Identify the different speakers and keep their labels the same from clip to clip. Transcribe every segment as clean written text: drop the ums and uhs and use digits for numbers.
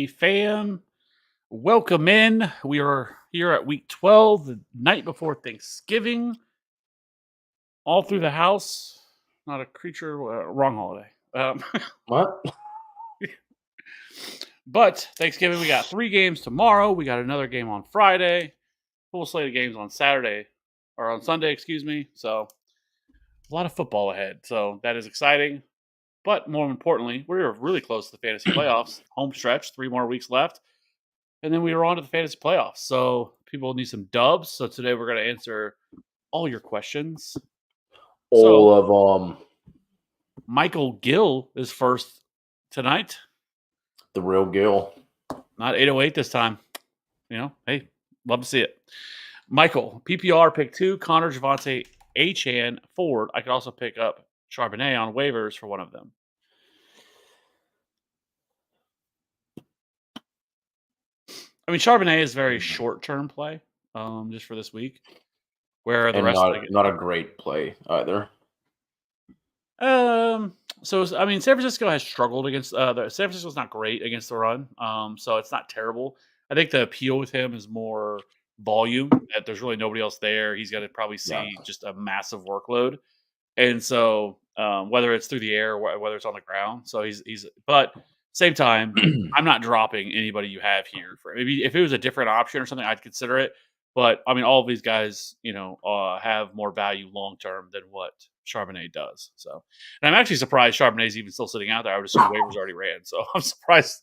Speaker 1: Fantasy fam. Welcome in. We are here at week 12, the night before Thanksgiving. All through the house. Not a creature, wrong holiday.
Speaker 2: What?
Speaker 1: But Thanksgiving, we got 3 games tomorrow. We got another game on Friday. Full slate of games on Saturday, or on Sunday, excuse me. So a lot of football ahead. So that is exciting. But more importantly, we're really close to the fantasy playoffs. Home stretch, 3 more weeks left. And then we were on to the fantasy playoffs. So people need some dubs. So today we're going to answer all your questions. So
Speaker 2: All of
Speaker 1: Michael Gill is first tonight.
Speaker 2: the real Gill.
Speaker 1: Not 808 this time. Hey, love to see it. Michael, PPR pick 2, Connor, Javante, Achane, Ford. I could also pick up Charbonnet on waivers for one of them. I mean, Charbonnet is very short-term play, just for this week. Where the
Speaker 2: And
Speaker 1: rest of
Speaker 2: not a great play either.
Speaker 1: So I mean, San Francisco has struggled against San Francisco's not great against the run. So it's not terrible. I think the appeal with him is more volume. That there's really nobody else there. He's got to probably
Speaker 2: Yeah.
Speaker 1: see just a massive workload, and so whether it's through the air or whether it's on the ground. So he's but same time, I'm not dropping anybody you have here for maybe if it was a different option or something, I'd consider it. But I mean, all of these guys, have more value long term than what Charbonnet does. So, and I'm actually surprised Charbonnet's even still sitting out there. I would assume waivers already ran. So I'm surprised,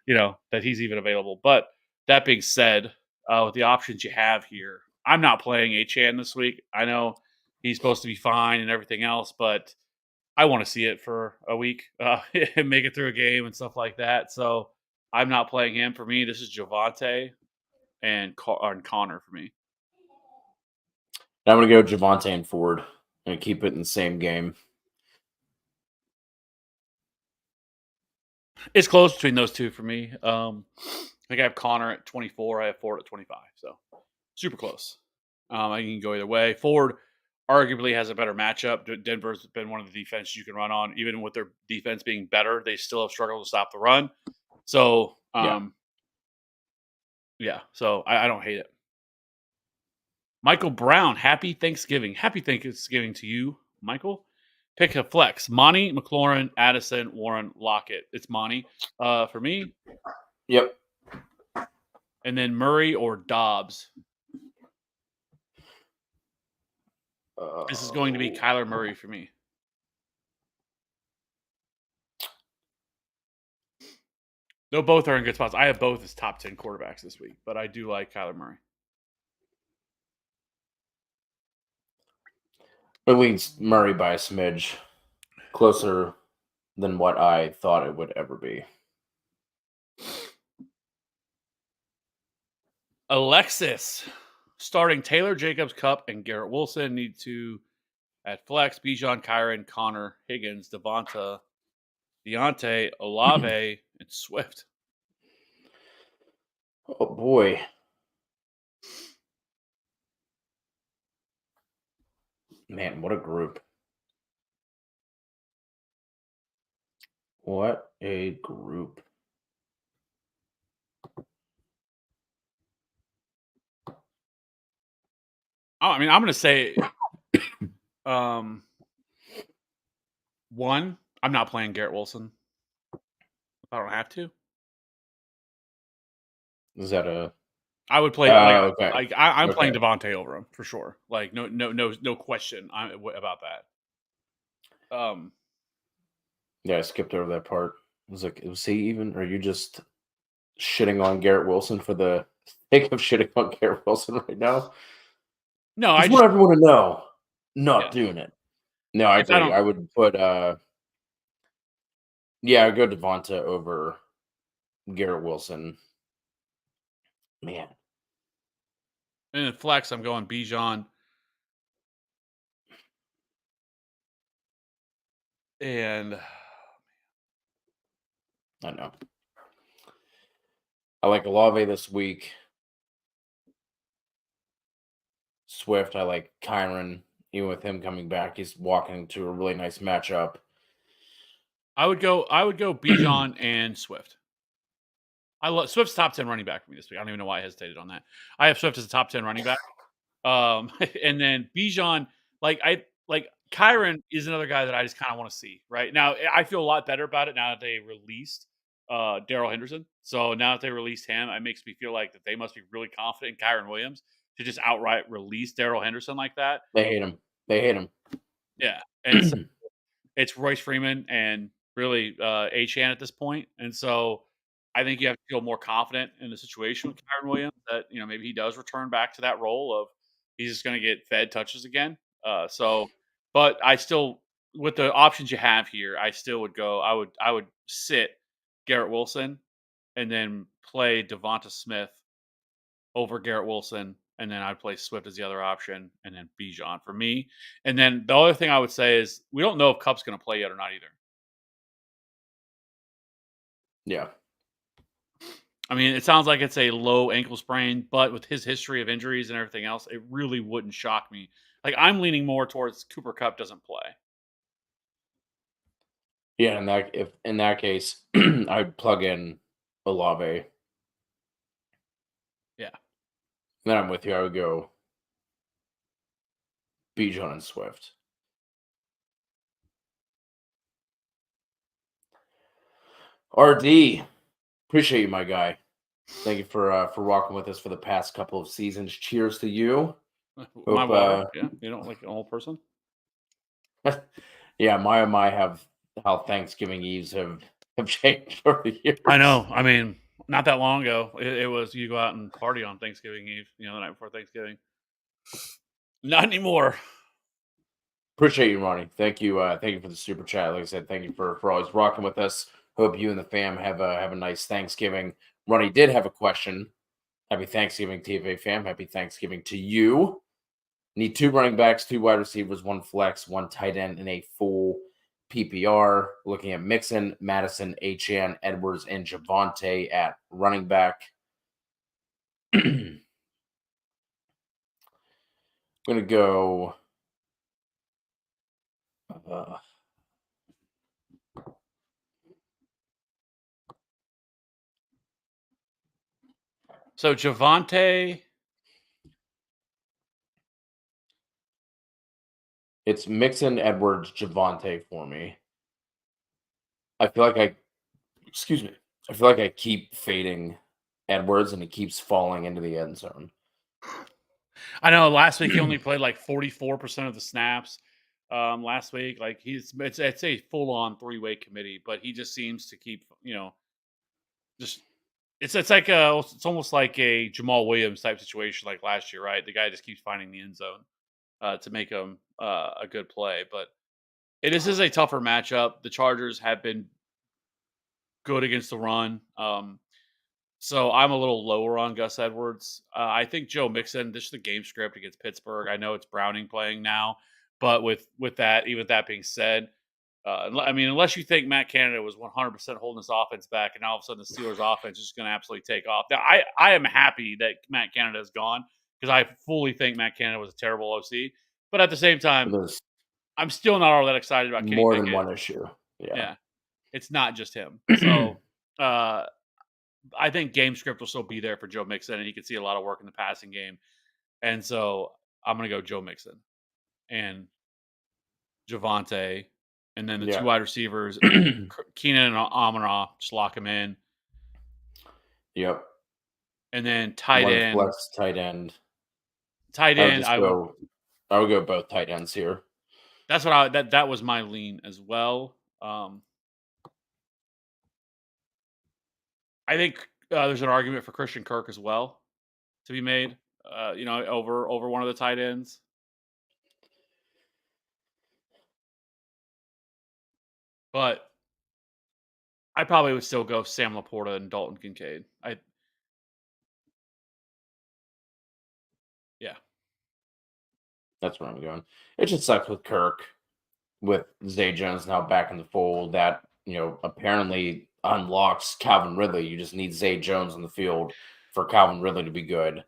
Speaker 1: that he's even available. But that being said, with the options you have here, I'm not playing Achane this week. I know he's supposed to be fine and everything else, but I want to see it for a week and make it through a game and stuff like that. So I'm not playing him. For me, this is Javante and Connor for me.
Speaker 2: I'm going to go Javante and Ford and keep it in the same game.
Speaker 1: It's close between those two for me. I think I have Connor at 24. I have Ford at 25. So super close. I can go either way. Ford arguably has a better matchup. Denver's been one of the defenses you can run on. Even with their defense being better, they still have struggled to stop the run. So, yeah. So I don't hate it. Michael Brown, happy Thanksgiving. Happy Thanksgiving to you, Michael. Pick a flex. Monty, McLaurin, Addison, Warren, Lockett. It's Monty for me.
Speaker 2: Yep.
Speaker 1: And then Murray or Dobbs. This is going to be Kyler Murray for me. Though both are in good spots. I have both as top 10 quarterbacks this week, but I do like Kyler Murray.
Speaker 2: It leads Murray by a smidge closer than what I thought it would ever be.
Speaker 1: Alexis, starting Taylor, Jacobs, Cup, and Garrett Wilson. Need to at flex, Bijan, Kyron, Connor, Higgins, Devonta, Deontay, Olave, and Swift.
Speaker 2: Oh, boy. Man, what a group. What a group.
Speaker 1: Oh, I mean, I'm going to say one, I'm not playing Garrett Wilson. I don't have to.
Speaker 2: Is that a...
Speaker 1: I would play
Speaker 2: okay.
Speaker 1: I'm playing Devontae over him for sure. Like no question about that.
Speaker 2: Yeah, I skipped over that part. I was like, was he even? Or are you just shitting on Garrett Wilson for the sake of shitting on Garrett Wilson right now?
Speaker 1: No,
Speaker 2: I just want everyone to know. Not doing it. No, I agree. I would put I'd go Devonta over Garrett Wilson. Man.
Speaker 1: And in flex, I'm going Bijan. And
Speaker 2: I know. I like Olave this week. Swift, I like Kyron. Even with him coming back, he's walking into a really nice matchup.
Speaker 1: I would go Bijan and Swift. I love Swift's top 10 running back for me this week. I don't even know why I hesitated on that. I have Swift as a top 10 running back. And then Bijan, like Kyron is another guy that I just kind of want to see right now. I feel a lot better about it now that they released Daryl Henderson. So now that they released him, it makes me feel like that they must be really confident in Kyron Williams to just outright release Daryl Henderson like that.
Speaker 2: They hate him. They hate him.
Speaker 1: Yeah, and so it's Royce Freeman and really Achan at this point. And so I think you have to feel more confident in the situation with Kyron Williams that maybe he does return back to that role of he's just going to get fed touches again. But I still, with the options you have here, I still would go. I would sit Garrett Wilson and then play Devonta Smith over Garrett Wilson, and then I'd play Swift as the other option, and then Bijan for me. And then the other thing I would say is we don't know if Cup's going to play yet or not either.
Speaker 2: Yeah.
Speaker 1: I mean, it sounds like it's a low ankle sprain, but with his history of injuries and everything else, it really wouldn't shock me. Like I'm leaning more towards Cooper Cup doesn't play.
Speaker 2: Yeah, in that case, I'd plug in Olave.
Speaker 1: Yeah.
Speaker 2: Then I'm with you. I would go Bijan and Swift. RD, appreciate you, my guy. Thank you for rocking with us for the past couple of seasons. Cheers to you.
Speaker 1: My water. Yeah, you don't like an old person.
Speaker 2: Yeah, my have how Thanksgiving Eves have changed over the years.
Speaker 1: I know. I mean, not that long ago, it was you go out and party on Thanksgiving Eve. The night before Thanksgiving. Not anymore.
Speaker 2: Appreciate you, Ronnie. Thank you for the super chat. Like I said, thank you for always rocking with us. Hope you and the fam have a nice Thanksgiving. Ronnie did have a question. Happy Thanksgiving, TFA fam. Happy Thanksgiving to you. Need 2 running backs, 2 wide receivers, 1 flex, 1 tight end, and a full PPR. Looking at Mixon, Madison, Achan, Edwards, and Javonte at running back. I'm going to go...
Speaker 1: So Javonte...
Speaker 2: It's Mixon, Edwards, Javonte for me. I feel like I keep fading Edwards and he keeps falling into the end zone.
Speaker 1: I know last week he only played like 44% of the snaps. Last week, like it's a full on 3-way committee, but he just seems to keep, just it's like it's almost like a Jamal Williams type situation like last year, right? The guy just keeps finding the end zone to make him a good play. But this is a tougher matchup. The Chargers have been good against the run. So I'm a little lower on Gus Edwards. I think Joe Mixon, this is the game script against Pittsburgh. I know it's Browning playing now, but with that, even that being said, I mean, unless you think Matt Canada was 100% holding this offense back, and all of a sudden the Steelers' offense is just going to absolutely take off. Now, I am happy that Matt Canada is gone because I fully think Matt Canada was a terrible OC. But at the same time, I'm still not all that excited about Kenny
Speaker 2: more
Speaker 1: Pickett.
Speaker 2: than one issue. Yeah,
Speaker 1: it's not just him. So I think game script will still be there for Joe Mixon, and he can see a lot of work in the passing game. And so I'm going to go Joe Mixon and Javonte. And then the 2 wide receivers, Keenan and Amon-Ra, just lock him in.
Speaker 2: Yep.
Speaker 1: And then tight end.
Speaker 2: Flex tight end.
Speaker 1: Tight end.
Speaker 2: I would go both tight ends here.
Speaker 1: That's what that was my lean as well. I think there's an argument for Christian Kirk as well to be made. Over one of the tight ends. But I probably would still go Sam Laporta and Dalton Kincaid. Yeah.
Speaker 2: That's where I'm going. It just sucks with Kirk, with Zay Jones now back in the fold. That, apparently unlocks Calvin Ridley. You just need Zay Jones on the field for Calvin Ridley to be good.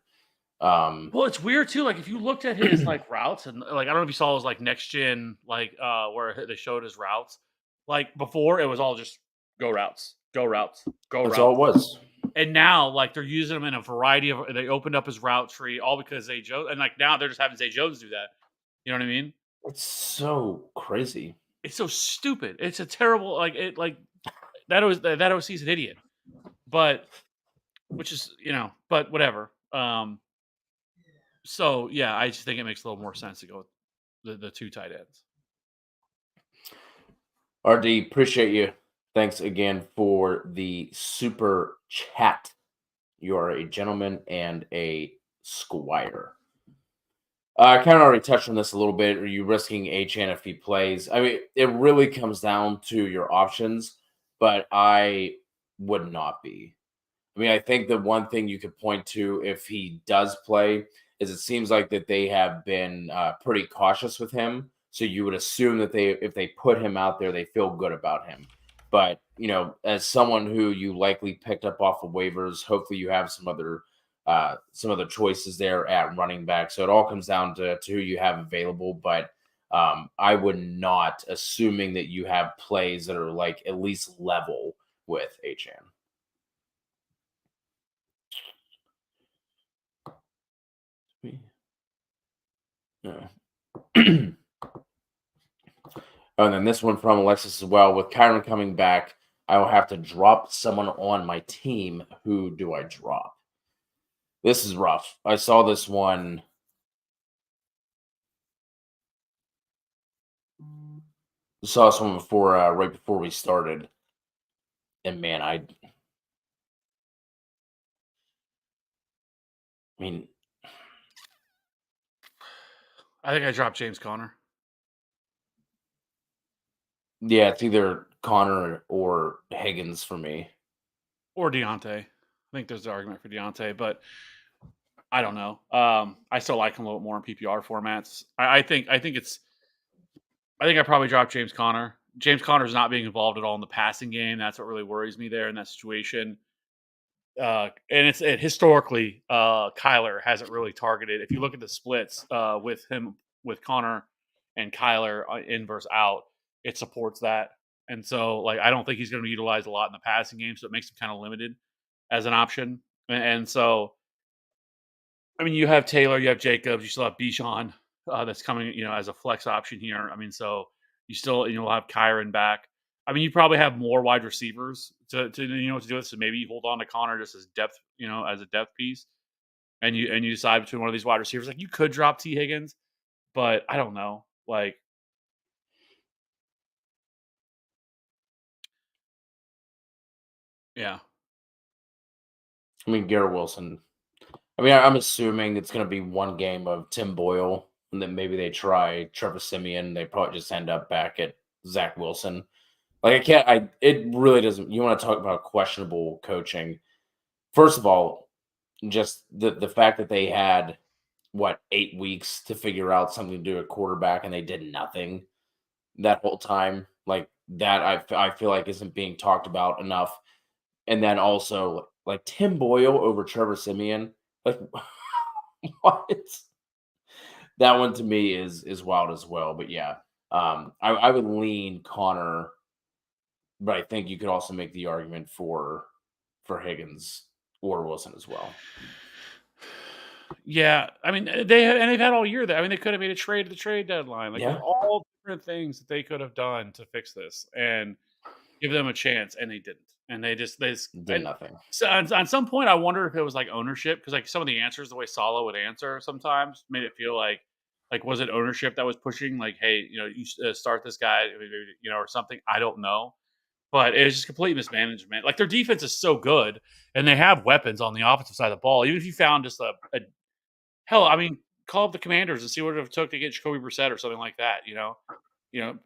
Speaker 1: Well, it's weird too. Like if you looked at his routes and I don't know if you saw his next gen where they showed his routes. Like before, it was all just go routes, go routes, go routes.
Speaker 2: That's all it was.
Speaker 1: And now, like, they're using him in a variety of they opened up his route tree all because Zay Jones and, like, now they're just having Zay Jones do that. You know what I mean?
Speaker 2: It's so crazy.
Speaker 1: It's so stupid. It's a terrible that OC's an idiot. But which is, but whatever. So yeah, I just think it makes a little more sense to go with the two tight ends.
Speaker 2: RD, appreciate you. Thanks again for the super chat. You are a gentleman and a squire. I kind of already touched on this a little bit. Are you risking HN if he plays? I mean, it really comes down to your options, but I would not be. I mean, I think the one thing you could point to if he does play is it seems like that they have been pretty cautious with him. So you would assume that if they put him out there, they feel good about him. But as someone who you likely picked up off of waivers, hopefully you have some other choices there at running back. So it all comes down to who you have available. But I would not, assuming that you have plays that are like at least level with HN. Yeah. Oh, and then this one from Alexis as well. With Kyron coming back, I will have to drop someone on my team. Who do I drop? This is rough. I saw this one. Saw this one before, right before we started, and man, I mean,
Speaker 1: I think I dropped James Conner.
Speaker 2: Yeah, it's either Connor or Higgins for me.
Speaker 1: Or Deontay. I think there's an argument for Deontay, but I don't know. I still like him a little more in PPR formats. I think I probably dropped James Conner. James Conner's not being involved at all in the passing game. That's what really worries me there in that situation. And historically, Kyler hasn't really targeted. If you look at the splits with Connor and Kyler in versus out, it supports that. And so, like, I don't think he's going to be utilized a lot in the passing game, so it makes him kind of limited as an option. And so, I mean, you have Taylor, you have Jacobs, you still have Bijan that's coming, as a flex option here. I mean, so you still, have Kyron back. I mean, you probably have more wide receivers to to do it. So maybe you hold on to Connor just as depth, as a depth piece, and you decide between one of these wide receivers. Like you could drop T Higgins, but I don't know. Like, yeah,
Speaker 2: I mean, Garrett Wilson. I mean, I'm assuming it's going to be one game of Tim Boyle, and then maybe they try Trevor Siemian. They probably just end up back at Zach Wilson. Like, it really doesn't. You want to talk about questionable coaching. First of all, just the fact that they had, 8 weeks to figure out something to do at quarterback, and they did nothing that whole time. Like, that I feel like isn't being talked about enough. And then also, like, Tim Boyle over Trevor Siemian, like, what? That one to me is wild as well. But yeah, I would lean Connor, but I think you could also make the argument for Higgins or Wilson as well.
Speaker 1: yeah. I mean, they've had all year. They could have made a trade at the trade deadline. Like,
Speaker 2: Yeah.
Speaker 1: there's all different things that they could have done to fix this and give them a chance, and they didn't. And they just
Speaker 2: Did nothing.
Speaker 1: So on some point, I wonder if it was like ownership because like some of the answers, the way Salah would answer, sometimes made it feel like was it ownership that was pushing like, hey, you start this guy, or something. I don't know, but it was just complete mismanagement. Like their defense is so good, and they have weapons on the offensive side of the ball. Even if you found just a hell, I mean, call up the Commanders and see what it took to get Jacoby Brissett or something like that. You know,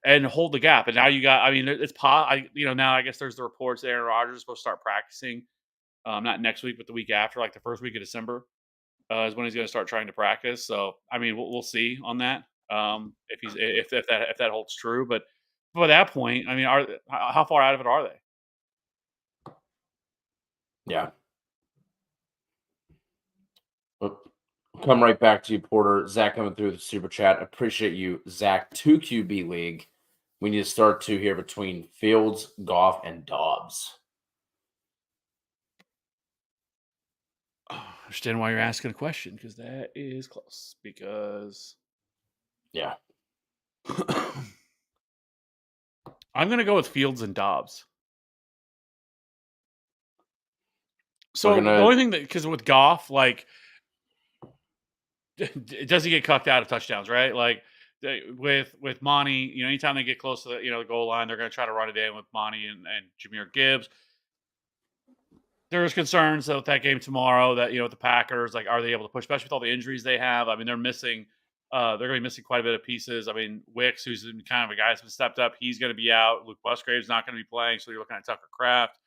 Speaker 1: and hold the gap. And now you got, I mean, it's now I guess there's the reports that Aaron Rodgers is supposed to start practicing, not next week, but the week after, like the first week of December, is when he's going to start trying to practice. So, I mean, we'll see on that if that holds true. But by that point, I mean, how far out of it are they?
Speaker 2: Yeah. Come right back to you, Porter. Zach coming through the super chat. Appreciate you, Zach. 2 QB league. We need to start 2 here between Fields, Goff, and Dobbs.
Speaker 1: understand why you're asking a question because that is close. Because
Speaker 2: Yeah.
Speaker 1: I'm going to go with Fields and Dobbs.
Speaker 2: We're
Speaker 1: So the
Speaker 2: gonna
Speaker 1: only thing that, because with Goff, like, does he get cucked out of touchdowns, right? Like with Monty, anytime they get close to the goal line, they're going to try to run it in with Monty and Jameer Gibbs. There's concerns with that game tomorrow that with the Packers, like, are they able to push, especially with all the injuries they have? I mean, they're missing. They're going to be missing quite a bit of pieces. I mean, Wicks, who's kind of a guy that's been stepped up, he's going to be out. Luke Musgrave's not going to be playing, so you're looking at Tucker Kraft.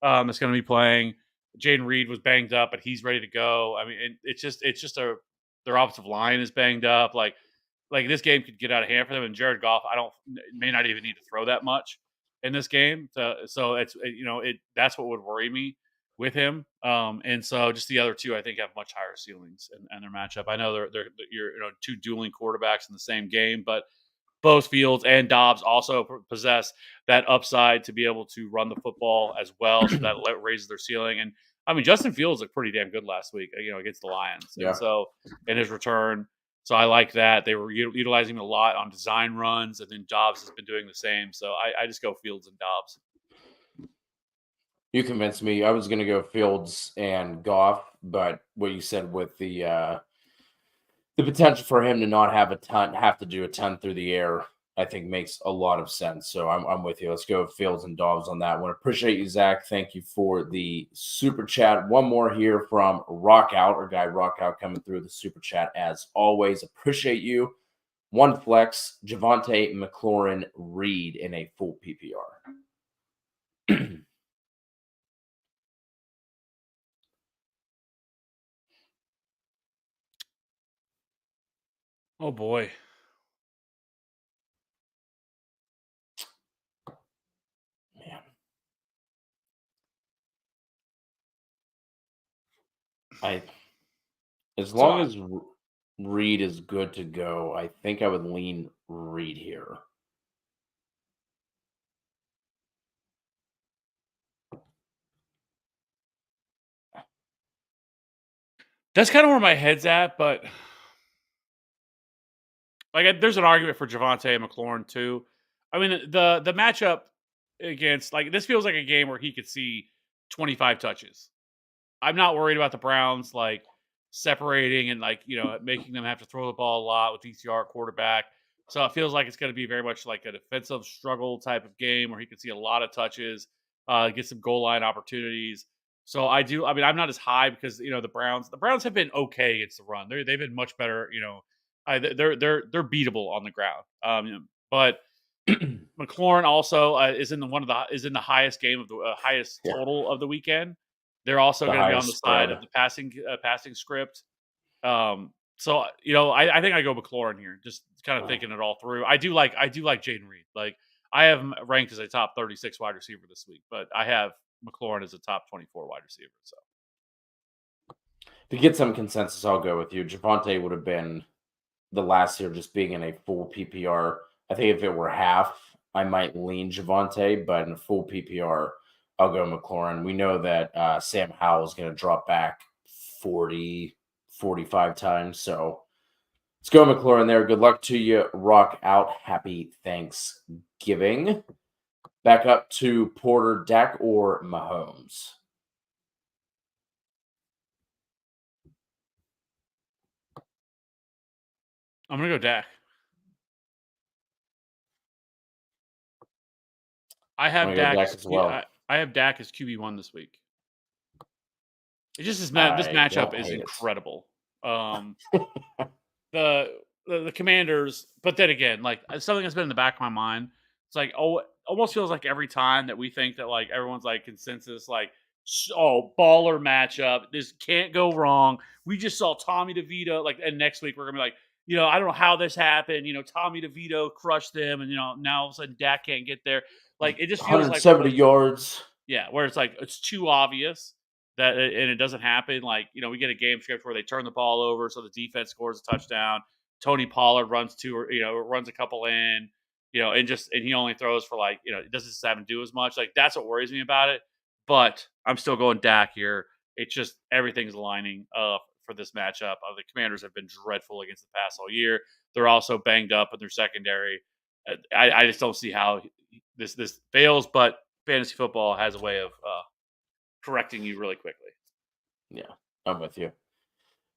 Speaker 1: That's going to be playing. Jaden Reed was banged up, but he's ready to go. I mean, it's just their offensive line is banged up. Like this game could get out of hand for them. And Jared Goff, may not even need to throw that much in this game. So that's what would worry me with him. And so just the other two, I think, have much higher ceilings in their matchup. I know they're you're two dueling quarterbacks in the same game, but both Fields and Dobbs also possess that upside to be able to run the football as well, so that raises their ceiling. And I mean, Justin Fields looked pretty damn good last week, against the Lions, and
Speaker 2: yeah.
Speaker 1: so in his return, so I like that they were utilizing him a lot on design runs, and then Dobbs has been doing the same. So I just go Fields and Dobbs.
Speaker 2: You convinced me. I was gonna go Fields and Goff, but what you said with the potential for him to not have to do a ton through the air, I think makes a lot of sense. So I'm with you. Let's go with Fields and Dobbs on that one. Appreciate you, Zach. Thank you for the super chat. One more here from Rockout, our guy Rockout, coming through the super chat as always. Appreciate you. One flex, Javonte McLaurin Reed in a full PPR.
Speaker 1: Oh boy.
Speaker 2: Man. As long as Reed is good to go, I think I would lean Reed here.
Speaker 1: That's kind of where my head's at, but like, there's an argument for Javonte McLaurin too. I mean, the matchup against, like, this feels like a game where he could see 25 touches. I'm not worried about the Browns, like, separating and, like, making them have to throw the ball a lot with DTR quarterback. So it feels like it's going to be very much like a defensive struggle type of game where he can see a lot of touches, get some goal line opportunities. So I do. I mean, I'm not as high because the Browns have been okay against the run. They've been much better. They're beatable on the ground. But McLaurin also is in the highest game of the highest
Speaker 2: Yeah.
Speaker 1: total of the weekend. They're also going to be on the side of the passing script. So I think I go McLaurin here, just kind of thinking it all through. I do like Jaden Reed. Like, I have him ranked as a top 36 wide receiver this week, but I have McLaurin as a top 24 wide receiver. So
Speaker 2: to get some consensus, I'll go with you. Javonte would have been the last year just being in a full PPR. I think if it were half, I might lean Javonte, but in a full PPR, I'll go McLaurin. We know that Sam Howell is going to drop back 40, 45 times. So let's go McLaurin there. Good luck to you. Rock out. Happy Thanksgiving. Back up to Porter, Dak, or Mahomes.
Speaker 1: I'm gonna go Dak. I have Dak
Speaker 2: as well.
Speaker 1: I have Dak as QB1 this week. It just is this
Speaker 2: I
Speaker 1: matchup
Speaker 2: don't
Speaker 1: is
Speaker 2: hate it.
Speaker 1: incredible. The Commanders, but then again, like, something that's been in the back of my mind. It's like, almost feels like every time that we think that, like, everyone's like consensus, like, baller matchup. This can't go wrong. We just saw Tommy DeVito, like, and next week we're gonna be like, I don't know how this happened. Tommy DeVito crushed them, and now all of a sudden Dak can't get there. Like, it just feels like
Speaker 2: 170 yards.
Speaker 1: yeah, where it's like it's too obvious that and it doesn't happen. Like, we get a game script where they turn the ball over, so the defense scores a touchdown. Tony Pollard runs two, or runs a couple in, and he only throws for, like, it doesn't have to do as much. Like, that's what worries me about it. But I'm still going Dak here. It's just everything's lining up for this matchup. The Commanders have been dreadful against the pass all year. They're also banged up in their secondary. I just don't see how this fails. But fantasy football has a way of correcting you really quickly.
Speaker 2: Yeah, I'm with you.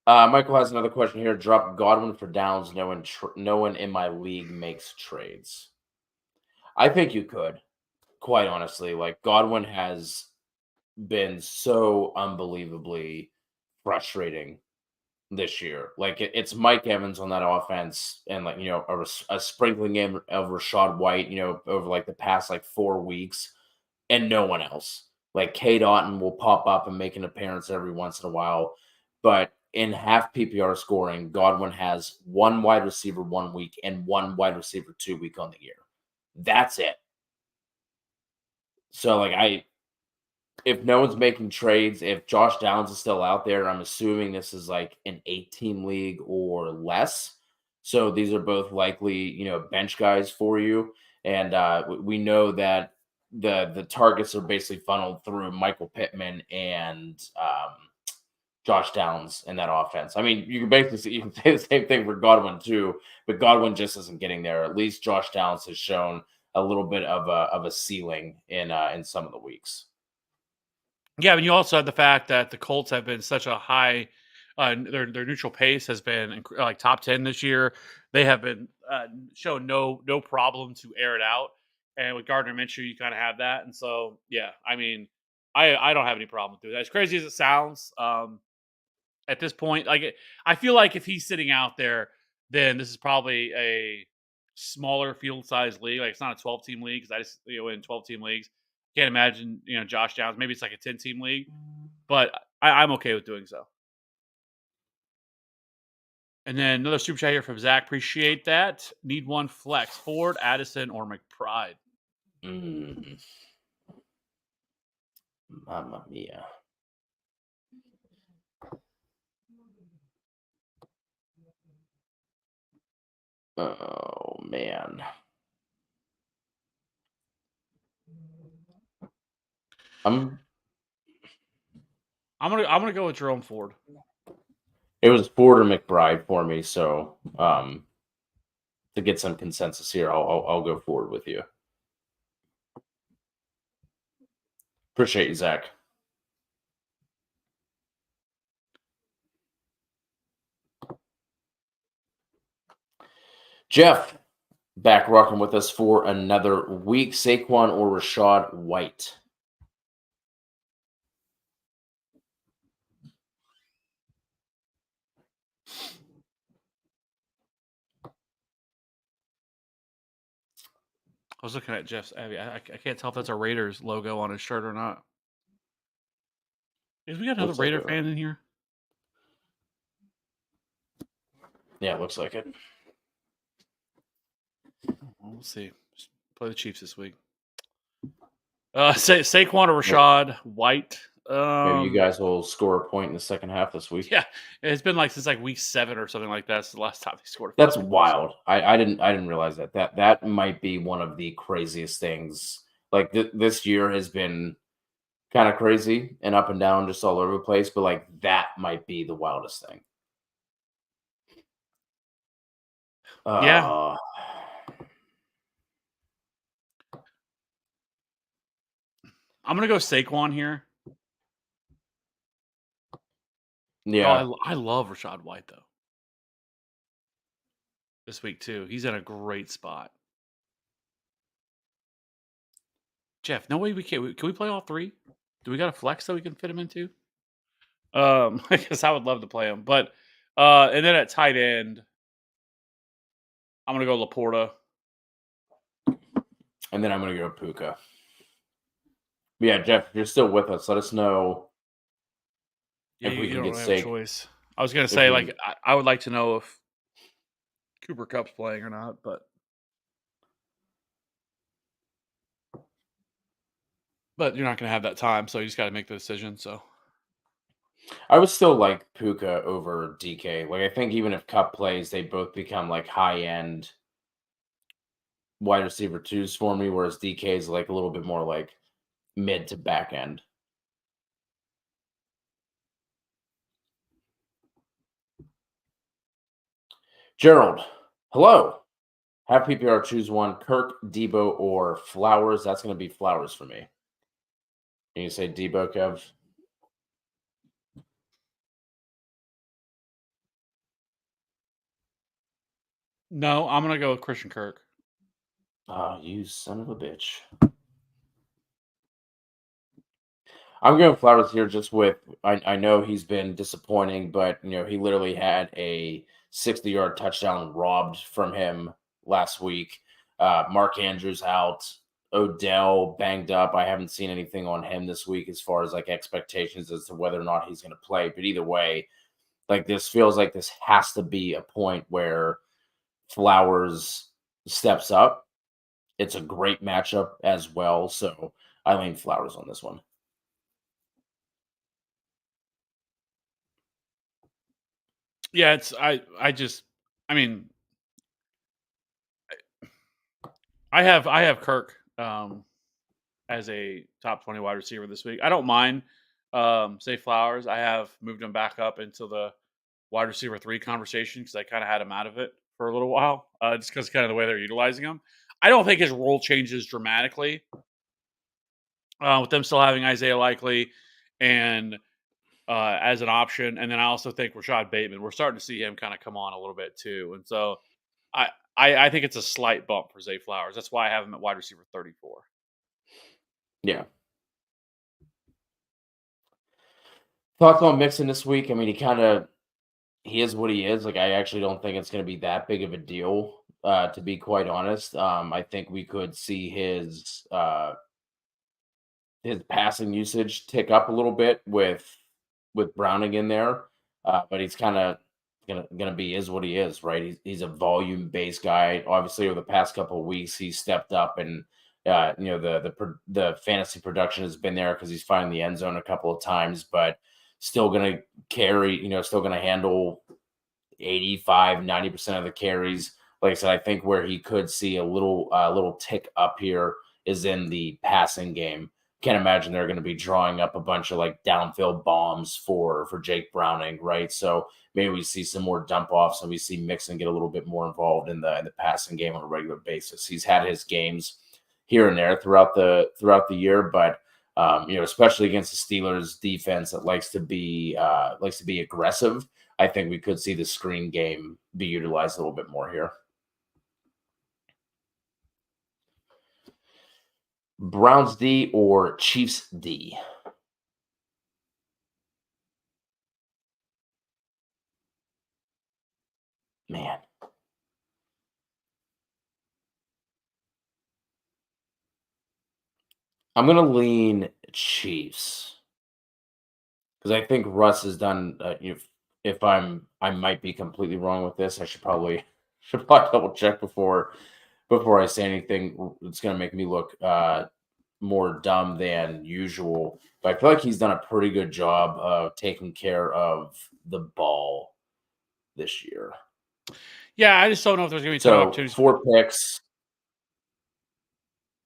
Speaker 2: Michael has another question here. Drop Godwin for Downs. No one in my league makes trades. I think you could, quite honestly. Like Godwin has been so unbelievably frustrating this year. Like it's Mike Evans on that offense, and like a sprinkling game of Rashad White. Over like the past like 4 weeks, and no one else. Like Kate Otten will pop up and make an appearance every once in a while, but in half PPR scoring, Godwin has one wide receiver 1 week and one wide receiver 2 week on the year. That's it. So if no one's making trades, if Josh Downs is still out there, I'm assuming this is like an 8-team league or less. So these are both likely, bench guys for you. And we know that the targets are basically funneled through Michael Pittman and Josh Downs in that offense. I mean, you can say the same thing for Godwin too, but Godwin just isn't getting there. At least Josh Downs has shown a little bit of a ceiling in some of the weeks.
Speaker 1: Yeah, and you also have the fact that the Colts have been such a high, their neutral pace has been like top 10 this year. They have been shown no problem to air it out, and with Gardner Minshew, you kind of have that. And so, yeah, I mean, I don't have any problem doing that. As crazy as it sounds, at this point, I feel like if he's sitting out there, then this is probably a smaller field size league. Like it's not a 12-team league because I just in 12-team leagues. Can't imagine, Josh Downs. Maybe it's like a 10-team league, but I'm okay with doing so. And then another super chat here from Zach. Appreciate that. Need one flex. Ford, Addison, or McBride.
Speaker 2: Mamma mia. Oh man.
Speaker 1: I'm gonna go with Jerome Ford.
Speaker 2: It was Ford or McBride for me, so to get some consensus here, I'll go forward with you. Appreciate you, Zach. Jeff, back rocking with us for another week. Saquon or Rashad White?
Speaker 1: I was looking at Jeff's. I can't tell if that's a Raiders logo on his shirt or not. Is we got another Raider fan in here?
Speaker 2: Yeah, it looks like it.
Speaker 1: We'll see. Just play the Chiefs this week. Saquon or Rashad White.
Speaker 2: Maybe you guys will score a point in the second half this week.
Speaker 1: Yeah, it's been like since like week 7 or something like that. That's the last time they scored.
Speaker 2: That's wild. I didn't realize that. That might be one of the craziest things. Like this year has been kind of crazy and up and down, just all over the place. But like that might be the wildest thing.
Speaker 1: Yeah. I'm gonna go Saquon here.
Speaker 2: Yeah,
Speaker 1: I love Rashad White though. This week too, he's in a great spot. Jeff, no way we can. Can we play all three? Do we got a flex that we can fit him into? I guess I would love to play him, but and then at tight end, I'm gonna go Laporta,
Speaker 2: and then I'm gonna go Puka. Yeah, Jeff, if you're still with us, let us know
Speaker 1: if we can get safe. Choice. I was gonna say, I would like to know if Cooper Kupp's playing or not, but you're not gonna have that time, so you just got to make the decision. So
Speaker 2: I would still like Puka over DK. Like I think even if Kupp plays, they both become like high end wide receiver 2s for me, whereas DK is like a little bit more like mid to back end. Gerald, hello. Have PPR choose one: Kirk, Debo, or Flowers. That's going to be Flowers for me. Can you say Debo, Kev?
Speaker 1: No, I'm gonna go with Christian Kirk.
Speaker 2: Oh, you son of a bitch. I'm going Flowers here just with I know he's been disappointing, but he literally had a 60-yard touchdown robbed from him last week. Mark Andrews out, Odell banged up. I haven't seen anything on him this week as far as like expectations as to whether or not he's going to play. But either way, like this feels like this has to be a point where Flowers steps up. It's a great matchup as well, so I lean Flowers on this one.
Speaker 1: Yeah, it's I mean, I have Kirk as a top 20 wide receiver this week. I don't mind say Flowers. I have moved him back up into the wide receiver 3 conversation because I kind of had him out of it for a little while, just because kind of the way they're utilizing him. I don't think his role changes dramatically with them still having Isaiah Likely and as an option, and then I also think Rashad Bateman. We're starting to see him kind of come on a little bit too, and so I I think it's a slight bump for Zay Flowers. That's why I have him at wide receiver 34.
Speaker 2: Yeah. Thoughts on Mixon this week? I mean, he is what he is. Like, I actually don't think it's going to be that big of a deal, to be quite honest. I think we could see his passing usage tick up a little bit with Browning in there, but he's kind of gonna be is what he is, right? He's a volume based guy. Obviously, over the past couple of weeks, he's stepped up, and the fantasy production has been there because he's finding the end zone a couple of times, but still gonna carry, still gonna handle 85-90% of the carries. Like I said, I think where he could see a little tick up here is in the passing game. Can't imagine they're going to be drawing up a bunch of like downfield bombs for Jake Browning, right? So maybe we see some more dump offs and we see Mixon get a little bit more involved in the passing game on a regular basis. He's had his games here and there throughout the year, but especially against the Steelers defense that likes to be aggressive. I think we could see the screen game be utilized a little bit more here. Browns D or Chiefs D? Man. I'm going to lean Chiefs because I think Russ has done, if I might be completely wrong with this. I should probably double check before I say anything. It's going to make me look more dumb than usual. But I feel like he's done a pretty good job of taking care of the ball this year.
Speaker 1: Yeah, I just don't know if there's going to be ton of opportunities.
Speaker 2: 4 picks.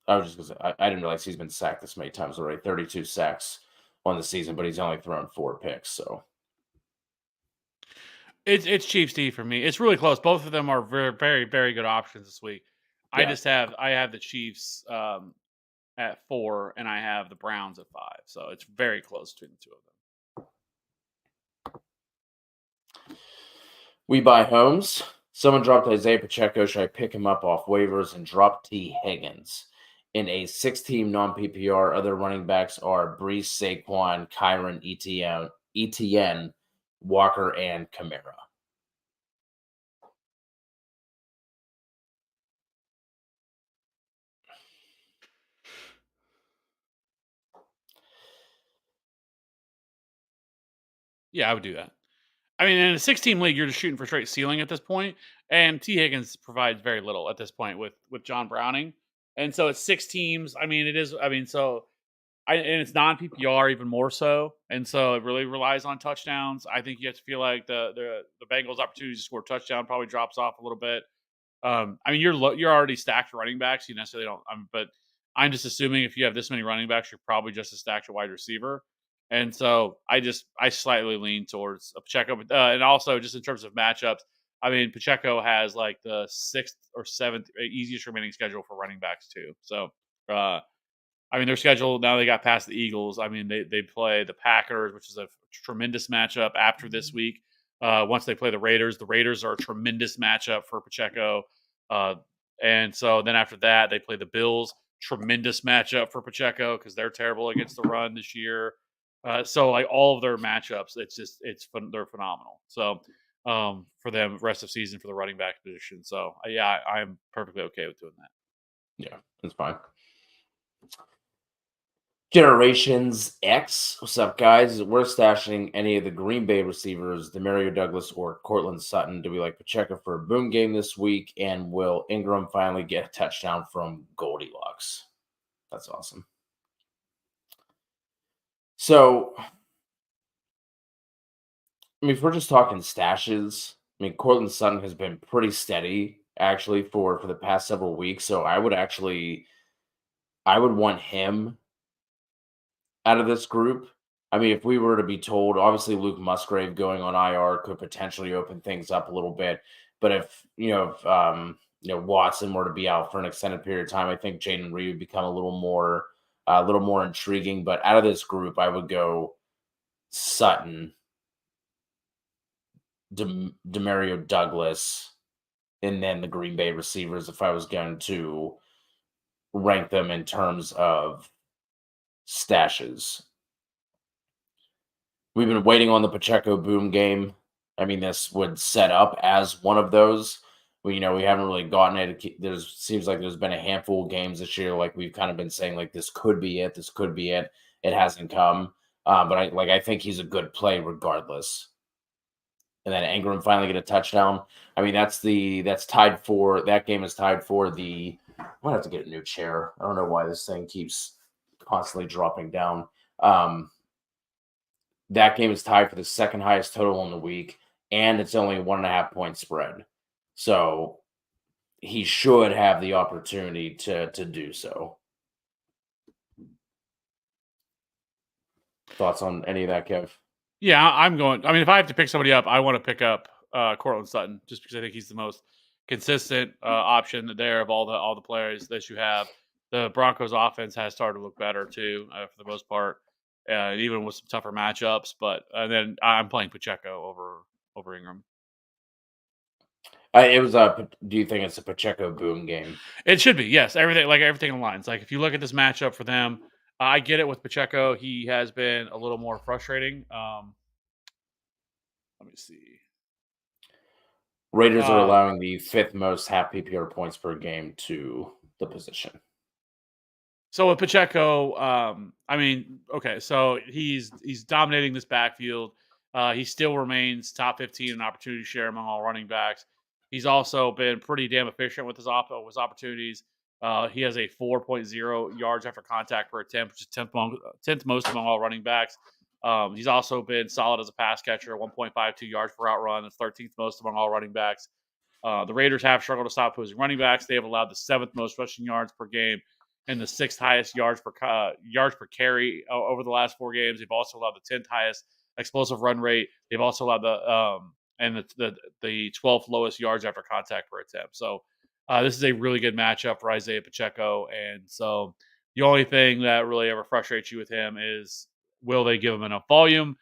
Speaker 2: I was just going to say, I didn't realize he's been sacked this many times already. 32 sacks on the season, but he's only thrown 4 picks. So
Speaker 1: It's Chiefs D for me. It's really close. Both of them are very, very, very good options this week.
Speaker 2: yeah.
Speaker 1: I have the Chiefs at 4, and I have the Browns at 5. So it's very close between the two of them.
Speaker 2: We buy homes. Someone dropped Isaiah Pacheco. Should I pick him up off waivers and drop T. Higgins? In a 6-team non-PPR, other running backs are Brees, Saquon, Kyron, ETN, Walker, and Kamara.
Speaker 1: Yeah, I would do that. I mean, in a 6-team league, you're just shooting for straight ceiling at this point, and T. Higgins provides very little at this point with John Browning, and so it's 6 teams. I mean, it is. I mean, and it's non PPR even more so, and so it really relies on touchdowns. I think you have to feel like the Bengals' opportunity to score a touchdown probably drops off a little bit. I mean, you're already stacked running backs. You necessarily don't. But I'm just assuming if you have this many running backs, you're probably just as stacked a wide receiver. And so I slightly lean towards a Pacheco, and also just in terms of matchups, I mean, Pacheco has like the 6th or 7th easiest remaining schedule for running backs too. So, uh, I mean, their schedule now they got past the Eagles. I mean, they play the Packers, which is a tremendous matchup after this week. Once they play the Raiders are a tremendous matchup for Pacheco. Uh, and so then after that, they play the Bills, tremendous matchup for Pacheco because they're terrible against the run this year. So like all of their matchups, they're phenomenal. So for them, rest of season for the running back position. So yeah, I'm perfectly okay with doing that.
Speaker 2: Yeah, that's fine. Generations X. What's up, guys? We're stashing any of the Green Bay receivers, Demario Douglas or Cortland Sutton. Do we like Pacheco for a boom game this week? And will Ingram finally get a touchdown from Goldilocks? That's awesome. So, I mean, if we're just talking stashes, I mean, Cortland Sutton has been pretty steady actually for the past several weeks. So I would want him out of this group. I mean, if we were to be told, obviously Luke Musgrave going on IR could potentially open things up a little bit. But if Watson were to be out for an extended period of time, I think Jaden Reed would become a little more intriguing. But out of this group, I would go Sutton, Demario Douglas, and then the Green Bay receivers. If I was going to rank them in terms of stashes. We've been waiting on the Pacheco boom game. I mean, this would set up as one of those. We haven't really gotten it. Seems like there's been a handful of games this year. Like we've kind of been saying, like this could be it. This could be it. It hasn't come. But I think he's a good play regardless. And then Ingram finally get a touchdown. I mean, that game is tied for the. I might have to get a new chair. I don't know why this thing keeps constantly dropping down. That game is tied for the second highest total in the week, and it's only a 1.5 point spread. So he should have the opportunity to do so. Thoughts on any of that, Kev?
Speaker 1: Yeah, I'm going. I mean, if I have to pick somebody up, I want to pick up Cortland Sutton just because I think he's the most consistent option there of all the players that you have. The Broncos offense has started to look better too, for the most part, even with some tougher matchups. But then I'm playing Pacheco over Ingram.
Speaker 2: Do you think it's a Pacheco boom game?
Speaker 1: It should be, yes. Everything aligns. Like if you look at this matchup for them, I get it with Pacheco. He has been a little more frustrating. Let me see.
Speaker 2: Raiders are allowing the 5th most half PPR points per game to the position.
Speaker 1: So with Pacheco, I mean, okay, so he's dominating this backfield. He still remains top 15 in opportunity share among all running backs. He's also been pretty damn efficient with his opportunities. He has a 4.0 yards after contact per attempt, which is 10th most among all running backs. He's also been solid as a pass catcher, 1.52 yards per route run. That's 13th most among all running backs. The Raiders have struggled to stop opposing running backs. They have allowed the 7th most rushing yards per game and the 6th highest yards per carry over the last 4 games. They've also allowed the 10th highest explosive run rate. They've also allowed the 12th lowest yards after contact per attempt. So this is a really good matchup for Isaiah Pacheco. And so the only thing that really ever frustrates you with him is, will they give him enough volume?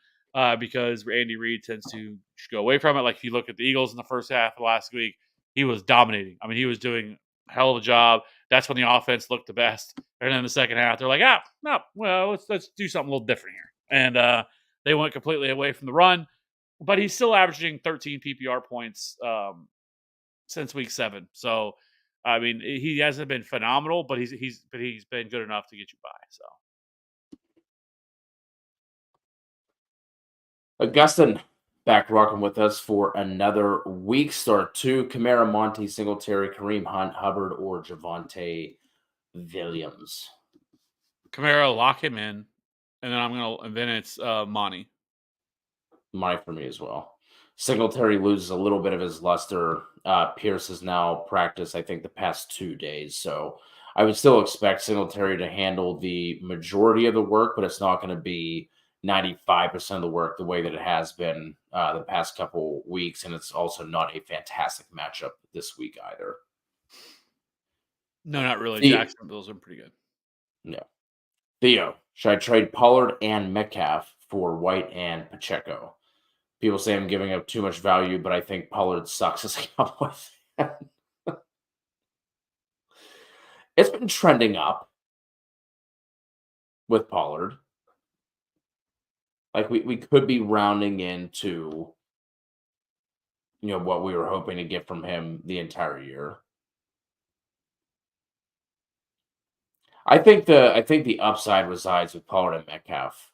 Speaker 1: Because Andy Reid tends to go away from it. Like if you look at the Eagles in the first half of last week, he was dominating. I mean, he was doing a hell of a job. That's when the offense looked the best. And then the second half, they're like, no, well, let's do something a little different here. And they went completely away from the run. But he's still averaging 13 PPR points since week 7. So, I mean, he hasn't been phenomenal, but he's been good enough to get you by. So.
Speaker 2: Augustin back rocking with us for another week. Start 2. Kamara, Monty, Singletary, Kareem Hunt, Hubbard, or Javonte Williams.
Speaker 1: Kamara, lock him in, and then it's Monty.
Speaker 2: Monty for me as well. Singletary loses a little bit of his luster. Pierce has now practiced, I think, the past 2 days. So I would still expect Singletary to handle the majority of the work, but it's not going to be 95% of the work the way that it has been the past couple weeks, and it's also not a fantastic matchup this week either.
Speaker 1: No, not really. Jacksonville's been pretty good.
Speaker 2: No. Theo, should I trade Pollard and Metcalf for White and Pacheco? People say I'm giving up too much value, but I think Pollard sucks as a Cowboy fan. It's been trending up with Pollard. Like we could be rounding into what we were hoping to get from him the entire year. I think the upside resides with Pollard and Metcalf.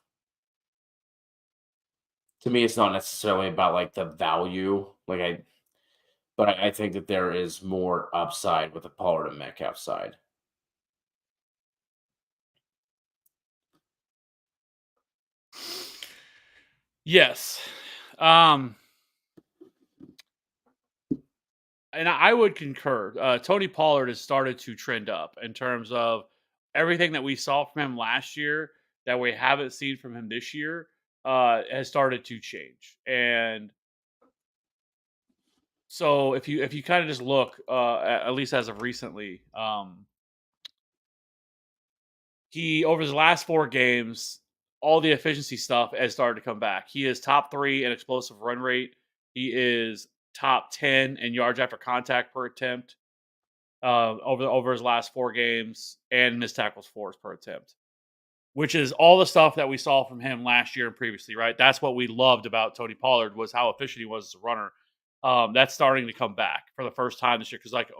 Speaker 2: To me, it's not necessarily about like the value, but I think that there is more upside with the Pollard and Metcalf side.
Speaker 1: Yes. And I would concur. Tony Pollard has started to trend up in terms of everything that we saw from him last year that we haven't seen from him this year has started to change. And so if you kind of just look, at least as of recently, he over his last 4 games, all the efficiency stuff has started to come back. He is top 3 in explosive run rate. He is top 10 in yards after contact per attempt over his last 4 games, and missed tackles forced per attempt, which is all the stuff that we saw from him last year and previously, right? That's what we loved about Tony Pollard, was how efficient he was as a runner. That's starting to come back for the first time this year, because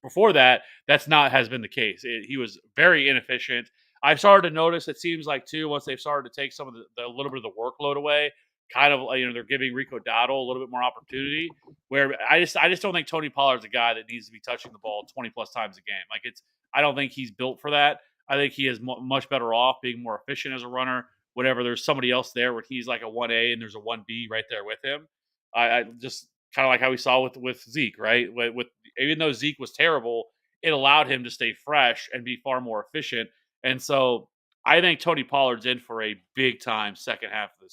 Speaker 1: before that, has been the case. He was very inefficient. I've started to notice, it seems like too, once they've started to take some of the little bit of the workload away, kind of they're giving Rico Dowdle a little bit more opportunity. Where I just don't think Tony Pollard's a guy that needs to be touching the ball 20 plus times a game. I don't think he's built for that. I think he is much better off being more efficient as a runner. Whenever there's somebody else there where he's like a 1A and there's a 1B right there with him, I just kind of like how we saw with Zeke, right? With even though Zeke was terrible, it allowed him to stay fresh and be far more efficient. And so I think Tony Pollard's in for a big time second half of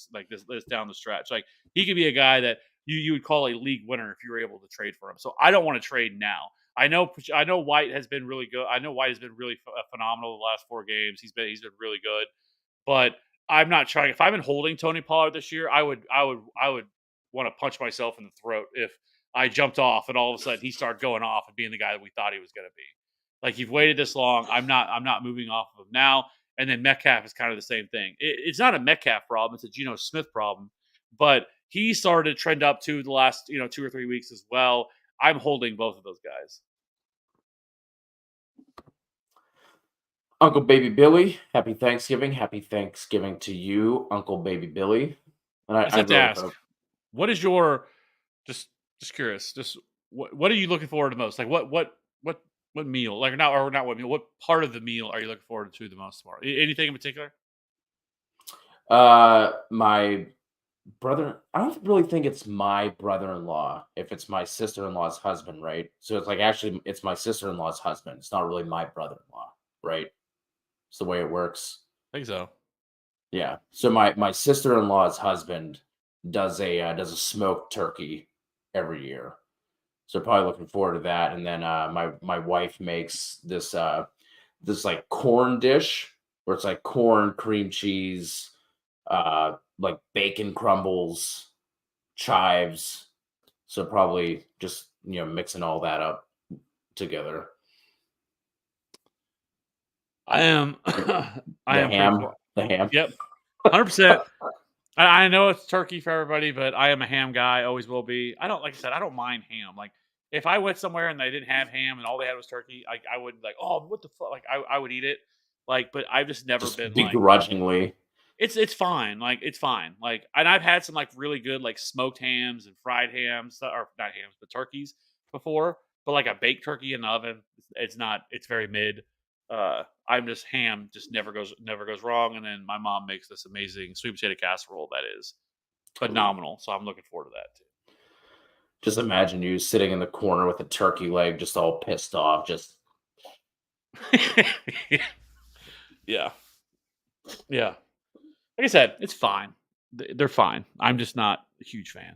Speaker 1: this down the stretch. Like, he could be a guy that you would call a league winner if you were able to trade for him. So I don't want to trade now. I know White has been really good. I know White has been really phenomenal the last 4 games. He's been really good, but I'm not trying. If I've been holding Tony Pollard this year, I would want to punch myself in the throat if I jumped off and all of a sudden he started going off and being the guy that we thought he was going to be. Like, you've waited this long. I'm not moving off of him now. And then Metcalf is kind of the same thing. It's not a Metcalf problem. It's a Geno Smith problem. But he started to trend up to the last 2 or 3 weeks as well. I'm holding both of those guys.
Speaker 2: Uncle Baby Billy, happy Thanksgiving. Happy Thanksgiving to you, Uncle Baby Billy.
Speaker 1: And I really ask, what is your just curious? Just what are you looking forward to most? Like, what meal? Like, not what meal? What part of the meal are you looking forward to the most tomorrow? Anything in particular?
Speaker 2: My brother. I don't really think it's my brother-in-law. If it's my sister-in-law's husband, right? So it's like, actually, it's my sister-in-law's husband. It's not really my brother-in-law, right? It's the way it works.
Speaker 1: I think so.
Speaker 2: Yeah. So my sister-in-law's husband does a smoked turkey every year. So probably looking forward to that. And then my wife makes this like corn dish where it's like corn, cream cheese, like bacon crumbles, chives. So probably just mixing all that up together.
Speaker 1: I am.
Speaker 2: The ham.
Speaker 1: Yep, 100%. I know it's turkey for everybody, but I am a ham guy. Always will be. I don't mind ham. Like, if I went somewhere and they didn't have ham and all they had was turkey, I would oh, what the fuck? Like, I would eat it. Like, but I've just never been
Speaker 2: begrudgingly.
Speaker 1: It's fine. Like, it's fine. Like, and I've had some like really good like smoked hams and fried hams, or not hams, but turkeys before. But like a baked turkey in the oven, it's not. It's very mid. I'm just ham just never goes wrong. And then my mom makes this amazing sweet potato casserole that is phenomenal. So I'm looking forward to that too.
Speaker 2: Just imagine you sitting in the corner with a turkey leg, just all pissed off. Just
Speaker 1: yeah. Like I said, it's fine. They're fine. I'm just not a huge fan.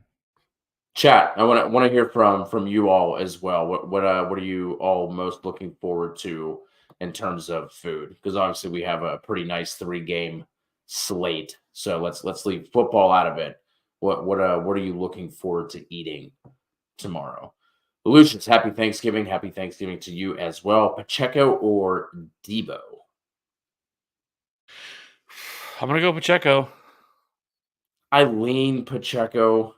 Speaker 2: Chat. I want to hear from you all as well. What are you all most looking forward to in terms of food? Because obviously we have a pretty nice 3 game slate. So let's leave football out of it. What are you looking forward to eating tomorrow? Lucius, happy Thanksgiving. Happy Thanksgiving to you as well. Pacheco or Debo?
Speaker 1: I'm gonna go Pacheco.
Speaker 2: I lean Pacheco.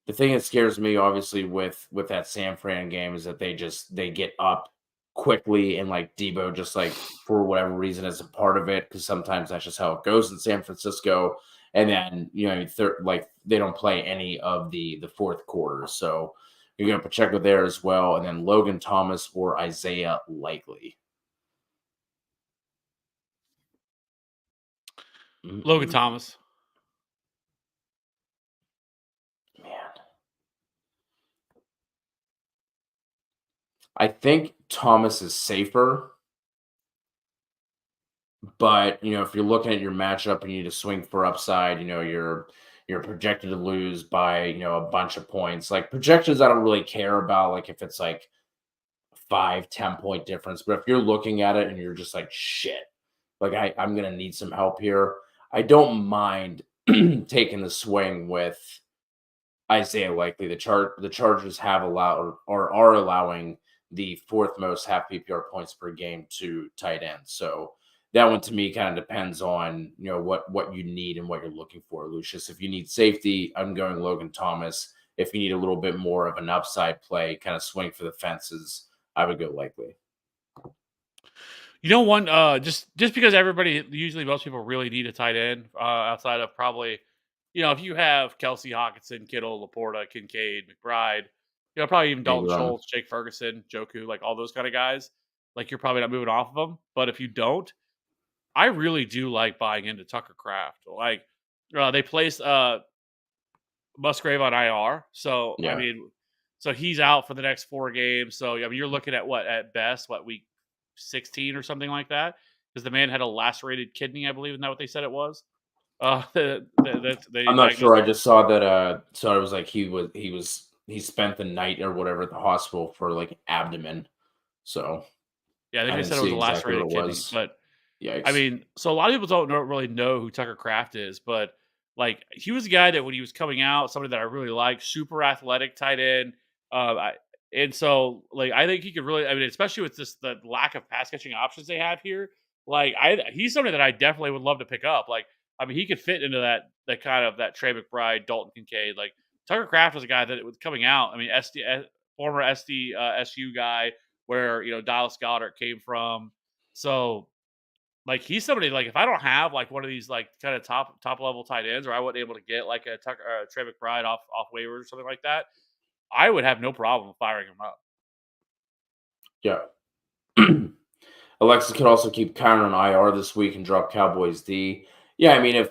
Speaker 2: The thing that scares me, obviously, with that San Fran game is that they get up quickly, and like Debo just like for whatever reason is a part of it because sometimes that's just how it goes in San Francisco. And then like they don't play any of the fourth quarter, so you're gonna Pacheco there as well, and then Logan Thomas or Isaiah Likely.
Speaker 1: Logan Thomas.
Speaker 2: Man, I think Thomas is safer. But, if you're looking at your matchup and you need to swing for upside, you're projected to lose by, a bunch of points. Like projections, I don't really care about like if it's like 5-10 point difference. But if you're looking at it and you're just like shit, like I'm gonna need some help here. I don't mind taking the swing with Isaiah Likely. The Chargers have allowed or are allowing the fourth most half PPR points per game to tight ends. So that one to me kind of depends on what you need and what you're looking for, Lucius. If you need safety, I'm going Logan Thomas. If you need a little bit more of an upside play, kind of swing for the fences, I would go Likely.
Speaker 1: One just because usually most people really need a tight end outside of probably if you have Kelsey, Hawkinson, Kittle, Laporta, Kincaid, McBride, probably even Dalton Schultz, Jake Ferguson, Joku, like all those kind of guys, like you're probably not moving off of them. But if you don't, I really do like buying into Tucker Kraft. Like they placed Musgrave on IR, so
Speaker 2: Yeah.
Speaker 1: I mean, so he's out for the next 4 games. So I mean, you're looking at at best week 16 or something like that, because the man had a lacerated kidney, I believe. Isn't that what they said it was?
Speaker 2: I'm not sure. I just saw that. So it was like he spent the night or whatever at the hospital for like abdomen. So
Speaker 1: yeah, they said it was a lacerated kidney. But
Speaker 2: yikes.
Speaker 1: I mean, so a lot of people don't really know who Tucker Kraft is, but like he was a guy that when he was coming out, somebody that I really like, super athletic tight end. And so like I think he could really, I mean, especially with the lack of pass catching options they have here, like he's somebody that I definitely would love to pick up. Like, I mean, he could fit into that kind of that Trey McBride, Dalton Kincaid. Like Tucker Kraft was a guy that was coming out. I mean, former SU guy where Dallas Goddard came from. So like he's somebody like if I don't have like one of these like kind of top level tight ends, or I wasn't able to get like a Trey McBride off waivers or something like that, I would have no problem firing him up.
Speaker 2: Yeah. Alexis could also keep Kyron on IR this week and drop Cowboys D. Yeah, I mean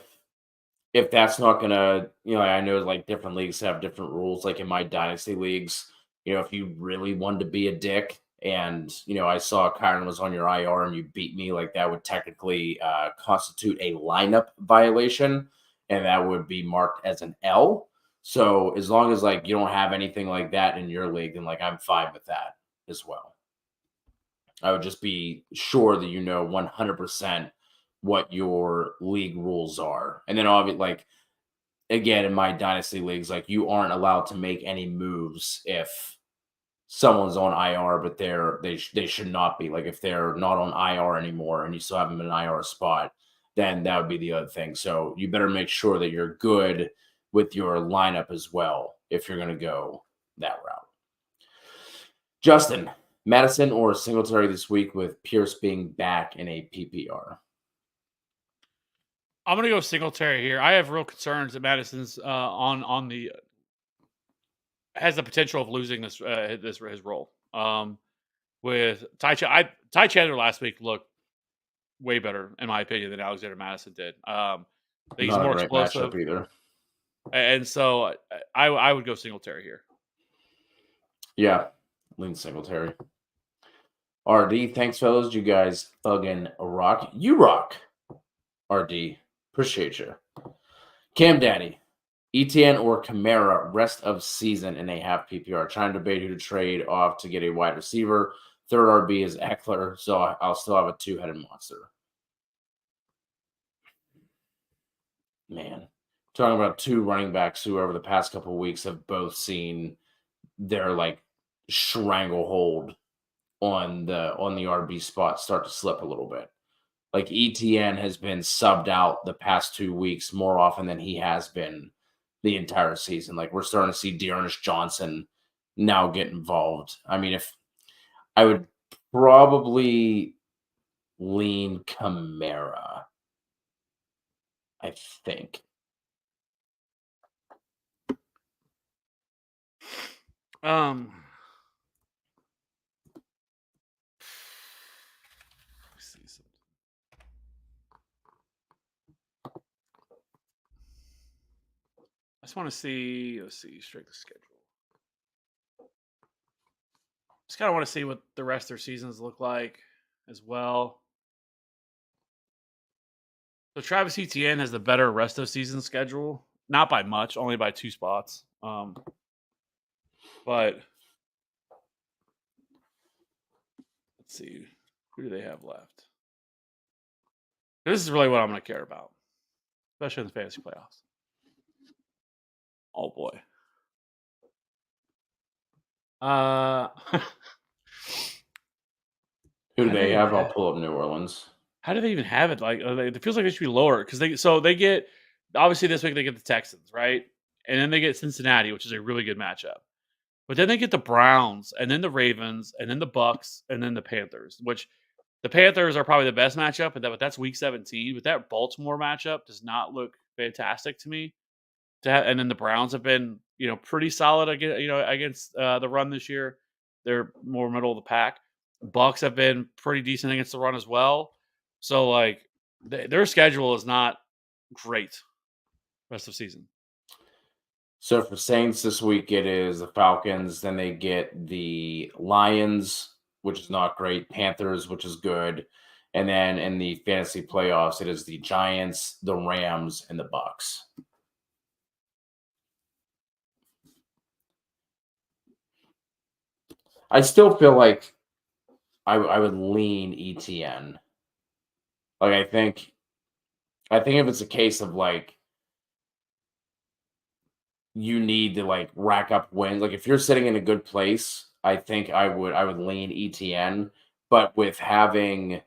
Speaker 2: if that's not gonna, I know like different leagues have different rules. Like in my dynasty leagues, if you really wanted to be a dick and I saw Kyron was on your IR and you beat me, like that would technically constitute a lineup violation, and that would be marked as an L. So as long as like you don't have anything like that in your league, then like I'm fine with that as well. I would just be sure that 100% what your league rules are. And then obviously, like, again, in my dynasty leagues, like you aren't allowed to make any moves if someone's on IR, but they should not be. Like if they're not on IR anymore and you still have them in an IR spot, then that would be the other thing. So you better make sure that you're good with your lineup as well if you're going to go that route. Justin, Madison or Singletary this week with Pierce being back in a PPR?
Speaker 1: I'm gonna go Singletary here. I have real concerns that Madison's on the has the potential of losing his role. With Ty Chandler last week looked way better in my opinion than Alexander Madison did. He's
Speaker 2: Not
Speaker 1: more
Speaker 2: a great
Speaker 1: explosive
Speaker 2: matchup either.
Speaker 1: And so I would go Singletary here.
Speaker 2: Yeah, lean Singletary. RD, thanks fellas. You guys thuggin' rock. You rock. RD, Appreciate you. Cam Daddy, ETN or Kamara rest of season in a half PPR. Trying to debate who to trade off to get a wide receiver. Third RB is Eckler, so I'll still have a two-headed monster. Man, talking about two running backs who over the past couple of weeks have both seen their like stranglehold on the RB spot start to slip a little bit. Like ETN has been subbed out the past 2 weeks more often than he has been the entire season. Like we're starting to see Dearness Johnson now get involved. I mean, if I would probably lean Kamara, I think.
Speaker 1: Let's see something. I just want to see. Let's see straight the schedule. Just kind of want to see what the rest of their seasons look like as well. So Travis Etienne has the better rest of season schedule, not by much, only by 2 spots. But let's see, who do they have left? This is really what I'm going to care about, especially in the fantasy playoffs. Oh boy.
Speaker 2: Who do they have? I'll pull up New Orleans.
Speaker 1: How do they even have it? Like it feels like they should be lower because they get obviously this week they get the Texans, right, and then they get Cincinnati, which is a really good matchup. But then they get the Browns, and then the Ravens, and then the Bucks, and then the Panthers. Which the Panthers are probably the best matchup, but that's Week 17. But that Baltimore matchup does not look fantastic to me. And then the Browns have been pretty solid against the run this year. They're more middle of the pack. Bucks have been pretty decent against the run as well. So like their schedule is not great rest of season.
Speaker 2: So for Saints this week, it is the Falcons. Then they get the Lions, which is not great. Panthers, which is good. And then in the fantasy playoffs, it is the Giants, the Rams, and the Bucks. I still feel like I would lean ETN. Like I think if it's a case of like you need to like rack up wins, like if you're sitting in a good place, I think I would lean ETN. But with having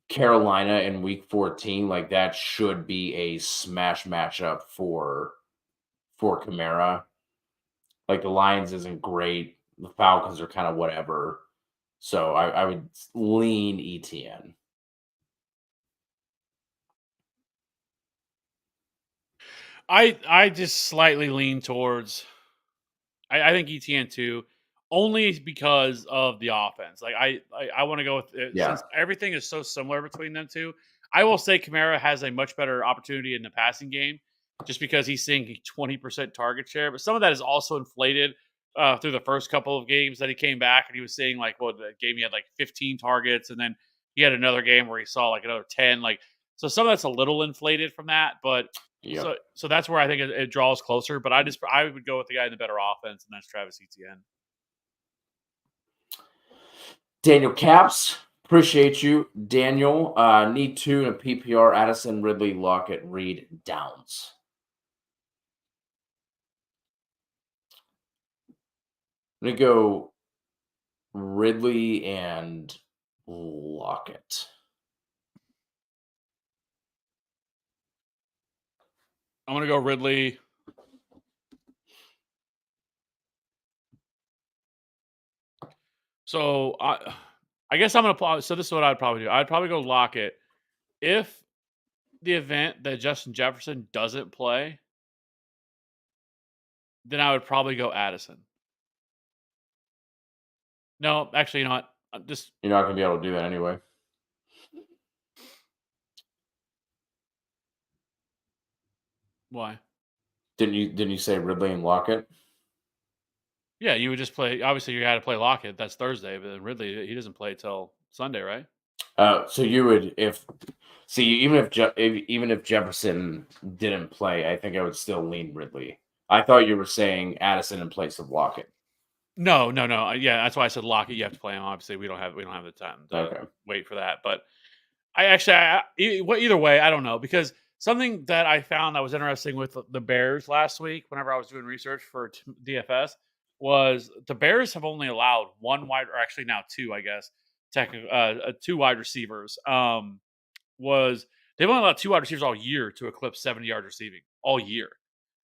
Speaker 2: Carolina in week 14, like that should be a smash matchup for Kamara. Like the Lions isn't great. The Falcons are kind of whatever. So I would lean ETN.
Speaker 1: I just slightly lean towards. I think ETN too, only because of the offense. Like I want to go with it since everything is so similar between them two. I will say Kamara has a much better opportunity in the passing game, just because he's seeing a 20% target share. But some of that is also inflated through the first couple of games that he came back, and he was seeing like, well, the game he had like 15 targets, and then he had another game where he saw like another 10. Like, so some of that's a little inflated from that, but.
Speaker 2: Yep.
Speaker 1: So that's where I think it draws closer. But I would go with the guy in the better offense, and that's Travis Etienne.
Speaker 2: Daniel Caps, appreciate you. Daniel, need 2 in a PPR. Addison, Ridley, Lockett, Reed, Downs. I'm going to go Ridley and Lockett.
Speaker 1: I'm going to go Ridley. So I guess I'm going to. So this is what I'd probably do. I'd probably go Lockett. If the event that Justin Jefferson doesn't play, then I would probably go Addison. No, actually, you know what?
Speaker 2: You're not going to be able to do that anyway.
Speaker 1: Why?
Speaker 2: Didn't you say Ridley and Lockett?
Speaker 1: Yeah, you would just play. Obviously, you had to play Lockett. That's Thursday, but then Ridley he doesn't play till Sunday, right?
Speaker 2: So you would See, even if Jefferson didn't play, I think I would still lean Ridley. I thought you were saying Addison in place of Lockett.
Speaker 1: No, no, no. Yeah, that's why I said Lockett. You have to play him. Obviously, we don't have the time to
Speaker 2: Okay.
Speaker 1: wait for that. But either way, I don't know because something that I found that was interesting with the Bears last week, whenever I was doing research for DFS, was the Bears have only allowed one wide, or actually now two, I guess, two wide receivers. Was they've only allowed two wide receivers all year to eclipse 70 yards receiving all year.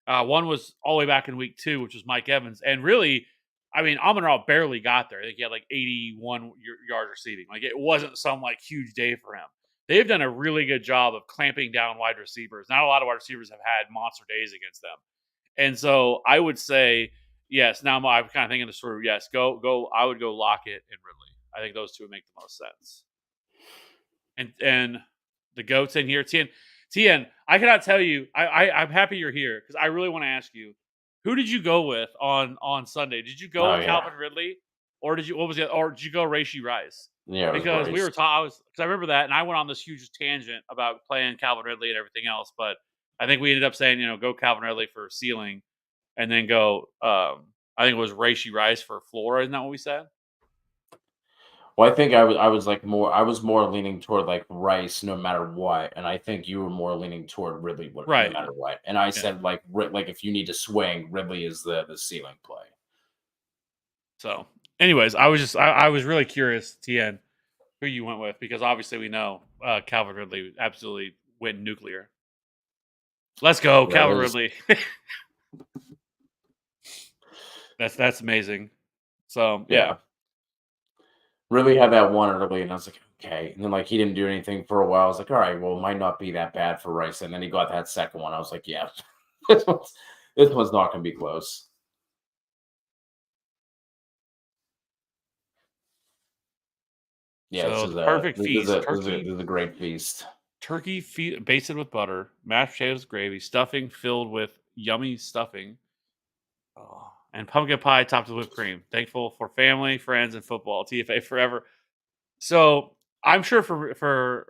Speaker 1: One was all the way back in week 2, which was Mike Evans, and really, I mean, Amon-Ra barely got there. I think he had like 81 yards receiving. Like it wasn't some like huge day for him. They've done a really good job of clamping down wide receivers. Not a lot of wide receivers have had monster days against them, and so I would say yes. Now I'm kind of thinking this through. Yes, go. I would go Lockett and Ridley. I think those two would make the most sense. And the goats in here, Tien. I cannot tell you. I'm happy you're here because I really want to ask you, who did you go with on Sunday? Did you go
Speaker 2: Oh
Speaker 1: with
Speaker 2: yeah,
Speaker 1: Calvin Ridley, or did you what was it? Or did you go Rashee Rice?
Speaker 2: yeah. It was
Speaker 1: Because we were
Speaker 2: Rice.
Speaker 1: taught. Because I remember that, and I went on this huge tangent about playing Calvin Ridley and everything else. But I think we ended up saying, go Calvin Ridley for ceiling, and then go. I think it was Rashee Rice for floor. Isn't that what we said?
Speaker 2: Well, I think I was more leaning toward like Rice no matter what, and I think you were more leaning toward Ridley no
Speaker 1: Right.
Speaker 2: matter what. And I
Speaker 1: Yeah.
Speaker 2: said like if you need to swing, Ridley is the ceiling play.
Speaker 1: So, anyways, I was really curious, Tien, who you went with because obviously we know Calvin Ridley absolutely went nuclear. Let's go,
Speaker 2: Yeah,
Speaker 1: Calvin Ridley. That's amazing. So yeah,
Speaker 2: yeah. Really had that one early, and I was like, okay. And then like he didn't do anything for a while. I was like, all right, well, it might not be that bad for Rice. And then he got that second one. I was like, yeah, this one's this one's not gonna be close. Yeah,
Speaker 1: so the perfect
Speaker 2: this is
Speaker 1: feast:
Speaker 2: this is a great feast.
Speaker 1: basted with butter, mashed potatoes, gravy, stuffing filled with yummy stuffing, and pumpkin pie topped with whipped cream. Thankful for family, friends, and football. TFA forever. So I'm sure for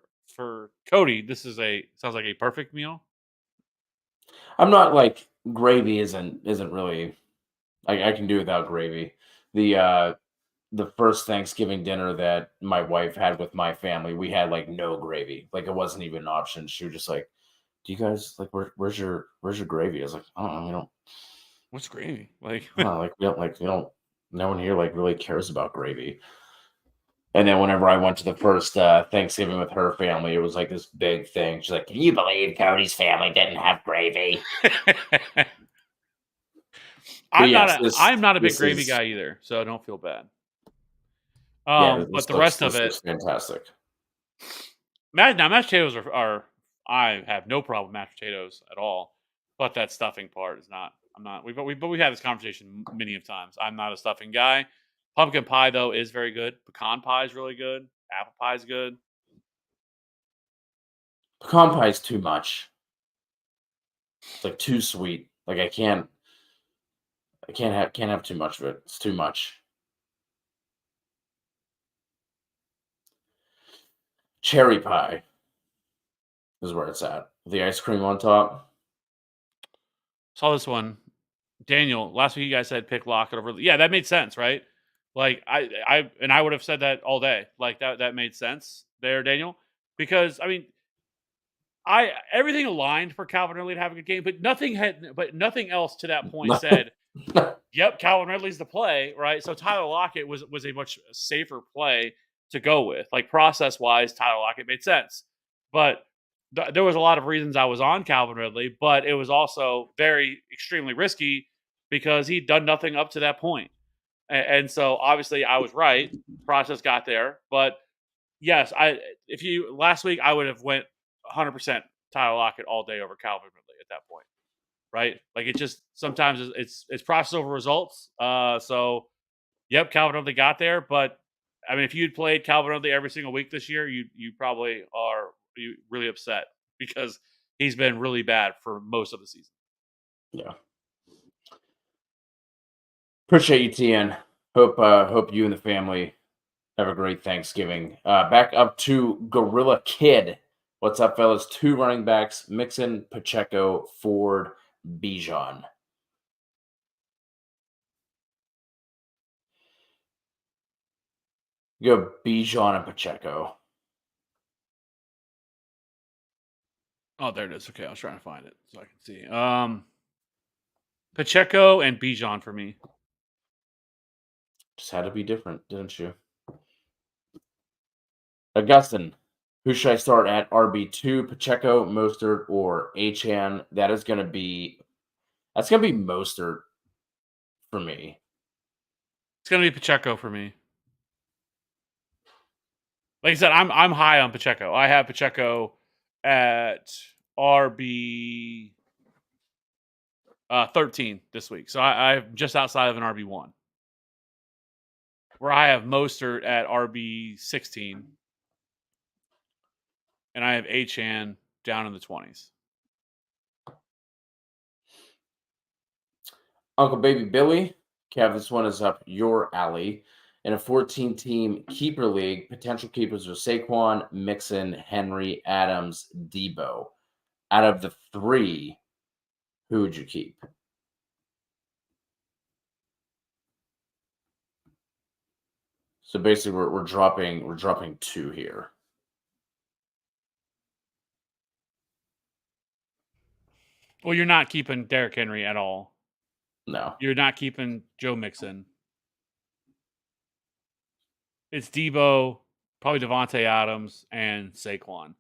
Speaker 1: Cody, this is a sounds like a perfect meal.
Speaker 2: I'm not like gravy isn't really I can do without gravy. The first Thanksgiving dinner that my wife had with my family, we had like no gravy. Like it wasn't even an option. She was just like, "Do you guys like where's your gravy?" I was like, "Oh, we don't,
Speaker 1: What's gravy? Like,
Speaker 2: like we don't. No one here like really cares about gravy." And then whenever I went to the first Thanksgiving with her family, it was like this big thing. She's like, "Can you believe Cody's family didn't have gravy?" But yes,
Speaker 1: I'm not a big
Speaker 2: this
Speaker 1: gravy
Speaker 2: is
Speaker 1: guy either, so don't feel bad.
Speaker 2: yeah,
Speaker 1: But the rest of
Speaker 2: this
Speaker 1: it,
Speaker 2: looks fantastic.
Speaker 1: mashed potatoes are I have no problem with mashed potatoes at all. But that stuffing part is not. I'm not. We've had this conversation many of times. I'm not a stuffing guy. Pumpkin pie though is very good. Pecan pie is really good. Apple pie is good.
Speaker 2: Pecan pie is too much. It's like too sweet. Like can't have too much of it. It's too much. Cherry pie is where it's at. The ice cream on top.
Speaker 1: Saw this one. Daniel, last week you guys said pick Lockett over. Yeah, that made sense, right? Like I would have said that all day. Like that made sense there, Daniel. Because I mean, I everything aligned for Calvin Ridley to have a good game, but nothing else to that point said, yep, Calvin Ridley's the play, right? So Tyler Lockett was a much safer play to go with. Like process wise, Tyler Lockett made sense. But there was a lot of reasons I was on Calvin Ridley, but it was also very extremely risky because he'd done nothing up to that point. And so obviously I was right. Process got there, but yes, I if you last week I would have went 100% Tyler Lockett all day over Calvin Ridley at that point, right? Like it just sometimes it's process over results. So yep, Calvin Ridley got there, but I mean if you'd played Calvin Ridley every single week this year, you probably are really upset because he's been really bad for most of the season.
Speaker 2: Yeah. Appreciate you, TN. Hope you and the family have a great Thanksgiving. Back up to Gorilla Kid. What's up, fellas? 2 running backs: Mixon, Pacheco, Ford, Bijan. Go Bijan and Pacheco.
Speaker 1: Oh, there it is. Okay, I was trying to find it so I can see. Pacheco and Bijan for me.
Speaker 2: Just had to be different, didn't you? Augustin, who should I start at RB2? Pacheco, Mostert, or Achan? That's gonna be Mostert for me.
Speaker 1: It's gonna be Pacheco for me. Like I said, I'm high on Pacheco. I have Pacheco at RB 13 this week, so I'm just outside of an RB1. Where I have Mostert at RB 16, and I have Achan down in the 20s.
Speaker 2: Uncle Baby Billy, Kev, this one is up your alley. In a 14-team keeper league, potential keepers are Saquon, Mixon, Henry, Adams, Debo. Out of the 3, who would you keep? So basically, we're dropping 2 here.
Speaker 1: Well, you're not keeping Derrick Henry at all.
Speaker 2: No.
Speaker 1: You're not keeping Joe Mixon. It's Debo, probably Devontae Adams, and Saquon.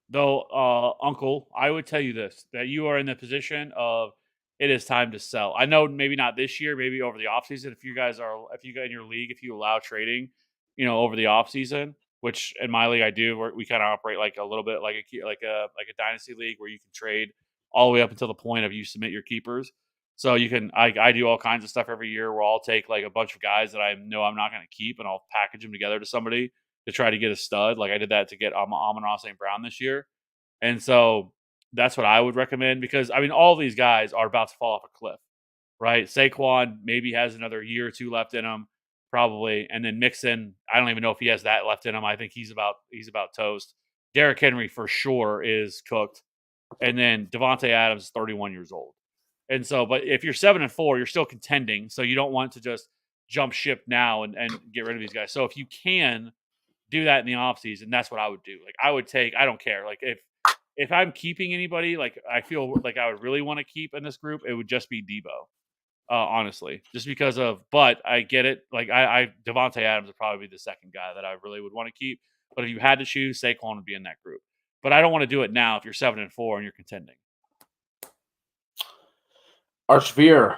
Speaker 1: Though, Uncle, I would tell you this, that you are in the position of it is time to sell. I know maybe not this year, maybe over the offseason. If you guys in your league, if you allow trading, over the offseason, which in my league I do, we kind of operate like a little bit like a dynasty league where you can trade all the way up until the point of you submit your keepers. So you can, I do all kinds of stuff every year where I'll take like a bunch of guys that I know I'm not going to keep and I'll package them together to somebody to try to get a stud. Like I did that to get Amon-Ra St. Brown this year. And so that's what I would recommend because I mean, all these guys are about to fall off a cliff, right? Saquon maybe has another year or 2 left in him, probably. And then Mixon, I don't even know if he has that left in him. I think he's about toast. Derrick Henry for sure is cooked. And then Devontae Adams is 31 years old. And so, but if you're 7-4, you're still contending. So you don't want to just jump ship now and get rid of these guys. So if you can do that in the offseason, that's what I would do. Like I would take, I don't care. Like if I'm keeping anybody, like I feel like I would really want to keep in this group, it would just be Debo. Honestly, just because of, but I get it. Like Devontae Adams would probably be the second guy that I really would want to keep. But if you had to choose, Saquon would be in that group. But I don't want to do it now if you're 7-4 and you're contending.
Speaker 2: Archveer,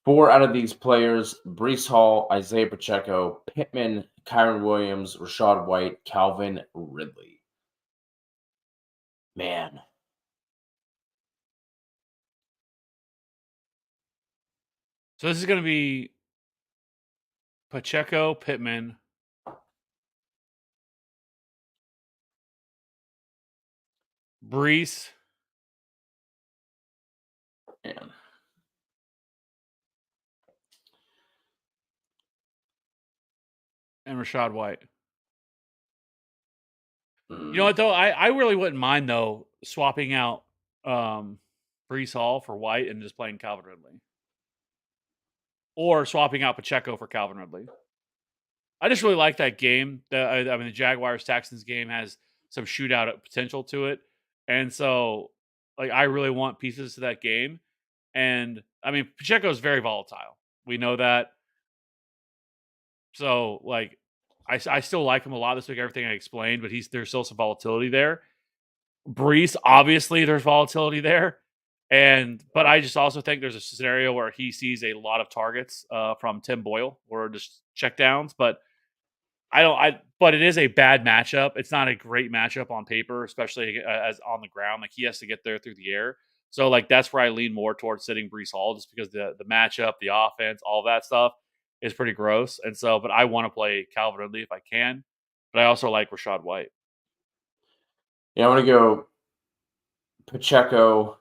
Speaker 2: 4 out of these players: Breece Hall, Isaiah Pacheco, Pittman, Kyren Williams, Rachaad White, Calvin Ridley. Man.
Speaker 1: So this is going to be Pacheco, Pittman, Breece,
Speaker 2: Man.
Speaker 1: and Rachaad White.
Speaker 2: Mm.
Speaker 1: You know what though? I really wouldn't mind though swapping out Breece Hall for White and just playing Calvin Ridley, or swapping out Pacheco for Calvin Ridley. I just really like that game. I mean, the Jaguars Texans game has some shootout potential to it, and so like I really want pieces to that game. And I mean, Pacheco is very volatile. We know that. So like, I still like him a lot this week. Everything I explained, but there's still some volatility there. Breece, obviously, there's volatility there, but I just also think there's a scenario where he sees a lot of targets from Tim Boyle or just checkdowns, but but it is a bad matchup. It's not a great matchup on paper, especially as on the ground. Like he has to get there through the air. So like that's where I lean more towards sitting Breece Hall, just because the matchup, the offense, all that stuff is pretty gross. And so, but I want to play Calvin Ridley if I can. But I also like Rachaad White.
Speaker 2: Yeah, I want to go Pacheco,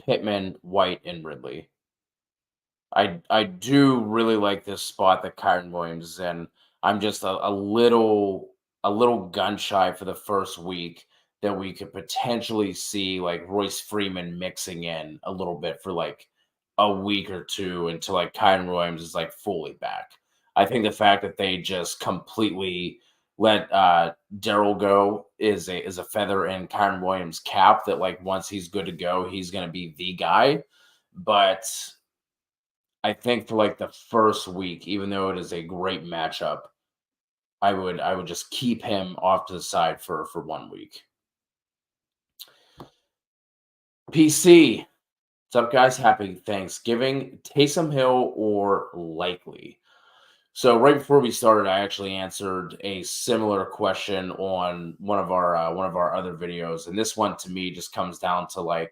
Speaker 2: Pittman, White, and Ridley. I do really like this spot that Kyren Williams is in. I'm just a little gun shy for the first week. that we could potentially see like Royce Freeman mixing in a little bit for like a week or two until like Kyron Williams is like fully back. I think the fact that they just completely let Daryl go is a feather in Kyron Williams' cap that like once he's good to go, he's gonna be the guy. But I think for like the first week, even though it is a great matchup, I would just keep him off to the side for 1 week. PC, what's up, guys? Happy Thanksgiving. Taysom Hill or Likely? So right before we started, I actually answered a similar question on one of our other videos, and this one to me just comes down to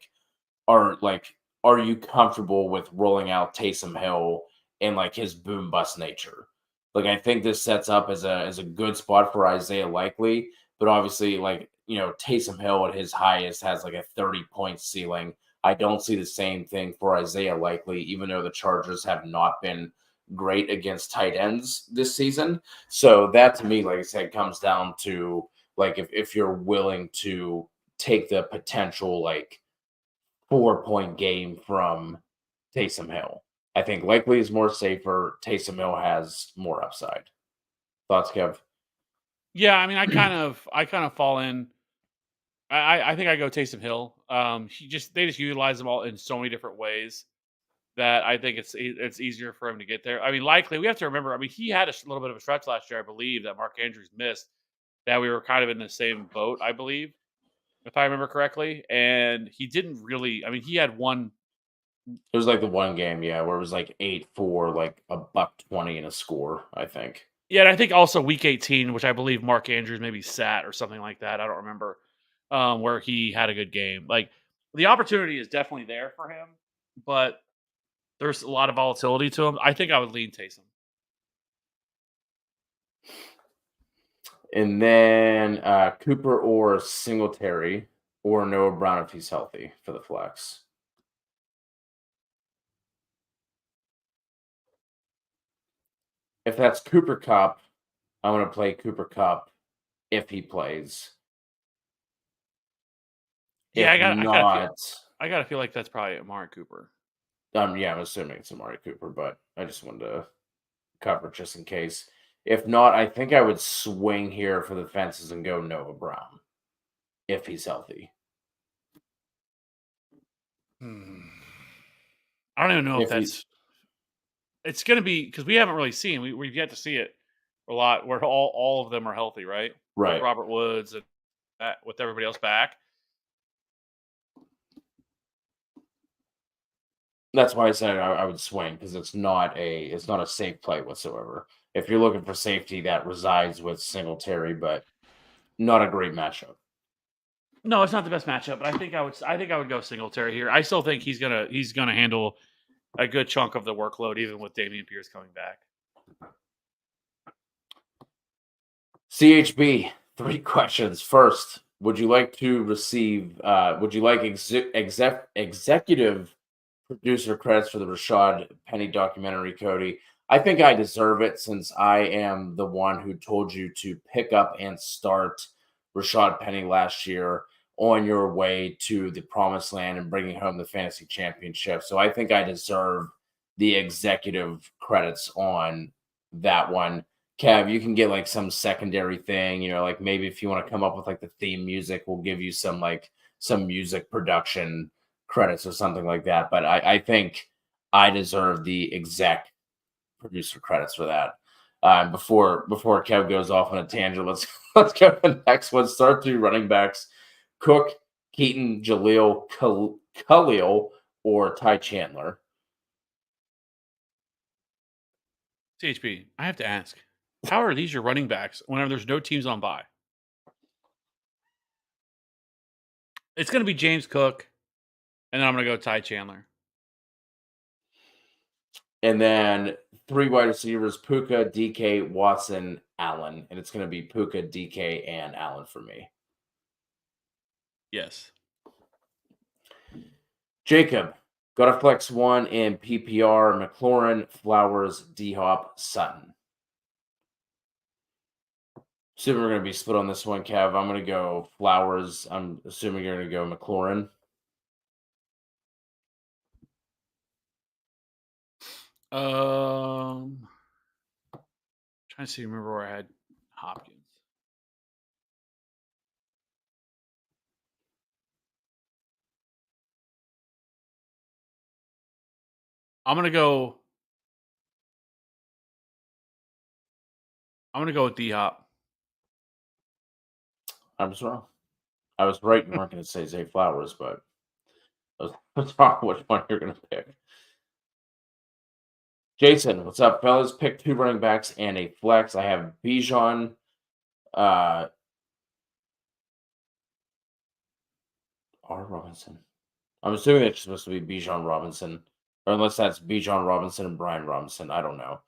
Speaker 2: are you comfortable with rolling out Taysom Hill and like his boom bust nature? Like I think this sets up as a good spot for Isaiah Likely, but obviously Taysom Hill at his highest has like a 30-point ceiling. I don't see the same thing for Isaiah Likely, even though the Chargers have not been great against tight ends this season. So that to me, like I said, comes down to like if you're willing to take the potential like 4-point game from Taysom Hill. I think Likely is more safer. Taysom Hill has more upside. Thoughts, Kev?
Speaker 1: Yeah, I mean, I kind of fall in. I think I go Taysom Hill. They just utilize them all in so many different ways that I think it's easier for him to get there. I mean, likely we have to remember. I mean, he had a little bit of a stretch last year, I believe, that Mark Andrews missed. That we were kind of in the same boat, I believe, if I remember correctly. And he didn't really. I mean, he had one.
Speaker 2: It was like the one game, yeah, where it was like 8-4, like a buck 20 and a score, I think.
Speaker 1: Yeah, and I think also week 18, which I believe Mark Andrews maybe sat or something like that. I don't remember where he had a good game. Like the opportunity is definitely there for him, but there's a lot of volatility to him. I think I would lean Taysom.
Speaker 2: And then Cooper or Singletary or Noah Brown if he's healthy for the flex. If that's Cooper Cup, I'm going to play Cooper Cup if he plays.
Speaker 1: Yeah,
Speaker 2: If
Speaker 1: I
Speaker 2: not,
Speaker 1: gotta feel like that's probably Amari Cooper.
Speaker 2: yeah, I'm assuming it's Amari Cooper, but I just wanted to cover just in case. If not, I think I would swing here for the fences and go Noah Brown if he's healthy.
Speaker 1: Hmm. I don't even know if
Speaker 2: If he's
Speaker 1: that's. It's gonna be because we haven't really seen. We've yet to see it a lot where all of them are healthy, right? With
Speaker 2: right.
Speaker 1: Robert Woods and with everybody else back.
Speaker 2: That's why I said I would swing because it's not a safe play whatsoever. If you're looking for safety, that resides with Singletary, but not a great matchup.
Speaker 1: No, it's not the best matchup, but I think I would go Singletary here. I still think he's gonna handle a good chunk of the workload, even with Damian Pierce coming back.
Speaker 2: CHB, 3 questions. First, would you like to receive? Would you like executive producer credits for the Rashad Penny documentary, Cody? I think I deserve it since I am the one who told you to pick up and start Rashad Penny last year on your way to the promised land and bringing home the fantasy championship. So I think I deserve the executive credits on that one. Kev, you can get like some secondary thing, like maybe if you want to come up with like the theme music, we'll give you some music production credits or something like that. But I think I deserve the exec producer credits for that. Before Kev goes off on a tangent, let's go to the next one. Start 2 running backs: Cook, Keaton, Jaleel, Khalil, or Ty Chandler.
Speaker 1: CHB, I have to ask, how are these your running backs whenever there's no teams on bye? It's going to be James Cook, and then I'm going to go Ty Chandler.
Speaker 2: And then 3 wide receivers: Puka, DK, Watson, Allen. And it's going to be Puka, DK, and Allen for me.
Speaker 1: Yes.
Speaker 2: Jacob, got a flex 1 in PPR: McLaurin, Flowers, D-Hop, Sutton. Assuming we're going to be split on this one, Kev. I'm going to go Flowers. I'm assuming you're going to go McLaurin.
Speaker 1: Trying to see, remember where I had Hopkins. I'm gonna go. I'm gonna go with D Hop.
Speaker 2: I was wrong. I was right. You weren't going to say Zay Flowers, but I was wrong which one you're going to pick. Jason, what's up, fellas? Pick 2 running backs and a flex. I have Bijan, R. Robinson. I'm assuming it's supposed to be Bijan Robinson, or unless that's Bijan Robinson and Brian Robinson. I don't know.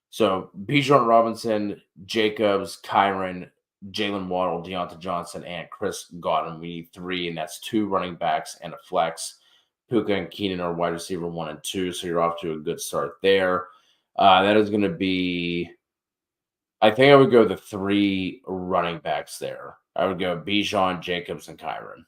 Speaker 2: So Bijan Robinson, Jacobs, Kyron, Jalen Waddle, Deontay Johnson, and Chris Godwin. We need 3, and that's 2 running backs and a flex. Puka and Keenan are wide receiver 1 and 2, so you're off to a good start there. That is going to be. I think I would go the 3 running backs there. I would go Bijan, Jacobs, and Kyron.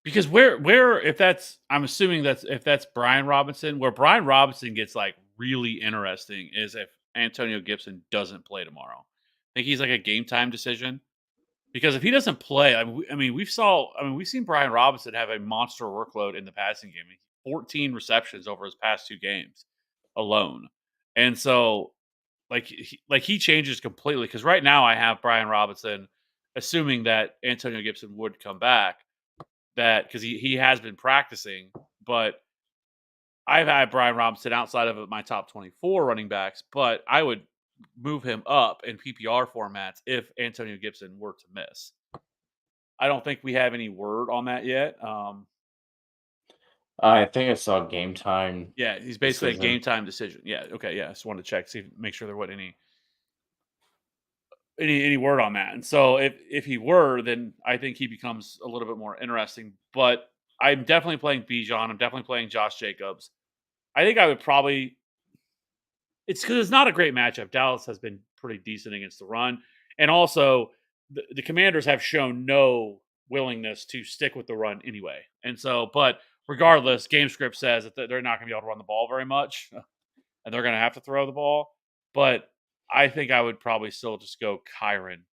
Speaker 1: Because where if that's I'm assuming that's if that's Brian Robinson, where Brian Robinson gets like really interesting is if Antonio Gibson doesn't play tomorrow. I think he's like a game time decision. Because if he doesn't play, we've seen Brian Robinson have a monster workload in the passing game. 14 receptions over his past 2 games alone. And so he changes completely because right now I have Brian Robinson assuming that Antonio Gibson would come back that because he has been practicing, but I've had Brian Robinson outside of my top 24 running backs, but I would move him up in PPR formats if Antonio Gibson were to miss. I don't think we have any word on that yet.
Speaker 2: I think I saw game time
Speaker 1: Yeah, he's basically a
Speaker 2: decision.
Speaker 1: game time decision. Yeah, okay, yeah. Just wanted to check, see, make sure there wasn't any word on that. And so if he were, then I think he becomes a little bit more interesting. But I'm definitely playing Bijan. I'm definitely playing Josh Jacobs. I think I would probably. It's because it's not a great matchup. Dallas has been pretty decent against the run, and also the Commanders have shown no willingness to stick with the run anyway. And so, but regardless, game script says that they're not going to be able to run the ball very much, and they're going to have to throw the ball. But I think I would probably still just go Kyron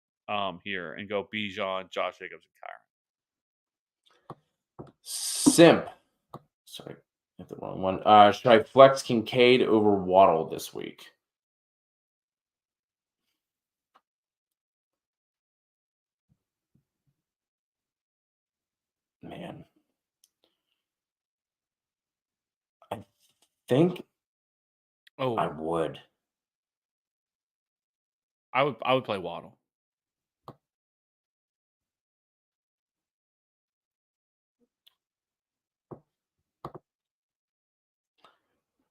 Speaker 1: here and go Bijan, Josh Jacobs, and Kyron.
Speaker 2: Simp. Sorry, hit the wrong one. Should I flex Kincaid over Waddle this week? Man, I think I
Speaker 1: Oh,
Speaker 2: would.
Speaker 1: I would play Waddle.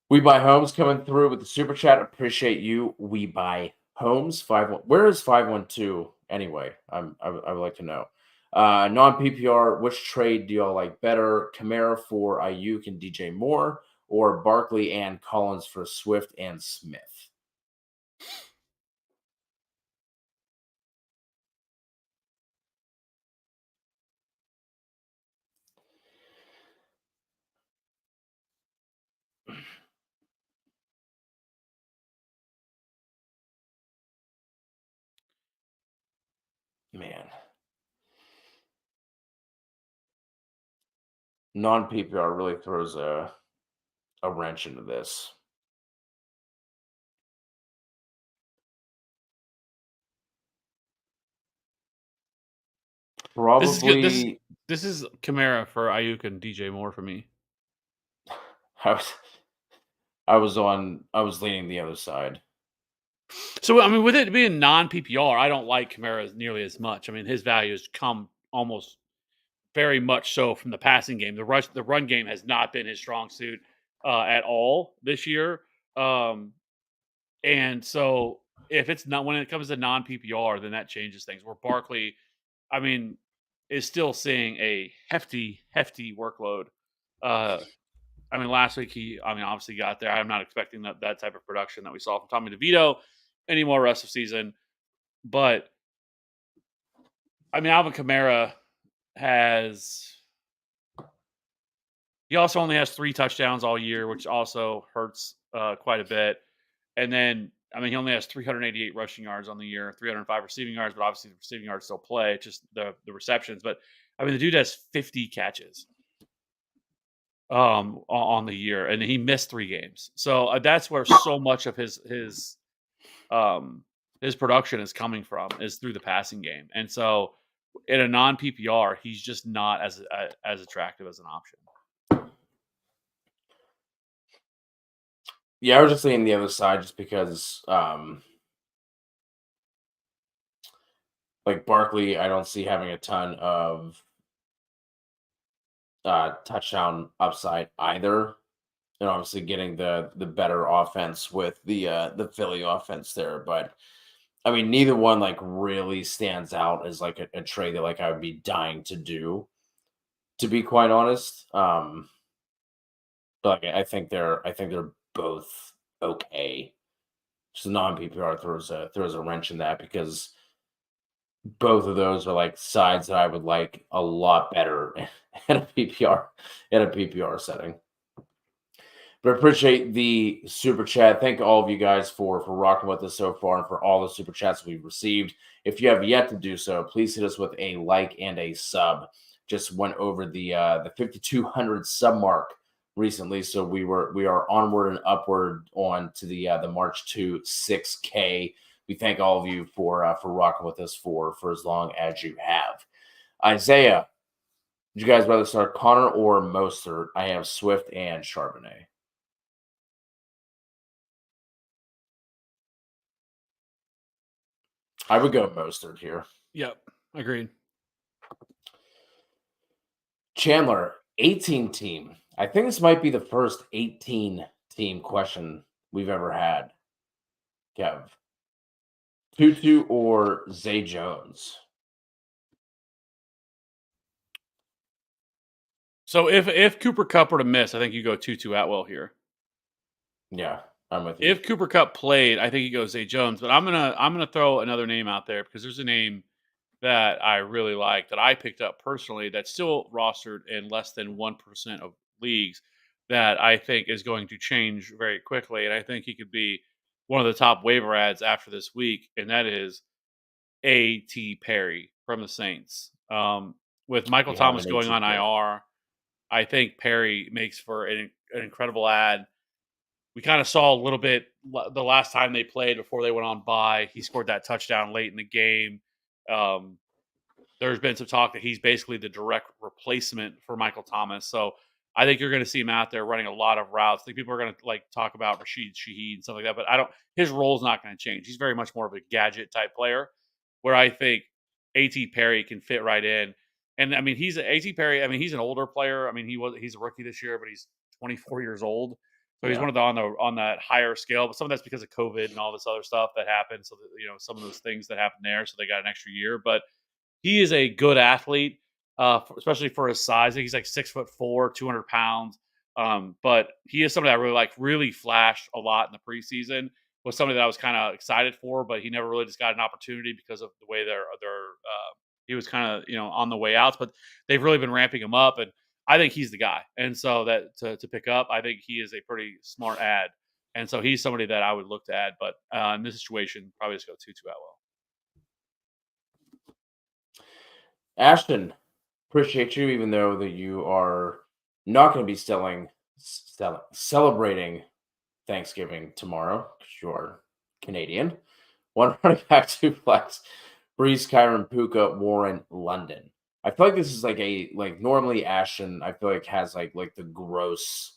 Speaker 2: We buy homes coming through with the super chat. Appreciate you. We buy homes 5-1. Where is 512 anyway? I would like to know. Non PPR, which trade do y'all like better? Kamara for Ayuk and DJ Moore, or Barkley and Collins for Swift and Smith? Man, non PPR really throws a wrench into this.
Speaker 1: This is good.
Speaker 2: Probably,
Speaker 1: This is Kamara for Ayuk and DJ Moore for me.
Speaker 2: I was I was leaning the other side.
Speaker 1: So I mean, with it being non PPR, I don't like Kamara nearly as much. I mean, his value has come almost very much so from the passing game. The run game has not been his strong suit at all this year. And so if it's not when it comes to non PPR, then that changes things. Where Barkley, I mean, is still seeing a hefty workload. Uh, I mean, last week obviously got there. I'm not expecting that type of production that we saw from Tommy DeVito anymore rest of season. But I mean, Alvin Kamara has he also only has 3 touchdowns all year, which also hurts quite a bit. And then, I mean, he only has 388 rushing yards on the year, 305 receiving yards, but obviously the receiving yards still play. It's just the receptions. But I mean, the dude has 50 catches on the year, and he missed 3 games. So that's where so much of um his production is coming from is through the passing game. And so in a non PPR, he's just not as attractive as an option.
Speaker 2: Yeah, I was just saying the other side just because like Barkley, I don't see having a ton of touchdown upside either. And obviously getting the better offense with the Philly offense there. But I mean, neither one like really stands out as like a trade that like I would be dying to do, to be quite honest. But like, I think they're both okay. Just non PPR throws a wrench in that because both of those are like sides that I would like a lot better in a PPR setting. But I appreciate the super chat. Thank all of you guys for rocking with us so far and for all the super chats we've received. If you have yet to do so, please hit us with a like and a sub. Just went over the 5,200 sub mark recently, so we are onward and upward on to the march to 6K. We thank all of you for rocking with us for as long as you have. Isaiah, would you guys rather start Connor or Mostert? I have Swift and Charbonnet. I would go Mostert here.
Speaker 1: Yep, agreed.
Speaker 2: Chandler, 18 team. I think this might be the first 18 team question we've ever had. Kev. Tutu or Zay Jones?
Speaker 1: So if Cooper Kupp were to miss, I think you go Tutu Atwell here.
Speaker 2: Yeah, I'm with you.
Speaker 1: If Cooper Kupp played, I think he goes Zay Jones. But I'm gonna throw another name out there because there's a name that I really like that I picked up personally that's still rostered in less than 1% of leagues that I think is going to change very quickly. And I think he could be one of the top waiver ads after this week, and that is A.T. Perry from the Saints. With Michael
Speaker 2: We have
Speaker 1: Thomas
Speaker 2: an
Speaker 1: going on
Speaker 2: AT
Speaker 1: IR, I think Perry makes for an incredible ad. We kind of saw a little bit the last time they played before they went on bye. He scored that touchdown late in the game. Um, there's been some talk that he's basically the direct replacement for Michael Thomas. So I think you're going to see him out there running a lot of routes. I think people are going to like talk about Rashid Shaheed and stuff like that, but his role is not going to change. He's very much more of a gadget type player where I think A.T. Perry can fit right in. And I mean, A.T. Perry. I mean, he's an older player. I mean, he's a rookie this year, but he's 24 years old. So he's
Speaker 2: Yeah.
Speaker 1: one of the on that higher scale, but some of that's because of COVID and all this other stuff that happened. So that, some of those things that happened there, so they got an extra year. But he is a good athlete, especially for his size. I think he's like 6'4", 200 pounds. But he is somebody I really like. Really flashed a lot in the preseason. Was somebody that I was kind of excited for, but he never really just got an opportunity because of the way he was kind of on the way out. But they've really been ramping him up, and I think he's the guy. And so that to pick up, I think he is a pretty smart ad. And so he's somebody that I would look to add. But in this situation, probably just go Tutu Atwell.
Speaker 2: Ashton, appreciate you, even though that you are not going to be celebrating Thanksgiving tomorrow because you're Canadian. One running back, two flex. Breeze, Kyron, Puka, Warren, London. I feel like this is like normally Ashton, I feel like has like the gross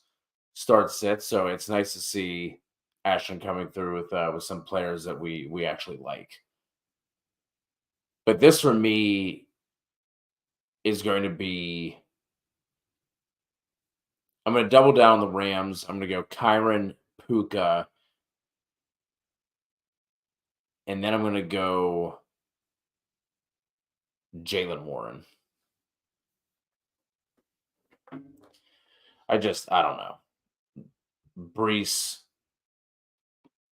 Speaker 2: start sit. So it's nice to see Ashton coming through with some players that we actually like. But this for me is going to be I'm going to double down on the Rams. I'm going to go Kyron, Puka, and then I'm going to go Jaylen Warren. I don't know. Brees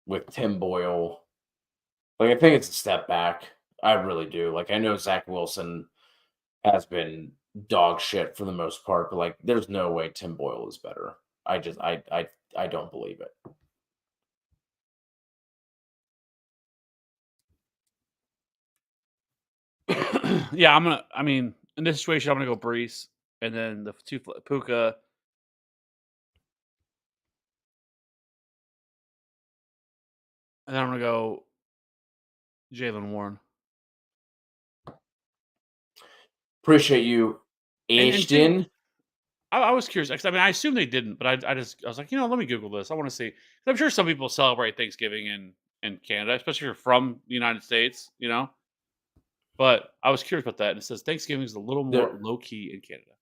Speaker 2: with Tim Boyle. Like, I think it's a step back. I really do. Like, I know Zach Wilson has been dog shit for the most part, but like, there's no way Tim Boyle is better. I don't believe it.
Speaker 1: Yeah, I mean, in this situation, I'm gonna go Brees, and then the two Puka, and then I'm gonna go Jalen Warren.
Speaker 2: Appreciate you,
Speaker 1: And didn't
Speaker 2: Ashton.
Speaker 1: I was curious 'cause, I mean, I assume they didn't, but I was like, let me Google this. I want to see. 'Cause I'm sure some people celebrate Thanksgiving in Canada, especially if you're from the United States, But I was curious about that, and it says Thanksgiving is a little more
Speaker 2: There,
Speaker 1: low key in Canada.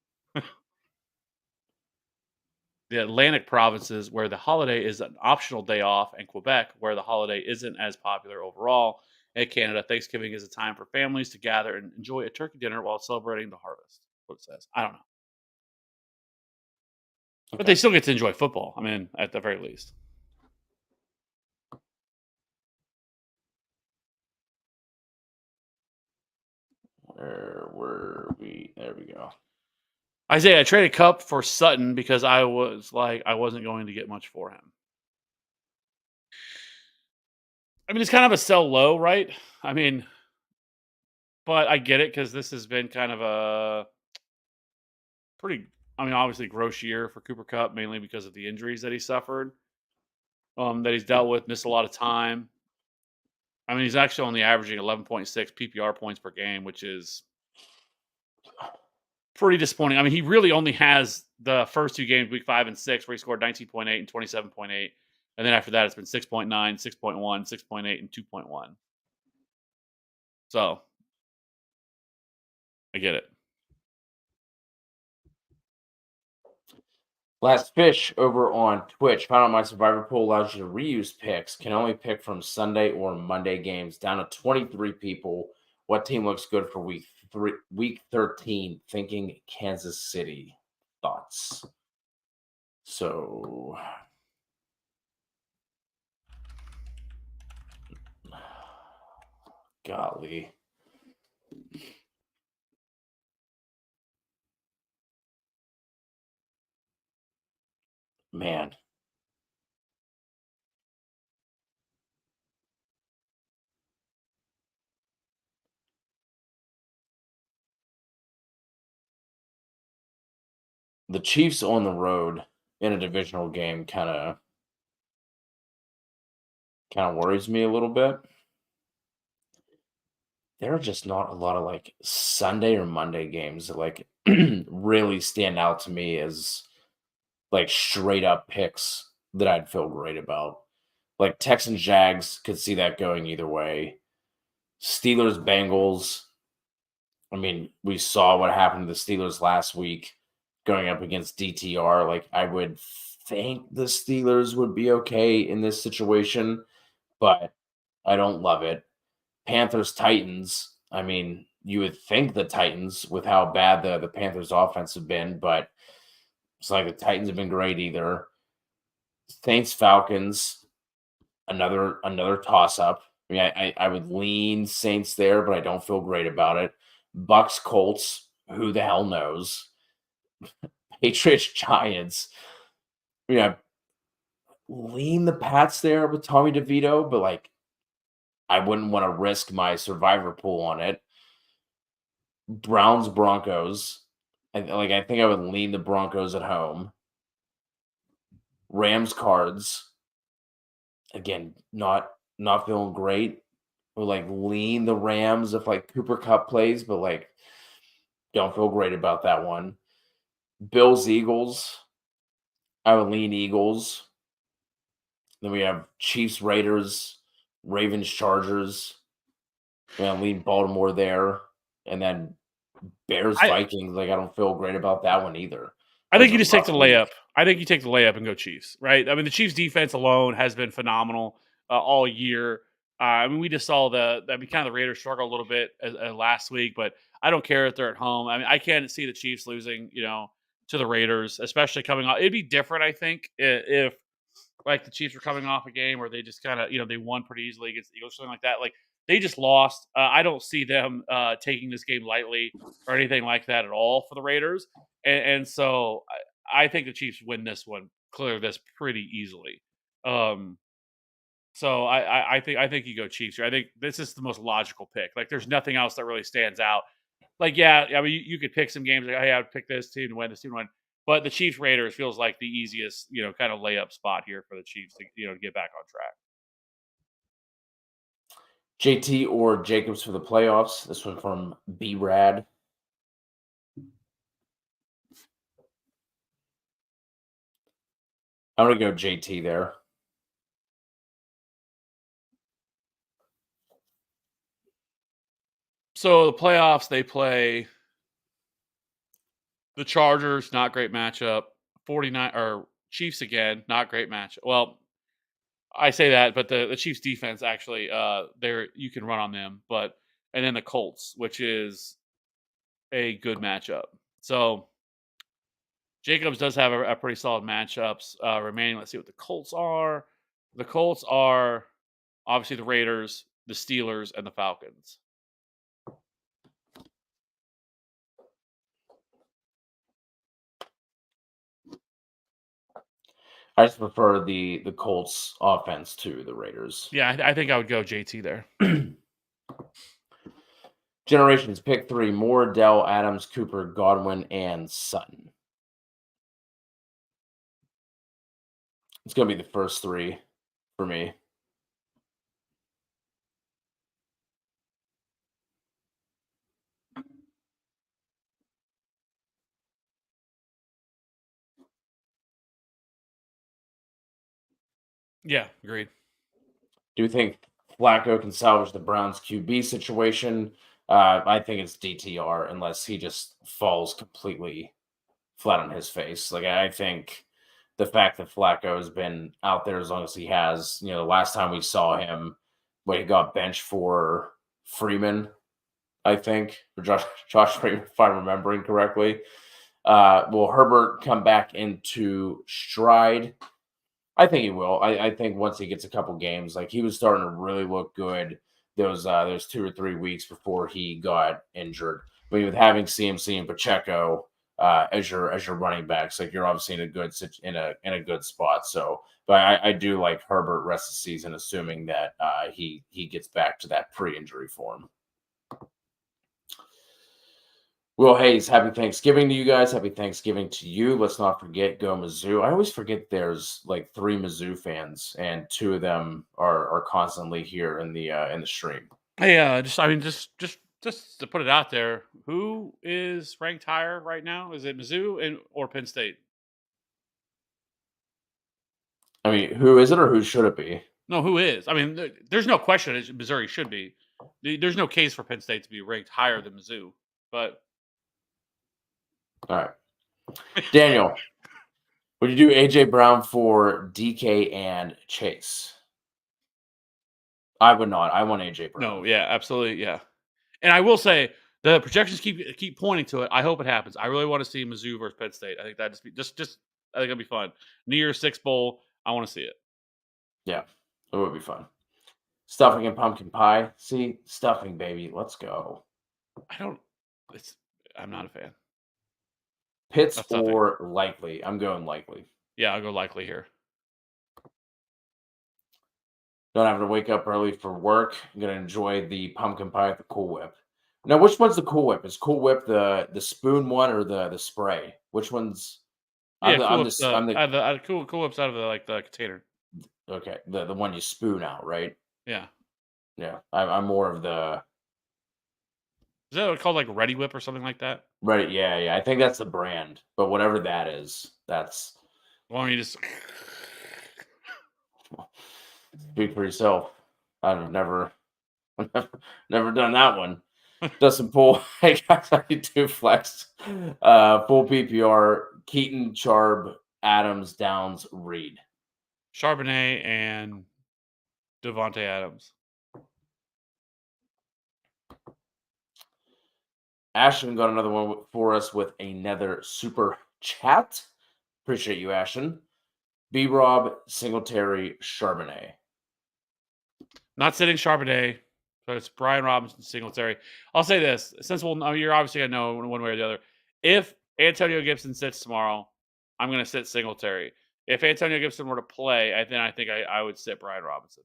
Speaker 1: The Atlantic provinces, where the holiday is an optional day off, and Quebec, where the holiday isn't as popular overall. In Canada, Thanksgiving is a time for families to gather and enjoy a turkey dinner while celebrating the harvest. What it says, I don't know, but they
Speaker 2: okay.
Speaker 1: still get to enjoy football. I mean, at the very least.
Speaker 2: Where were we? There we go.
Speaker 1: Isaiah, I traded Cup for Sutton because I was like, I wasn't going to get much for him. I mean, it's kind of a sell low, right? I mean, but I get it because this has been kind of a pretty, I mean, obviously gross year for Cooper Cup, mainly because of the injuries that he suffered, that he's dealt with, missed a lot of time. I mean, he's actually only averaging 11.6 PPR points per game, which is pretty disappointing. I mean, he really only has the first two games, week 5 and 6, where he scored 19.8 and 27.8. And then after that, it's been 6.9, 6.1, 6.8, and 2.1. So I get it.
Speaker 2: Last Fish over on Twitch. Found out my Survivor pool allows you to reuse picks. Can only pick from Sunday or Monday games. Down to 23 people. What team looks good for week 13? Thinking Kansas City. Thoughts? So, golly. Man. The Chiefs on the road in a divisional game kind of worries me a little bit. There are just not a lot of like Sunday or Monday games that like really stand out to me as like straight up picks that I'd feel great about. Like Texans Jags could see that going either way. Steelers Bengals. I mean, we saw what happened to the Steelers last week going up against DTR. Like, I would think the Steelers would be okay in this situation, but I don't love it. Panthers Titans. I mean, you would think the Titans with how bad the Panthers offense have been, but it's like the Titans have been great either. Saints Falcons, another toss up. I mean, I would lean Saints there, but I don't feel great about it. Bucks Colts, who the hell knows? Patriots Giants. Yeah, lean the Pats there with Tommy DeVito, but like I wouldn't want to risk my survivor pool on it. Browns Broncos. I think I would lean the Broncos at home. Rams Cards. Again, not feeling great. Or like lean the Rams if like Cooper Cup plays, but like don't feel great about that one. Bills Eagles. I would lean Eagles. Then we have Chiefs Raiders, Ravens Chargers. I'm gonna lean Baltimore there. And then Bears
Speaker 1: I
Speaker 2: Vikings. Like I don't feel great about that one either.
Speaker 1: I
Speaker 2: That's
Speaker 1: think
Speaker 2: a
Speaker 1: you just take the
Speaker 2: rough week.
Speaker 1: layup. I think you take the layup and go Chiefs, right? I mean, the Chiefs defense alone has been phenomenal all year. I mean, we just saw kind of the Raiders struggle a little bit last week, but I don't care if they're at home. I mean, I can't see the Chiefs losing, to the Raiders, especially coming off. It'd be different, I think, if like the Chiefs were coming off a game where they just kind of, they won pretty easily against the Eagles, something like that. Like they just lost. I don't see them taking this game lightly or anything like that at all for the Raiders. And so I think the Chiefs win this one, clear this pretty easily. Um, so I think you go Chiefs here. I think this is the most logical pick. Like there's nothing else that really stands out. Like, yeah, I mean, you could pick some games like, hey, I would pick this team to win, this team to win. But the Chiefs Raiders feels like the easiest, kind of layup spot here for the Chiefs to, to get back on track.
Speaker 2: JT or Jacobs for the playoffs. This one from B Rad. I'm gonna go JT there.
Speaker 1: So the playoffs, they play the Chargers, not great matchup. 49 or Chiefs again, not great matchup. Well, I say that, but the Chiefs defense actually, there you can run on them, and then the Colts, which is a good matchup. So Jacobs does have a pretty solid matchups remaining. Let's see what the Colts are. The Colts are obviously the Raiders, the Steelers, and the Falcons.
Speaker 2: I just prefer the Colts offense to the Raiders.
Speaker 1: Yeah, I think I would go JT there.
Speaker 2: Generations pick 3: Moore, Dell, Adams, Cooper, Godwin, and Sutton. It's going to be the first 3 for me.
Speaker 1: Yeah, agreed.
Speaker 2: Do you think Flacco can salvage the Browns QB situation? I think it's DTR unless he just falls completely flat on his face. Like I think the fact that Flacco has been out there as long as he has, the last time we saw him, when he got benched for Freeman, I think, for Josh Freeman, if I'm remembering correctly. Will Herbert come back into stride? I think he will. I think once he gets a couple games, like he was starting to really look good those 2 or 3 weeks before he got injured. But with having CMC and Pacheco as your running backs, like you're obviously in a good spot. So, but I do like Herbert rest of the season, assuming that he gets back to that pre-injury form. Will Hayes, happy Thanksgiving to you guys. Happy Thanksgiving to you. Let's not forget, go Mizzou. I always forget there's like 3 Mizzou fans, and 2 of them are constantly here in the stream.
Speaker 1: Hey, just to put it out there, who is ranked higher right now? Is it Mizzou or Penn State?
Speaker 2: I mean, who is it or who should it be?
Speaker 1: No, who is? I mean, there's no question Missouri should be. There's no case for Penn State to be ranked higher than Mizzou, but
Speaker 2: all right. Daniel, would you do AJ Brown for DK and Chase? I would not. I want AJ Brown.
Speaker 1: No, yeah, absolutely, yeah. And I will say the projections keep pointing to it. I hope it happens. I really want to see Mizzou versus Penn State. I think that just I think it'll be fun. New Year's Six Bowl. I want to see it.
Speaker 2: Yeah, it would be fun. Stuffing and pumpkin pie. See, stuffing, baby. Let's go.
Speaker 1: I'm not a fan.
Speaker 2: Pitts or Likely? I'm going Likely.
Speaker 1: Yeah, I'll go Likely here.
Speaker 2: Don't have to wake up early for work. I'm gonna enjoy the pumpkin pie at the Cool Whip. Now, which one's the Cool Whip? Is Cool Whip the spoon one or the spray? Which one's?
Speaker 1: Yeah, Cool Whip's out of the container.
Speaker 2: Okay, the one you spoon out, right?
Speaker 1: Yeah.
Speaker 2: Yeah, I'm more of the.
Speaker 1: Is that called like Ready Whip or something like that?
Speaker 2: Right. Yeah. I think that's the brand, but whatever that is, that's.
Speaker 1: Why don't you just
Speaker 2: speak for yourself? I've never done that one. Dustin Poole, hey guys, I do flex. Full PPR: Keaton, Charb, Adams, Downs, Reed,
Speaker 1: Charbonnet, and Devontae Adams.
Speaker 2: Ashton got another one for us with another super chat. Appreciate you, Ashton. B-Rob, Singletary, Charbonnet.
Speaker 1: Not sitting Charbonnet, so it's Brian Robinson, Singletary. I'll say this, since you're obviously going to know one way or the other. If Antonio Gibson sits tomorrow, I'm going to sit Singletary. If Antonio Gibson were to play, I think I would sit Brian Robinson.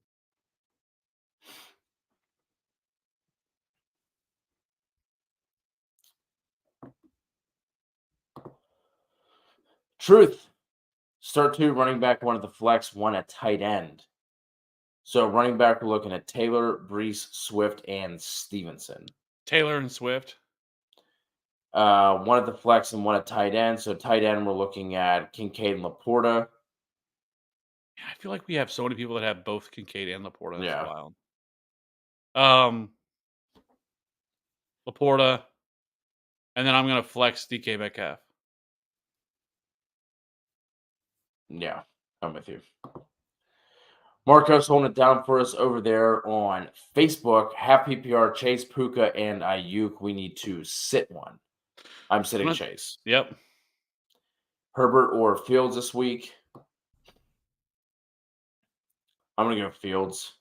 Speaker 2: Truth. Start 2, running back 1 at the flex, 1 at tight end. So running back, we're looking at Taylor, Brees, Swift, and Stevenson.
Speaker 1: Taylor and Swift.
Speaker 2: 1 at the flex and 1 at tight end. So tight end, we're looking at Kincaid and Laporta.
Speaker 1: Yeah, I feel like we have so many people that have both Kincaid and Laporta. That's
Speaker 2: Yeah.
Speaker 1: wild. Laporta, and then I'm going to flex DK Metcalf.
Speaker 2: Yeah, I'm with you. Marcos holding it down for us over there on Facebook. Half PPR, Chase, Puka, and Ayuk. We need to sit one. I'm sitting Chase.
Speaker 1: Yep.
Speaker 2: Herbert or Fields this week? I'm going to go Fields.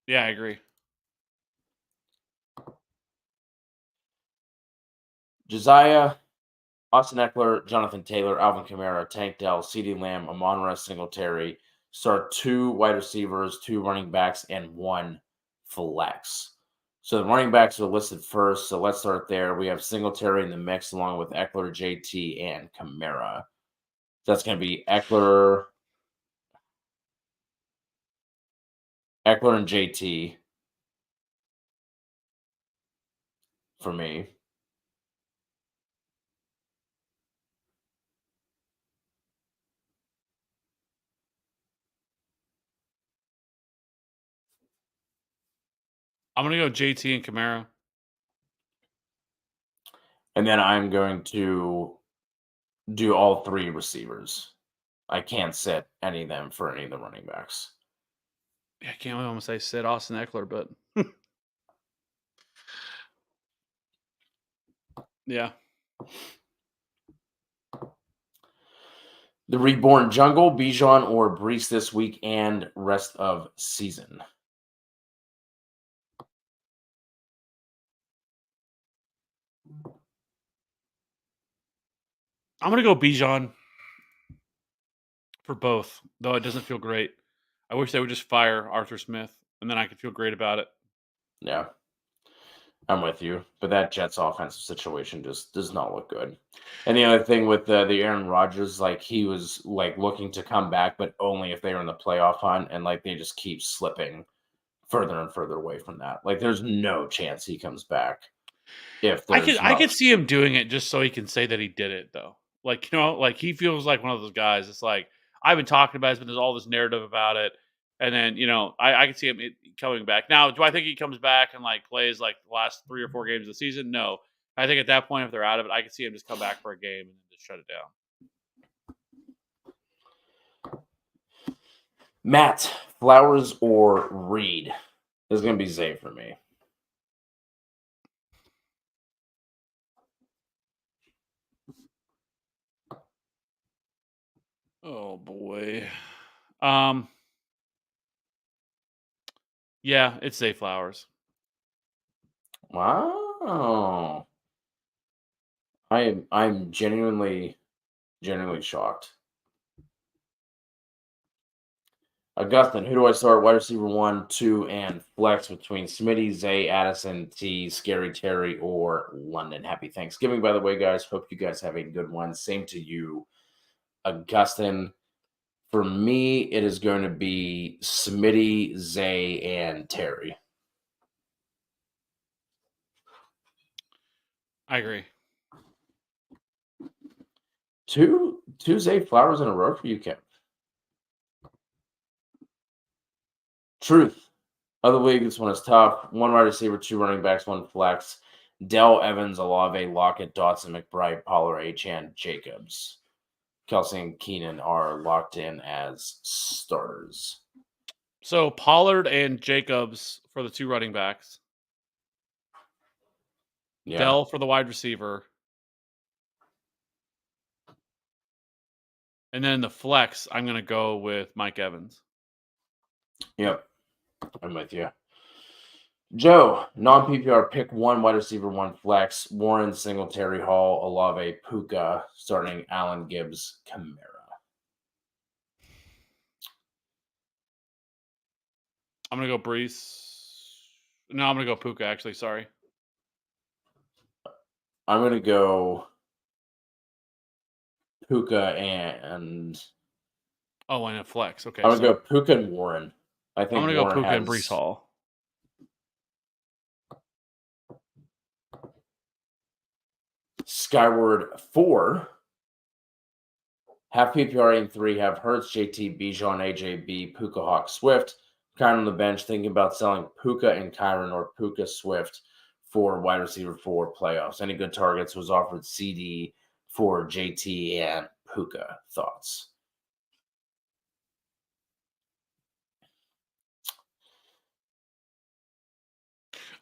Speaker 1: Yeah, I agree.
Speaker 2: Josiah, Austin Eckler, Jonathan Taylor, Alvin Kamara, Tank Dell, CeeDee Lamb, Amon-Ra, Singletary. Start 2 wide receivers, 2 running backs, and 1 flex. So the running backs are listed first. So let's start there. We have Singletary in the mix along with Eckler, JT, and Kamara. That's going to be Eckler and JT for me.
Speaker 1: I'm going to go JT and Kamara.
Speaker 2: And then I'm going to do all 3 receivers. I can't sit any of them for any of the running backs.
Speaker 1: Yeah, I can't almost say sit Austin Eckler, but yeah.
Speaker 2: The Reborn Jungle, Bijan or Brees this week and rest of season.
Speaker 1: I'm going to go Bijan for both, though it doesn't feel great. I wish they would just fire Arthur Smith, and then I could feel great about it.
Speaker 2: Yeah, I'm with you. But that Jets offensive situation just does not look good. And the other thing with the Aaron Rodgers, like he was like looking to come back, but only if they were in the playoff hunt, and like they just keep slipping further and further away from that. Like there's no chance he comes back. If
Speaker 1: I could see him doing it just so he can say that he did it, though. Like, like he feels like one of those guys. It's like I've been talking about it, but there's all this narrative about it. And then, I can see him coming back. Now, do I think he comes back and like plays like the last 3 or 4 games of the season? No. I think at that point, if they're out of it, I can see him just come back for a game and then just shut it down.
Speaker 2: Matt, Flowers or Reed? This is going to be Zay for me.
Speaker 1: Oh boy. Yeah, it's Zay Flowers.
Speaker 2: Wow. I'm genuinely shocked. Augustin, who do I start? Wide receiver 1, 2, and flex between Smitty, Zay, Addison, T, Scary Terry, or London. Happy Thanksgiving, by the way, guys. Hope you guys have a good one. Same to you, Augustin. For me, it is going to be Smitty, Zay, and Terry.
Speaker 1: I agree.
Speaker 2: Two Zay Flowers in a row for you, Kim. Truth. Other league, this one is tough. 1 wide receiver, 2 running backs, 1 flex. Dell, Evans, Olave, Lockett, Dotson, McBride, Pollard, Achane, Jacobs. Kelsey and Keenan are locked in as starters.
Speaker 1: So Pollard and Jacobs for the 2 running backs.
Speaker 2: Yeah.
Speaker 1: Dell for the wide receiver. And then the flex, I'm going to go with Mike Evans.
Speaker 2: Yep. I'm with you. Joe, non PPR pick one wide receiver, one flex. Warren, Singletary, Hall, Olave, Puka, starting Allen, Gibbs, Kamara.
Speaker 1: I'm going to go Brees. No, I'm going to go Puka, actually. Sorry.
Speaker 2: I'm going to go Puka and.
Speaker 1: Oh, and a flex. Okay.
Speaker 2: I'm going to go Puka and Warren. I
Speaker 1: I'm
Speaker 2: think
Speaker 1: going to go
Speaker 2: Warren
Speaker 1: Puka
Speaker 2: has.
Speaker 1: and Brees Hall.
Speaker 2: Skyward 4. Have PPR in 3. Have Hurts, JT, Bijan, AJB, Puka, Hawk, Swift. Kyron on the bench, thinking about selling Puka and Kyron or Puka, Swift for wide receiver for playoffs. Any good targets? Was offered CD for JT and Puka. Thoughts?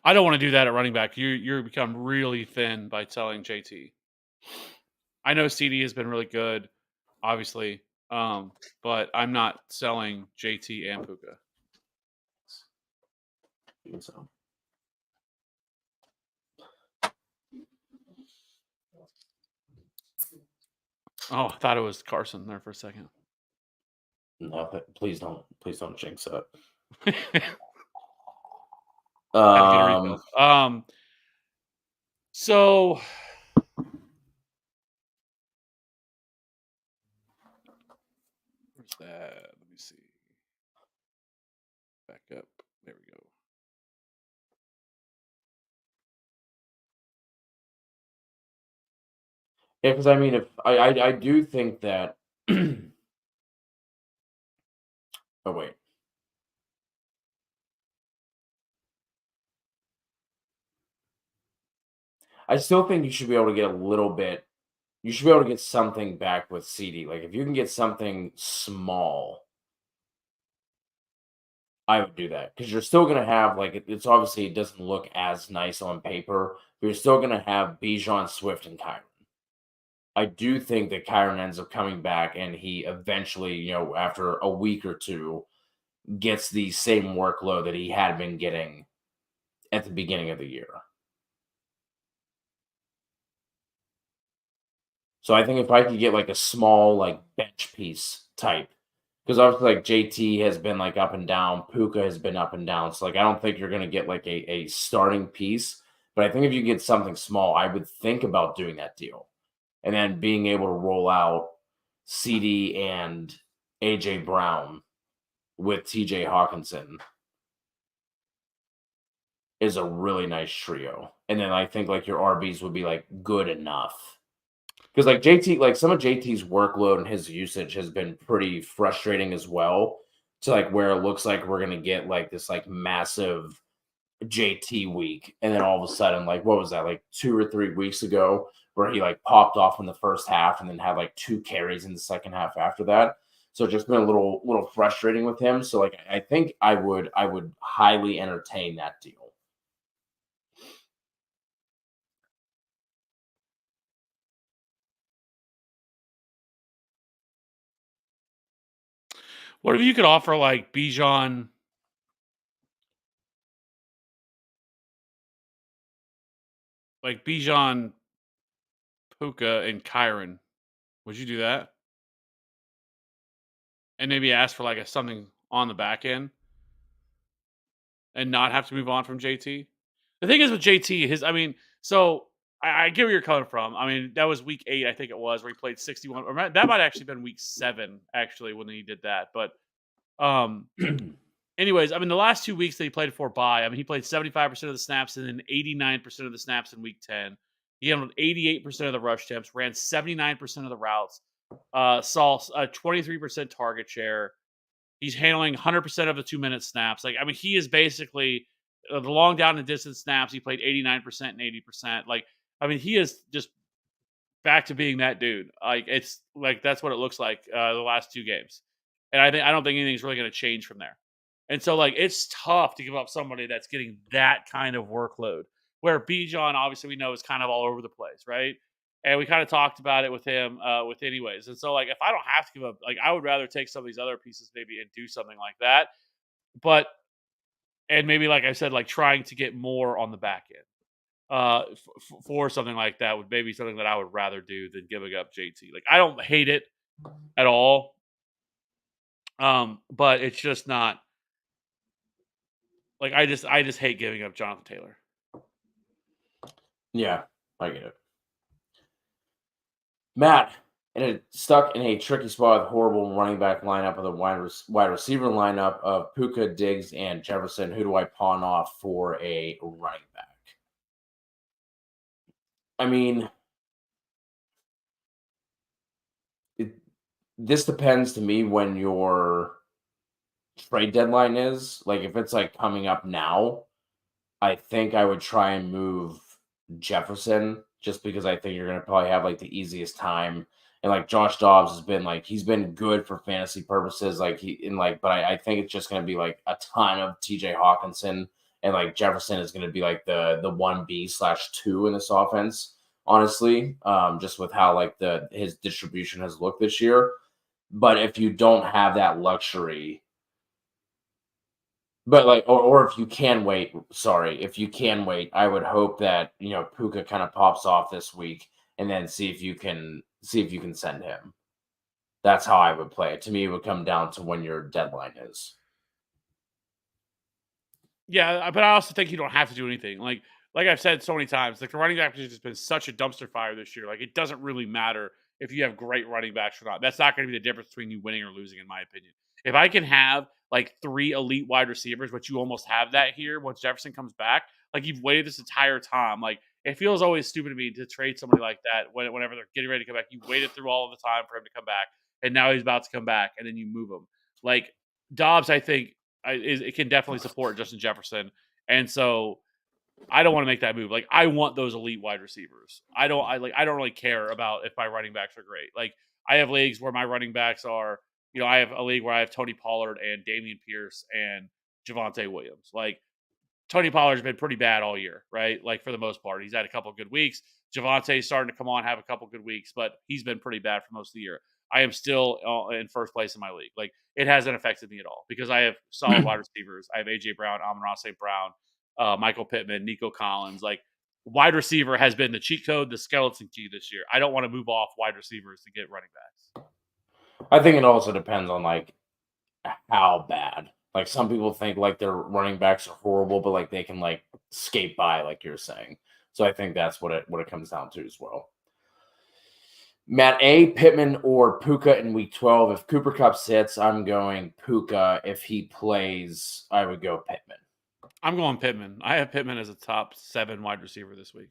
Speaker 1: I don't want to do that at running back. You're become really thin by selling JT. I know CD has been really good, obviously, but I'm not selling JT and Puka.
Speaker 2: So.
Speaker 1: Oh, I thought it was Carson there for a second.
Speaker 2: No, please don't jinx it.
Speaker 1: So where's that? Let me see. Back up. There we go.
Speaker 2: Yeah, because I mean, if I do think that. Oh wait. I still think you should be able to get a little bit. You should be able to get something back with CD. Like if you can get something small, I would do that because you're still going to have it's obviously it doesn't look as nice on paper, but you're still going to have Bijan, Swift, and Kyron. I do think that Kyron ends up coming back and he eventually, after a week or two, gets the same workload that he had been getting at the beginning of the year. So I think if I could get like a small bench piece type, because obviously JT has been up and down, Puka has been up and down. So I don't think you're gonna get a starting piece. But I think if you get something small, I would think about doing that deal. And then being able to roll out CD and AJ Brown with TJ Hawkinson is a really nice trio. And then I think your RBs would be good enough. Because JT, some of JT's workload and his usage has been pretty frustrating as well. To where it looks like we're gonna get this massive JT week, and then all of a sudden, what was that, 2 or 3 weeks ago, where he popped off in the first half and then had 2 carries in the second half after that. So just been a little frustrating with him. So I think I would highly entertain that deal.
Speaker 1: What if you could offer Bijan, Bijan, Puka, and Kyron? Would you do that? And maybe ask for something on the back end and not have to move on from JT? The thing is with JT, so I get where you're coming from. That was week 8, I think it was, where he played 61. Or that might actually been week 7, actually, when he did that. But anyways, the last 2 weeks that he played for bye, he played 75% of the snaps and then 89% of the snaps in week 10. He handled 88% of the rush attempts, ran 79% of the routes, saw a 23% target share. He's handling 100% of the 2-minute snaps. He is basically the long down and distance snaps. He played 89% and 80%. He is just back to being that dude. It's that's what it looks like the last 2 games. And I don't think anything's really going to change from there. And so it's tough to give up somebody that's getting that kind of workload Where Bijan, obviously, we know is kind of all over the place, right? And we kind of talked about it with him, with anyways. And so, like, if I don't have to give up, like, I would rather take some of these other pieces maybe and do something like that. But and maybe, like I said, like trying to get more on the back end for something like that would maybe something that I would rather do than giving up JT. Like, I don't hate it at all, but it's just not like I just hate giving up Jonathan Taylor.
Speaker 2: Yeah, I get it. Matt, stuck in a tricky spot with horrible running back lineup of the wide receiver lineup of Puka, Diggs, and Jefferson. Who do I pawn off for a running back? I mean, this depends to me when your trade deadline is. Like, if it's like coming up now, I think I would try and move Jefferson just because I think you're going to probably have like the easiest time. And like Josh Dobbs has been like, he's been good for fantasy purposes. Like, but I think it's just going to be like a ton of TJ Hawkinson, and like Jefferson is going to be like the 1B/2 in this offense, honestly, just with how like his distribution has looked this year. But if you don't have that luxury, but like, or if you can wait, if you can wait, I would hope that Puka kind of pops off this week, and then see if you can send him. That's how I would play it. To me, it would come down to when your deadline is.
Speaker 1: Yeah, but I also think you don't have to do anything. Like I've said so many times, like the running back position has been such a dumpster fire this year. Like, it doesn't really matter if you have great running backs or not. That's not going to be the difference between you winning or losing, in my opinion. If I can have like 3 elite wide receivers, which you almost have that here once Jefferson comes back, like you've waited this entire time. Like, it feels always stupid to me to trade somebody like that whenever they're getting ready to come back. You waited through all of the time for him to come back, and now he's about to come back, and then you move him. Like Dobbs, I think it can definitely support Justin Jefferson, and so I don't want to make that move. Like, I want those elite wide receivers. I don't really care about if my running backs are great. Like, I have leagues where my running backs are, I have a league where I have Tony Pollard and Damian Pierce and Javonte Williams. Like, Tony Pollard's been pretty bad all year, right? Like, for the most part, he's had a couple good weeks. Javonte's starting to come on, have a couple good weeks, but he's been pretty bad for most of the year. I am still in first place in my league. Like, it hasn't affected me at all because I have solid wide receivers. I have AJ Brown, Amon-Ra St. Brown, Michael Pittman, Nico Collins. Like, wide receiver has been the cheat code, the skeleton key this year. I don't want to move off wide receivers to get running backs.
Speaker 2: I think it also depends on like how bad. Like, some people think like their running backs are horrible, but like they can like skate by, like you're saying. So I think that's what it comes down to as well. Matt, Pittman or Puka in week 12. If Cooper Kupp sits, I'm going Puka. If he plays, I would go Pittman.
Speaker 1: I'm going Pittman. I have Pittman as a top 7 wide receiver this week.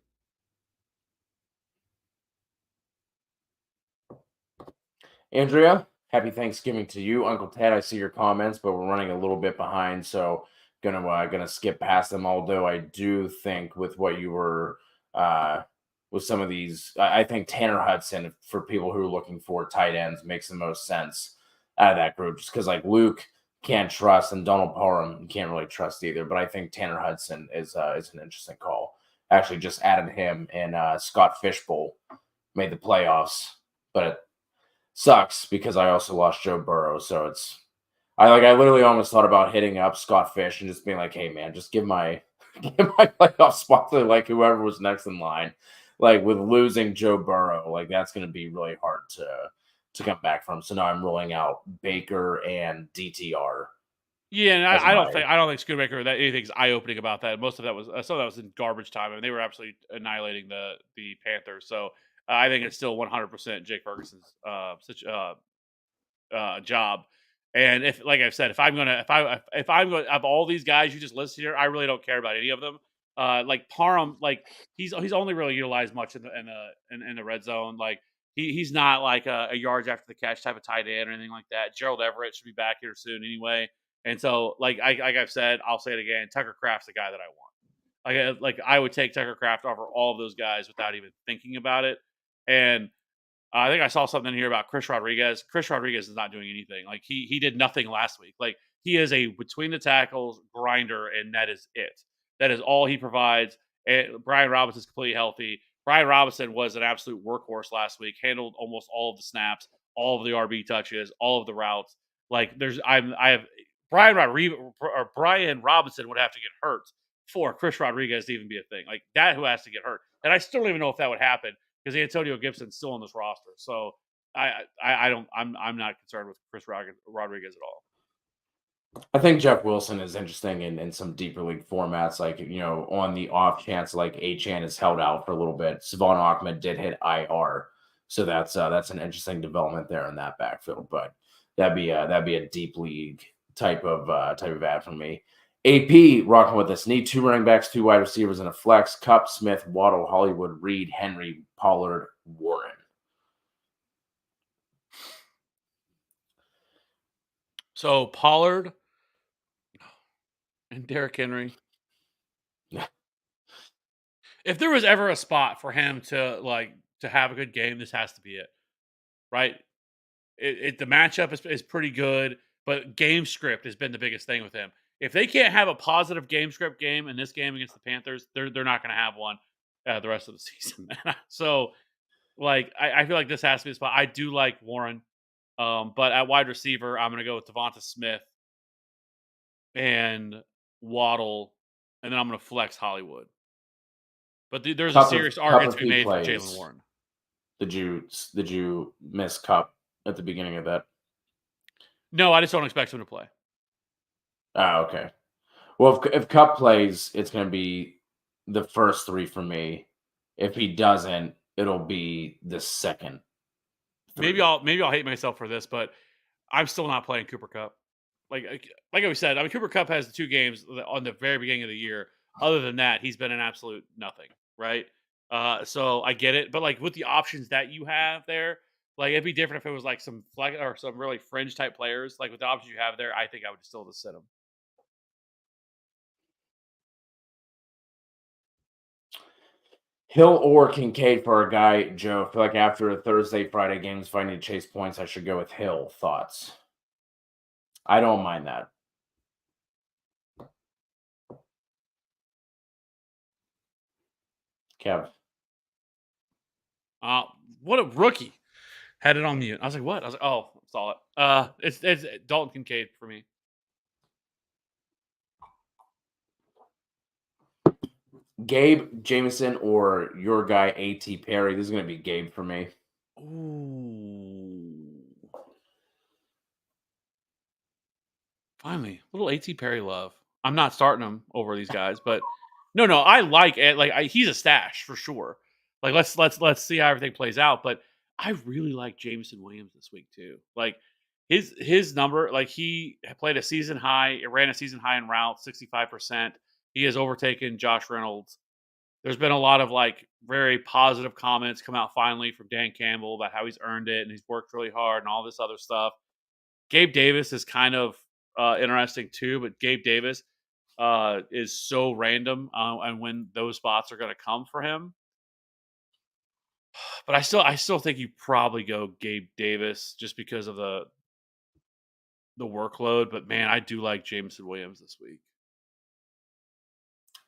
Speaker 2: Andrea, happy Thanksgiving to you. Uncle Ted, I see your comments, but we're running a little bit behind, so gonna skip past them. Although I do think with what you were with some of these, I think Tanner Hudson, for people who are looking for tight ends, makes the most sense out of that group, just because like Luke can't trust, and Donald Parham you can't really trust either. But I think Tanner Hudson is an interesting call. Actually, just added him, and Scott Fishbowl made the playoffs, but it sucks because I also lost Joe Burrow. So I literally almost thought about hitting up Scott Fish and just being like, hey man, just give my playoff spot to like whoever was next in line. Like, with losing Joe Burrow, like that's going to be really hard to come back from. So now I'm rolling out Baker and DTR.
Speaker 1: Yeah, and I don't think Schoonmaker that anything's eye opening about that. Most of that was some of that was in garbage time. I mean, they were absolutely annihilating the Panthers. So I think it's still 100% Jake Ferguson's job. And if, like I've said, if I'm going of all these guys you just listed here, I really don't care about any of them. Like Parham, like he's only really utilized much in the red zone. Like he's not like a yards after the catch type of tight end or anything like that. Gerald Everett should be back here soon anyway. And so, like I've said, I'll say it again. Tucker Kraft's the guy that I want. Like I would take Tucker Kraft over all of those guys without even thinking about it. And I think I saw something here about Chris Rodriguez. Chris Rodriguez is not doing anything. Like he did nothing last week. Like, he is a between the tackles grinder, and that is it. That is all he provides. And Brian Robinson's completely healthy. Brian Robinson was an absolute workhorse last week. Handled almost all of the snaps, all of the RB touches, all of the routes. Like I have Brian Robinson would have to get hurt for Chris Rodriguez to even be a thing. Like that, who has to get hurt, and I still don't even know if that would happen because Antonio Gibson's still on this roster. So I don't I'm not concerned with Chris Rodriguez at all.
Speaker 2: I think Jeff Wilson is interesting in some deeper league formats, like on the off chance like Achan is held out for a little bit. Savon Ahmed did hit IR, so that's an interesting development there in that backfield. But that'd be a deep league type of ad for me. AP rocking with us. Need 2 running backs, 2 wide receivers, and a flex. Cup, Smith, Waddle, Hollywood, Reed, Henry, Pollard, Warren.
Speaker 1: So Pollard and Derrick Henry.
Speaker 2: Yeah.
Speaker 1: If there was ever a spot for him to have a good game, this has to be it, right? The matchup is pretty good, but game script has been the biggest thing with him. If they can't have a positive game script game in this game against the Panthers, they're not going to have one the rest of the season. So, I feel like this has to be a spot. I do like Warren, but at wide receiver, I'm going to go with Devonta Smith and Waddle, and then I'm going to flex Hollywood. But there's a serious argument to be made for Jaylen Warren.
Speaker 2: Did you miss Cup at the beginning of that?
Speaker 1: No, I just don't expect him to play.
Speaker 2: Oh, okay. Well, if Cup plays, it's going to be the first 3 for me. If he doesn't, it'll be the second 3.
Speaker 1: Maybe I'll hate myself for this, but I'm still not playing Cooper Kupp. Like we said, I mean, Cooper Kupp has the 2 games on the very beginning of the year. Other than that, he's been an absolute nothing, right? So I get it, but like with the options that you have there, like it'd be different if it was like some flag or some really fringe type players. Like with the options you have there, I think I would still just sit them.
Speaker 2: Hill or Kincaid for our guy Joe. I feel like after a Thursday, Friday games, if I need to chase points, I should go with Hill. Thoughts? I don't mind that. Kev.
Speaker 1: What a rookie. Had it on mute. I was like, what? I was like, oh, saw it. It's Dalton Kincaid for me.
Speaker 2: Gabe Jameson or your guy A.T. Perry. This is going to be Gabe for me.
Speaker 1: Ooh. Finally, little A.T. Perry love. I'm not starting him over these guys, but no, I like it. He's a stash for sure. Like let's see how everything plays out. But I really like Jameson Williams this week too. Like his number, like he played a season high, it ran a season high in routes, 65%. He has overtaken Josh Reynolds. There's been a lot of like very positive comments come out finally from Dan Campbell about how he's earned it and he's worked really hard and all this other stuff. Gabe Davis is kind of interesting too, but Gabe Davis is so random and when those spots are going to come for him. But I still think you probably go Gabe Davis just because of the workload. But man, I do like Jameson Williams this week.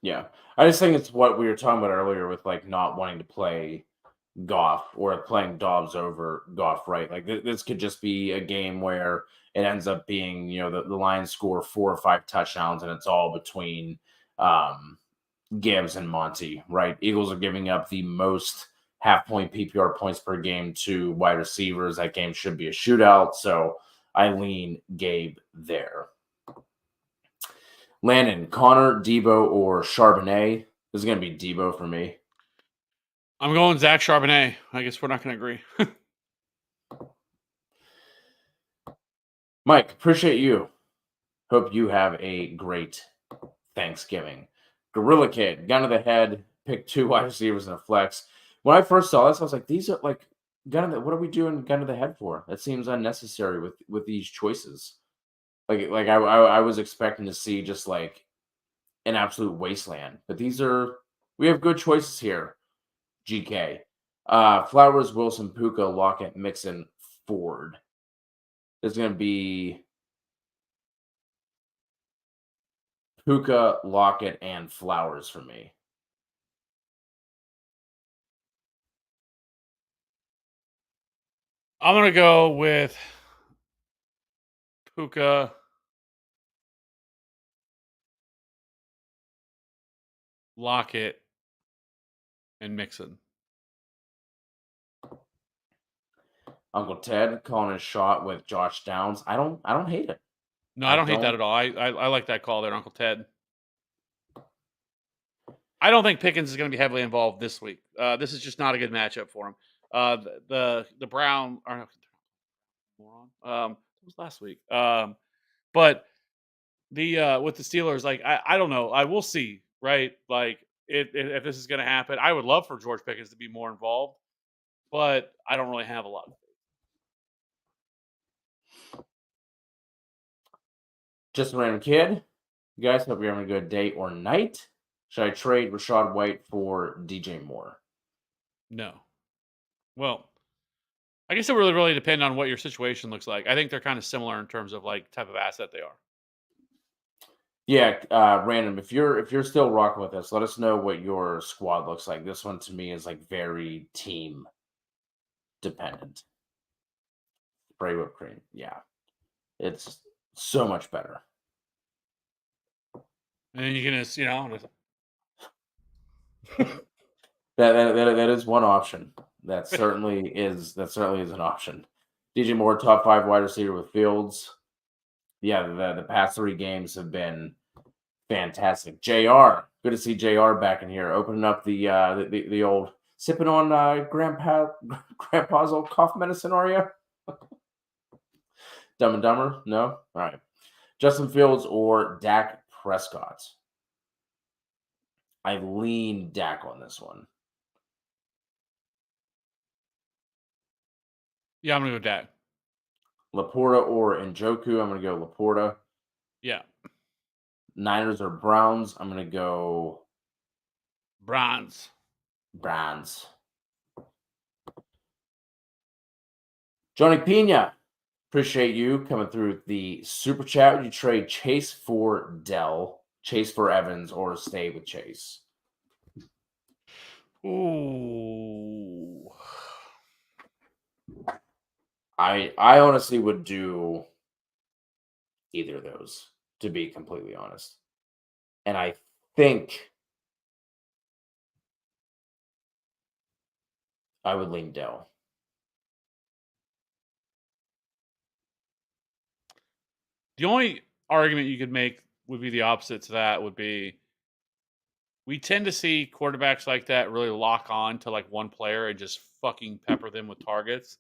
Speaker 2: Yeah, I just think it's what we were talking about earlier with like not wanting to play Goff or playing Dobbs over Goff, right? Like this could just be a game where it ends up being, the Lions score 4 or 5 touchdowns and it's all between Gibbs and Monty, right? Eagles are giving up the most half-point PPR points per game to wide receivers. That game should be a shootout, so I lean Gabe there. Landon, Connor, Debo, or Charbonnet? This is going to be Debo for me.
Speaker 1: I'm going Zach Charbonnet. I guess we're not going to agree.
Speaker 2: Mike, appreciate you. Hope you have a great Thanksgiving. Gorilla Kid, gun to the head, pick 2 wide receivers and a flex. When I first saw this, I was like, these are like what are we doing gun to the head for? That seems unnecessary with these choices. Like I was expecting to see just like an absolute wasteland. But we have good choices here. GK. Flowers, Wilson, Puka, Lockett, Mixon, Ford. There's going to be Puka, Lockett, and Flowers for me.
Speaker 1: I'm gonna go with Puka, Lockett, and Mixon.
Speaker 2: Uncle Ted calling a shot with Josh Downs. I don't hate it.
Speaker 1: No, I
Speaker 2: I
Speaker 1: don't hate that
Speaker 2: don't.
Speaker 1: at all. I like that call there, Uncle Ted. I don't think Pickens is going to be heavily involved this week. This is just not a good matchup for him. The Brown or no, moron. It was last week. But the with the Steelers, like I don't know. I will see, right? Like if this is going to happen, I would love for George Pickens to be more involved, but I don't really have a lot.
Speaker 2: Just a random kid. You guys hope you're having a good day or night. Should I trade Rashad White for DJ Moore?
Speaker 1: No. Well, I guess it really depend on what your situation looks like. I think they're kind of similar in terms of like type of asset they are.
Speaker 2: Yeah, random. If you're still rocking with us, let us know what your squad looks like. This one to me is like very team dependent. Spray whipped cream. Yeah, it's so much better.
Speaker 1: And you can just,
Speaker 2: That is one option. That certainly is an option. DJ Moore, top 5 wide receiver with Fields. Yeah, the past 3 games have been fantastic. JR, good to see JR back in here, opening up the old sipping on grandpa's old cough medicine. Are you Dumb and Dumber? No, all right. Justin Fields or Dak Prescott? I lean Dak on this one.
Speaker 1: yeah, I'm gonna go Dak.
Speaker 2: Laporta or Njoku? I'm going to go Laporta.
Speaker 1: Yeah,
Speaker 2: Niners or Browns? I'm going to go
Speaker 1: Browns.
Speaker 2: Browns. Johnny Pena, appreciate you coming through the super chat. Would you trade Chase for Dell, Chase for Evans, or stay with Chase?
Speaker 1: Ooh.
Speaker 2: I honestly would do either of those, to be completely honest. And I think I would lean Dell.
Speaker 1: The only argument you could make would be the opposite to that would be we tend to see quarterbacks like that really lock on to like one player and just fucking pepper them with targets.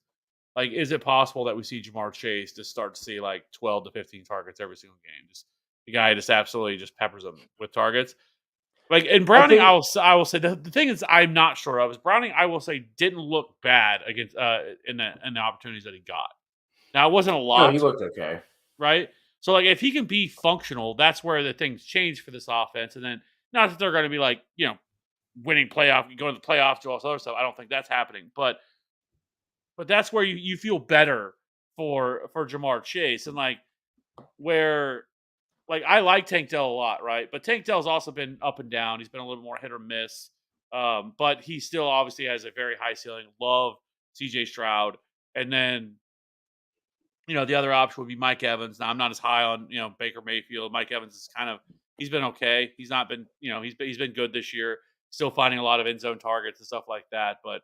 Speaker 1: Like, is it possible that we see Jamar Chase just start to see like 12 to 15 targets every single game? Just the guy just absolutely just peppers them with targets. Like, and Browning, I will say the thing is I'm not sure of is Browning. I will say didn't look bad against in the opportunities that he got. Now it wasn't a
Speaker 2: No, he
Speaker 1: lot,
Speaker 2: looked okay.
Speaker 1: right? So like if he can be functional, that's where the things change for this offense. And then not that they're going to be like winning playoff, going to the playoffs, do all this other stuff. I don't think that's happening, but that's where you feel better for Jamar Chase and like where like I like Tank Dell a lot, right? But Tank Dell's also been up and down. He's been a little more hit or miss. But he still obviously has a very high ceiling. Love CJ Stroud. And then, the other option would be Mike Evans. Now I'm not as high on, Baker Mayfield. Mike Evans is he's been okay. He's not been, he's been good this year. Still finding a lot of end zone targets and stuff like that. But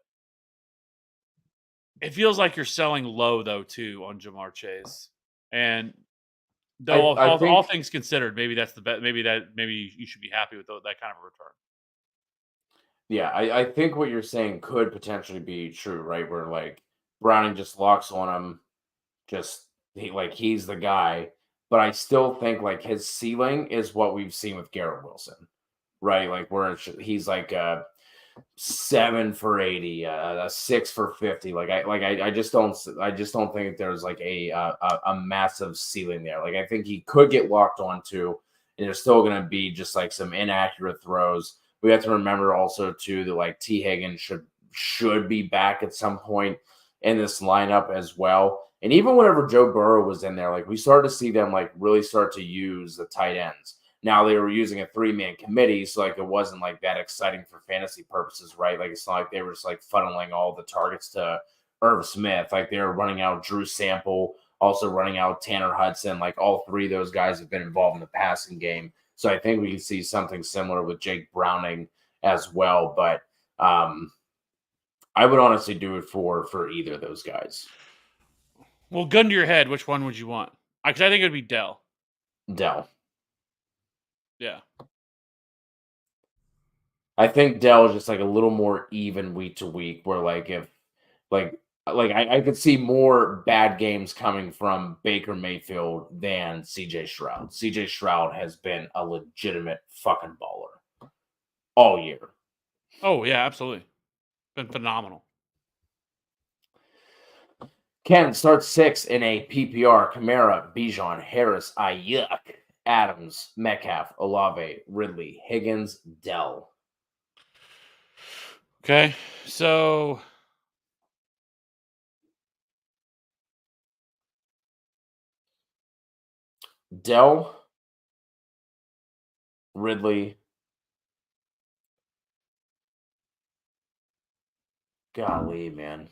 Speaker 1: it feels like you're selling low though too on Jamar Chase. And though
Speaker 2: I think
Speaker 1: all things considered, maybe that's the best. Maybe you should be happy with that kind of a return.
Speaker 2: Yeah, I think what you're saying could potentially be true, right? Where like Browning just locks on him, he's the guy. But I still think like his ceiling is what we've seen with Garrett Wilson, right? Like where he's like 7 for 80, a 6 for 50. I just don't think there's like a massive ceiling there. Like I think he could get locked onto, and there's still going to be just like some inaccurate throws. We have to remember also too that like T Higgins should be back at some point in this lineup as well. And even whenever Joe Burrow was in there, like we started to see them like really start to use the tight ends. Now they were using a 3-man committee, so like it wasn't like that exciting for fantasy purposes, right? Like it's not like they were just like funneling all the targets to Irv Smith. Like they're running out Drew Sample, also running out Tanner Hudson. Like all three of those guys have been involved in the passing game. So I think we can see something similar with Jake Browning as well. But I would honestly do it for either of those guys.
Speaker 1: Well, gun to your head, which one would you want? Because I think it would be Dell.
Speaker 2: Dell.
Speaker 1: Yeah.
Speaker 2: I think Dell is just like a little more even week to week, where like if I could see more bad games coming from Baker Mayfield than CJ Stroud. CJ Stroud has been a legitimate fucking baller all year.
Speaker 1: Oh, yeah, absolutely. Been phenomenal.
Speaker 2: Ken starts 6 in a PPR. Kamara, Bijan, Harris, Ayuk, Adams, Metcalf, Olave, Ridley, Higgins, Dell.
Speaker 1: Okay, so
Speaker 2: Dell, Ridley. Golly, man.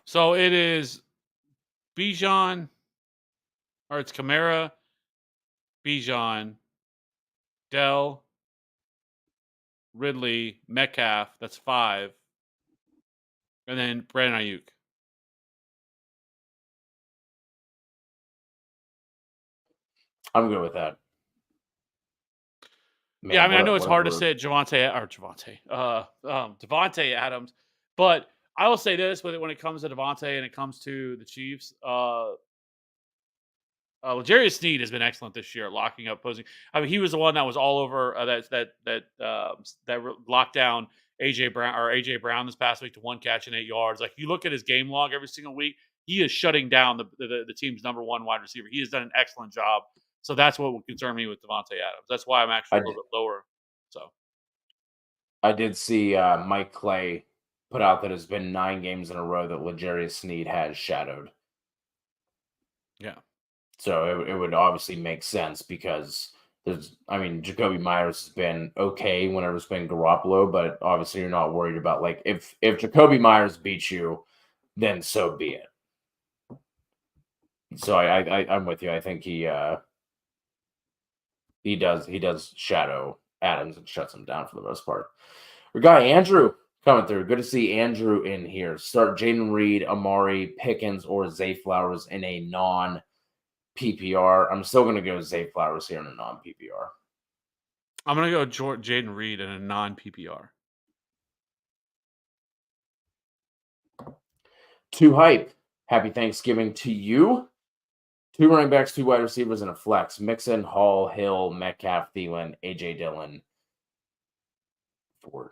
Speaker 1: So it is Bijan, or it's Kamara, Bijan, Dell, Ridley, Metcalf. That's 5. And then Brandon Ayuk.
Speaker 2: I'm good with that.
Speaker 1: Man, yeah, I mean, I know it's hard to say Devontae Adams, but I will say this when it comes to Devontae and it comes to the Chiefs. L'Jarius Sneed has been excellent this year, locking up posing. I mean, he was the one that was all over that locked down AJ Brown this past week to 1 catch and 8 yards. Like you look at his game log every single week, he is shutting down the team's number 1 wide receiver. He has done an excellent job. So that's what would concern me with Devontae Adams. That's why I'm actually a little bit lower. So
Speaker 2: I did see Mike Clay put out that it's been 9 games in a row that L'Jarius Sneed has shadowed.
Speaker 1: Yeah.
Speaker 2: So it would obviously make sense because Jacoby Myers has been okay whenever it's been Garoppolo, but obviously you're not worried about like if Jacoby Myers beats you, then so be it. So I'm with you. I think he does shadow Adams and shuts him down for the most part. We got Andrew coming through. Good to see Andrew in here. Start Jaden Reed, Amari, Pickens, or Zay Flowers in a non-PPR. I'm still going to go Zay Flowers here in a non-PPR.
Speaker 1: I'm going to go Jaden Reed in a non-PPR.
Speaker 2: Too hype. Happy Thanksgiving to you. 2 running backs, 2 wide receivers, and a flex. Mixon, Hall, Hill, Metcalf, Thielen, AJ Dillon, Ford.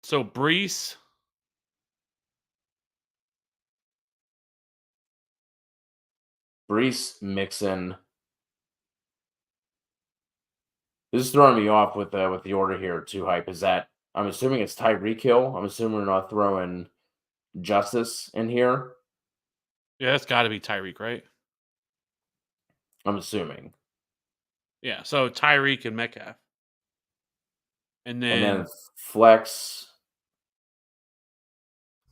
Speaker 1: So Breece,
Speaker 2: Mixon. This is throwing me off with the order here. Too hype. Is that I'm assuming it's Tyreek Hill. I'm assuming we're not throwing Justice in here.
Speaker 1: Yeah, that's got to be Tyreek, right?
Speaker 2: I'm assuming.
Speaker 1: Yeah, so Tyreek and Metcalf. And then
Speaker 2: flex.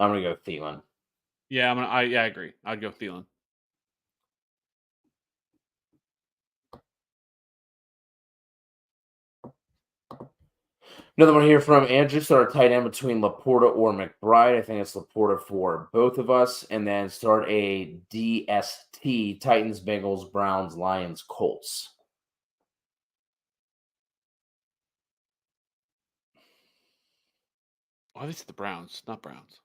Speaker 2: I'm gonna go Thielen.
Speaker 1: Yeah, I agree. I'd go Thielen.
Speaker 2: Another one here from Andrew. Start a tight end between Laporta or McBride. I think it's Laporta for both of us. And then start a DST. Titans, Bengals, Browns, Lions, Colts.
Speaker 1: Oh, this is the Browns, not Browns.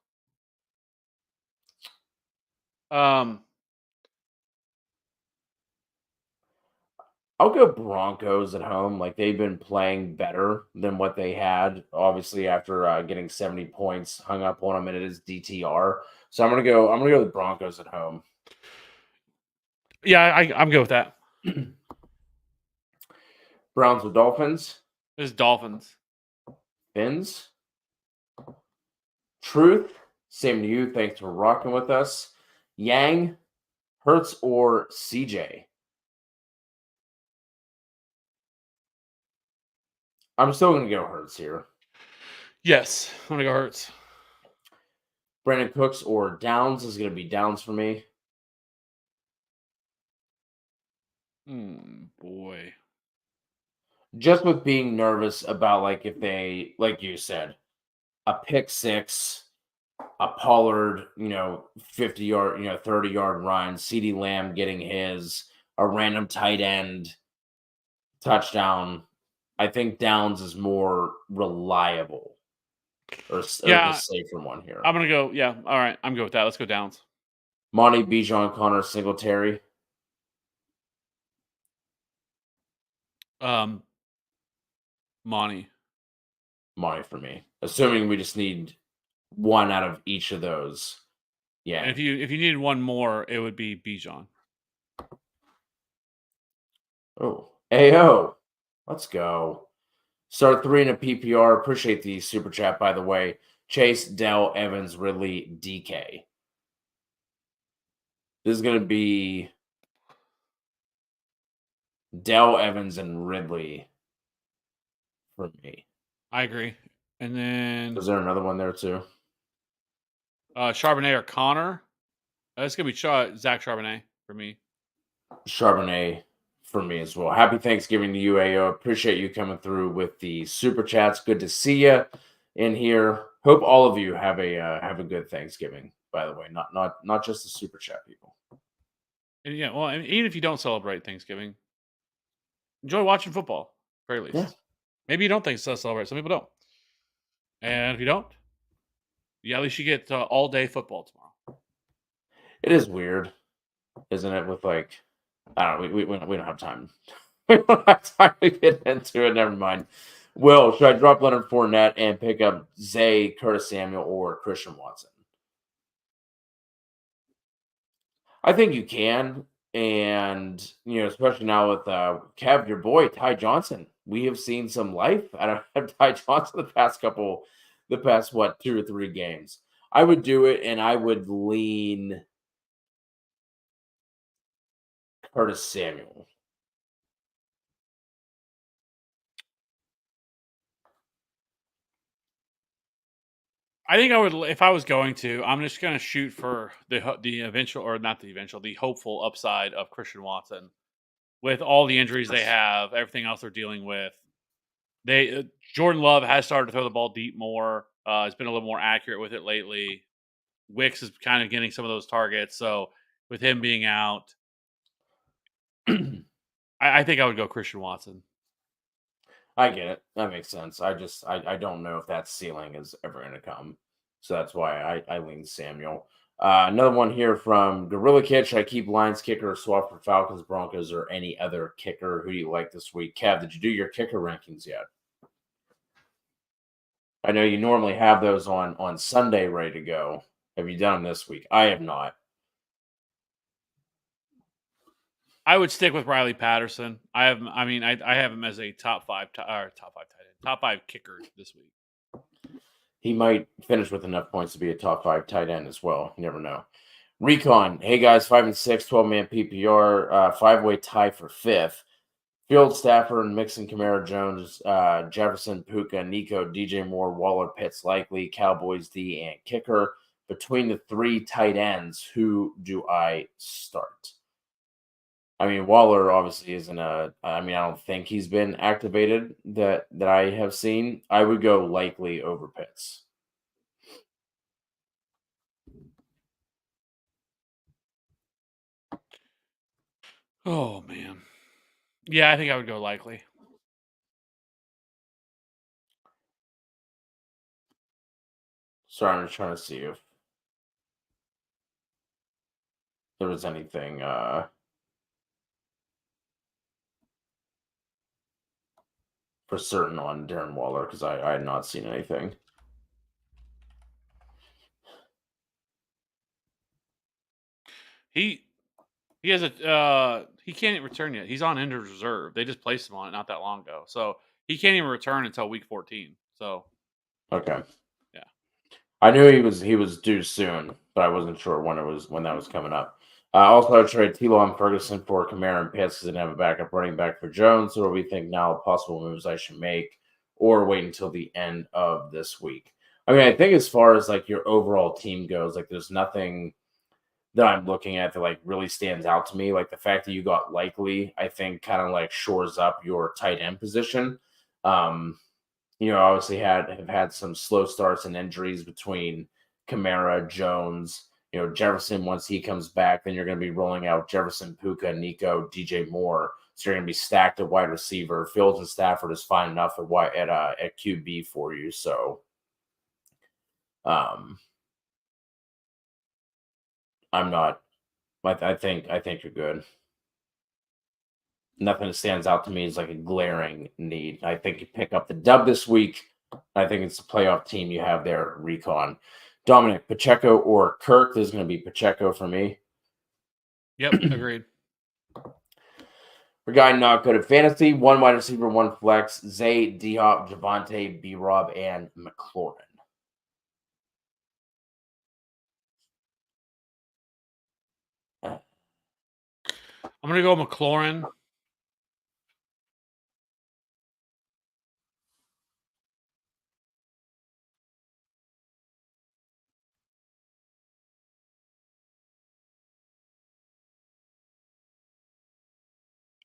Speaker 2: I'll go Broncos at home. Like they've been playing better than what they had, obviously after getting 70 points hung up on them, and it is DTR. So I'm gonna go with Broncos at home.
Speaker 1: Yeah, I'm good with that.
Speaker 2: Browns with Dolphins.
Speaker 1: This is Dolphins.
Speaker 2: Fins. Truth. Same to you. Thanks for rocking with us. Yang, Hurts, or CJ. I'm still going to go Hurts here.
Speaker 1: Yes, I'm gonna go Hurts.
Speaker 2: Brandon Cooks or Downs is going to be Downs for me.
Speaker 1: Boy.
Speaker 2: Just with being nervous about like if they, like you said, a pick six, a Pollard, 50-yard, 30-yard run, CeeDee Lamb getting his, a random tight end touchdown. I think Downs is more reliable or the
Speaker 1: Yeah,
Speaker 2: safer one here.
Speaker 1: I'm gonna go. Yeah, all right, I'm good with that. Let's go Downs.
Speaker 2: Monty, Bijan, Connor, Singletary.
Speaker 1: Um, Monty.
Speaker 2: Monty for me. Assuming we just need one out of each of those.
Speaker 1: And
Speaker 2: Yeah.
Speaker 1: if you needed one more, it would be Bijan.
Speaker 2: Oh, AO. Let's go. Start 3 in a PPR. Appreciate the super chat, by the way. Chase, Dell, Evans, Ridley, DK. This is going to be Dell, Evans, and Ridley for me.
Speaker 1: I agree. And then
Speaker 2: Is there another one there too?
Speaker 1: Charbonnet or Connor. It's gonna be Zach Charbonnet for me.
Speaker 2: Charbonnet for me as well. Happy Thanksgiving to you, AO. Appreciate you coming through with the super chats. Good to see you in here. Hope all of you have a good Thanksgiving. By the way, not just the super chat people.
Speaker 1: And yeah, well, and even if you don't celebrate Thanksgiving, enjoy watching football. Very least.
Speaker 2: Yeah.
Speaker 1: Maybe you don't celebrate. Some people don't. And if you don't, yeah, at least you get all day football tomorrow.
Speaker 2: It is weird, isn't it? With like, I don't know, we don't have time. We don't have time to get into it. Never mind. Will, should I drop Leonard Fournette and pick up Zay, Curtis Samuel, or Christian Watson? I think you can. And, especially now with Kev, your boy, Ty Johnson. We have seen some life out of Ty Johnson the past, what, 2 or 3 games. I would do it, and I would lean Curtis Samuel.
Speaker 1: I think I would, if I was going to, I'm just going to shoot for the eventual, or not the eventual, the hopeful upside of Christian Watson. With all the injuries they have, everything else they're dealing with, Jordan Love has started to throw the ball deep more. Has been a little more accurate with it lately. Wicks is kind of getting some of those targets. So with him being out, I think I would go Christian Watson.
Speaker 2: I get it. That makes sense. I don't know if that ceiling is ever going to come. So that's why I lean Samuel. Another one here from Gorilla Kid. Should I keep Lions kicker or swap for Falcons, Broncos, or any other kicker? Who do you like this week? Kev, did you do your kicker rankings yet? I know you normally have those on Sunday ready to go. Have you done them this week? I have not.
Speaker 1: I would stick with Riley Patterson. I have him as a top five kicker this week.
Speaker 2: He might finish with enough points to be a top 5 tight end as well. You never know. Recon, hey guys, 5 and 6, 12-man PPR, 5-way tie for 5th. Field, Stafford, Mixon, Kamara, Jones, Jefferson, Puka, Nico, DJ Moore, Waller, Pitts, likely, Cowboys, D, and kicker. Between the 3 tight ends, who do I start? I mean, Waller obviously isn't I don't think he's been activated that I have seen. I would go likely over Pitts.
Speaker 1: Oh man. Yeah, I think I would go likely.
Speaker 2: Sorry, I'm just trying to see if there was anything for certain on Darren Waller because I had not seen anything.
Speaker 1: He has he can't even return yet. He's on injured reserve. They just placed him on it not that long ago, so he can't even return until week 14. So
Speaker 2: okay,
Speaker 1: yeah,
Speaker 2: I knew he was due soon, but I wasn't sure when that was coming up. Also, I traded T-Law and Ferguson for Kamara and Pitts because I didn't have a backup running back for Jones. So, what do we think now? Possible moves I should make. or wait until the end of this week? I mean, I think as far as like your overall team goes, like there's nothing that I'm looking at that like really stands out to me. Like the fact that you got Likely, I think kind of like shores up your tight end position. Um, obviously have had some slow starts and injuries between Kamara, Jones, Jefferson. Once he comes back, then you're going to be rolling out Jefferson, Puka, Nico, DJ Moore. So you're going to be stacked at wide receiver. Fields and Stafford is fine enough at QB for you. So, um, I'm not. I think you're good. Nothing that stands out to me is like a glaring need. I think you pick up the dub this week. I think it's the playoff team you have there, Recon. Dominic, Pacheco or Kirk? This is going to be Pacheco for me.
Speaker 1: Yep, agreed.
Speaker 2: For guy not good at fantasy, one wide receiver, one flex, Zay, D-Hop, Javante, B-Rob, and McLaurin.
Speaker 1: I'm going to go McLaurin.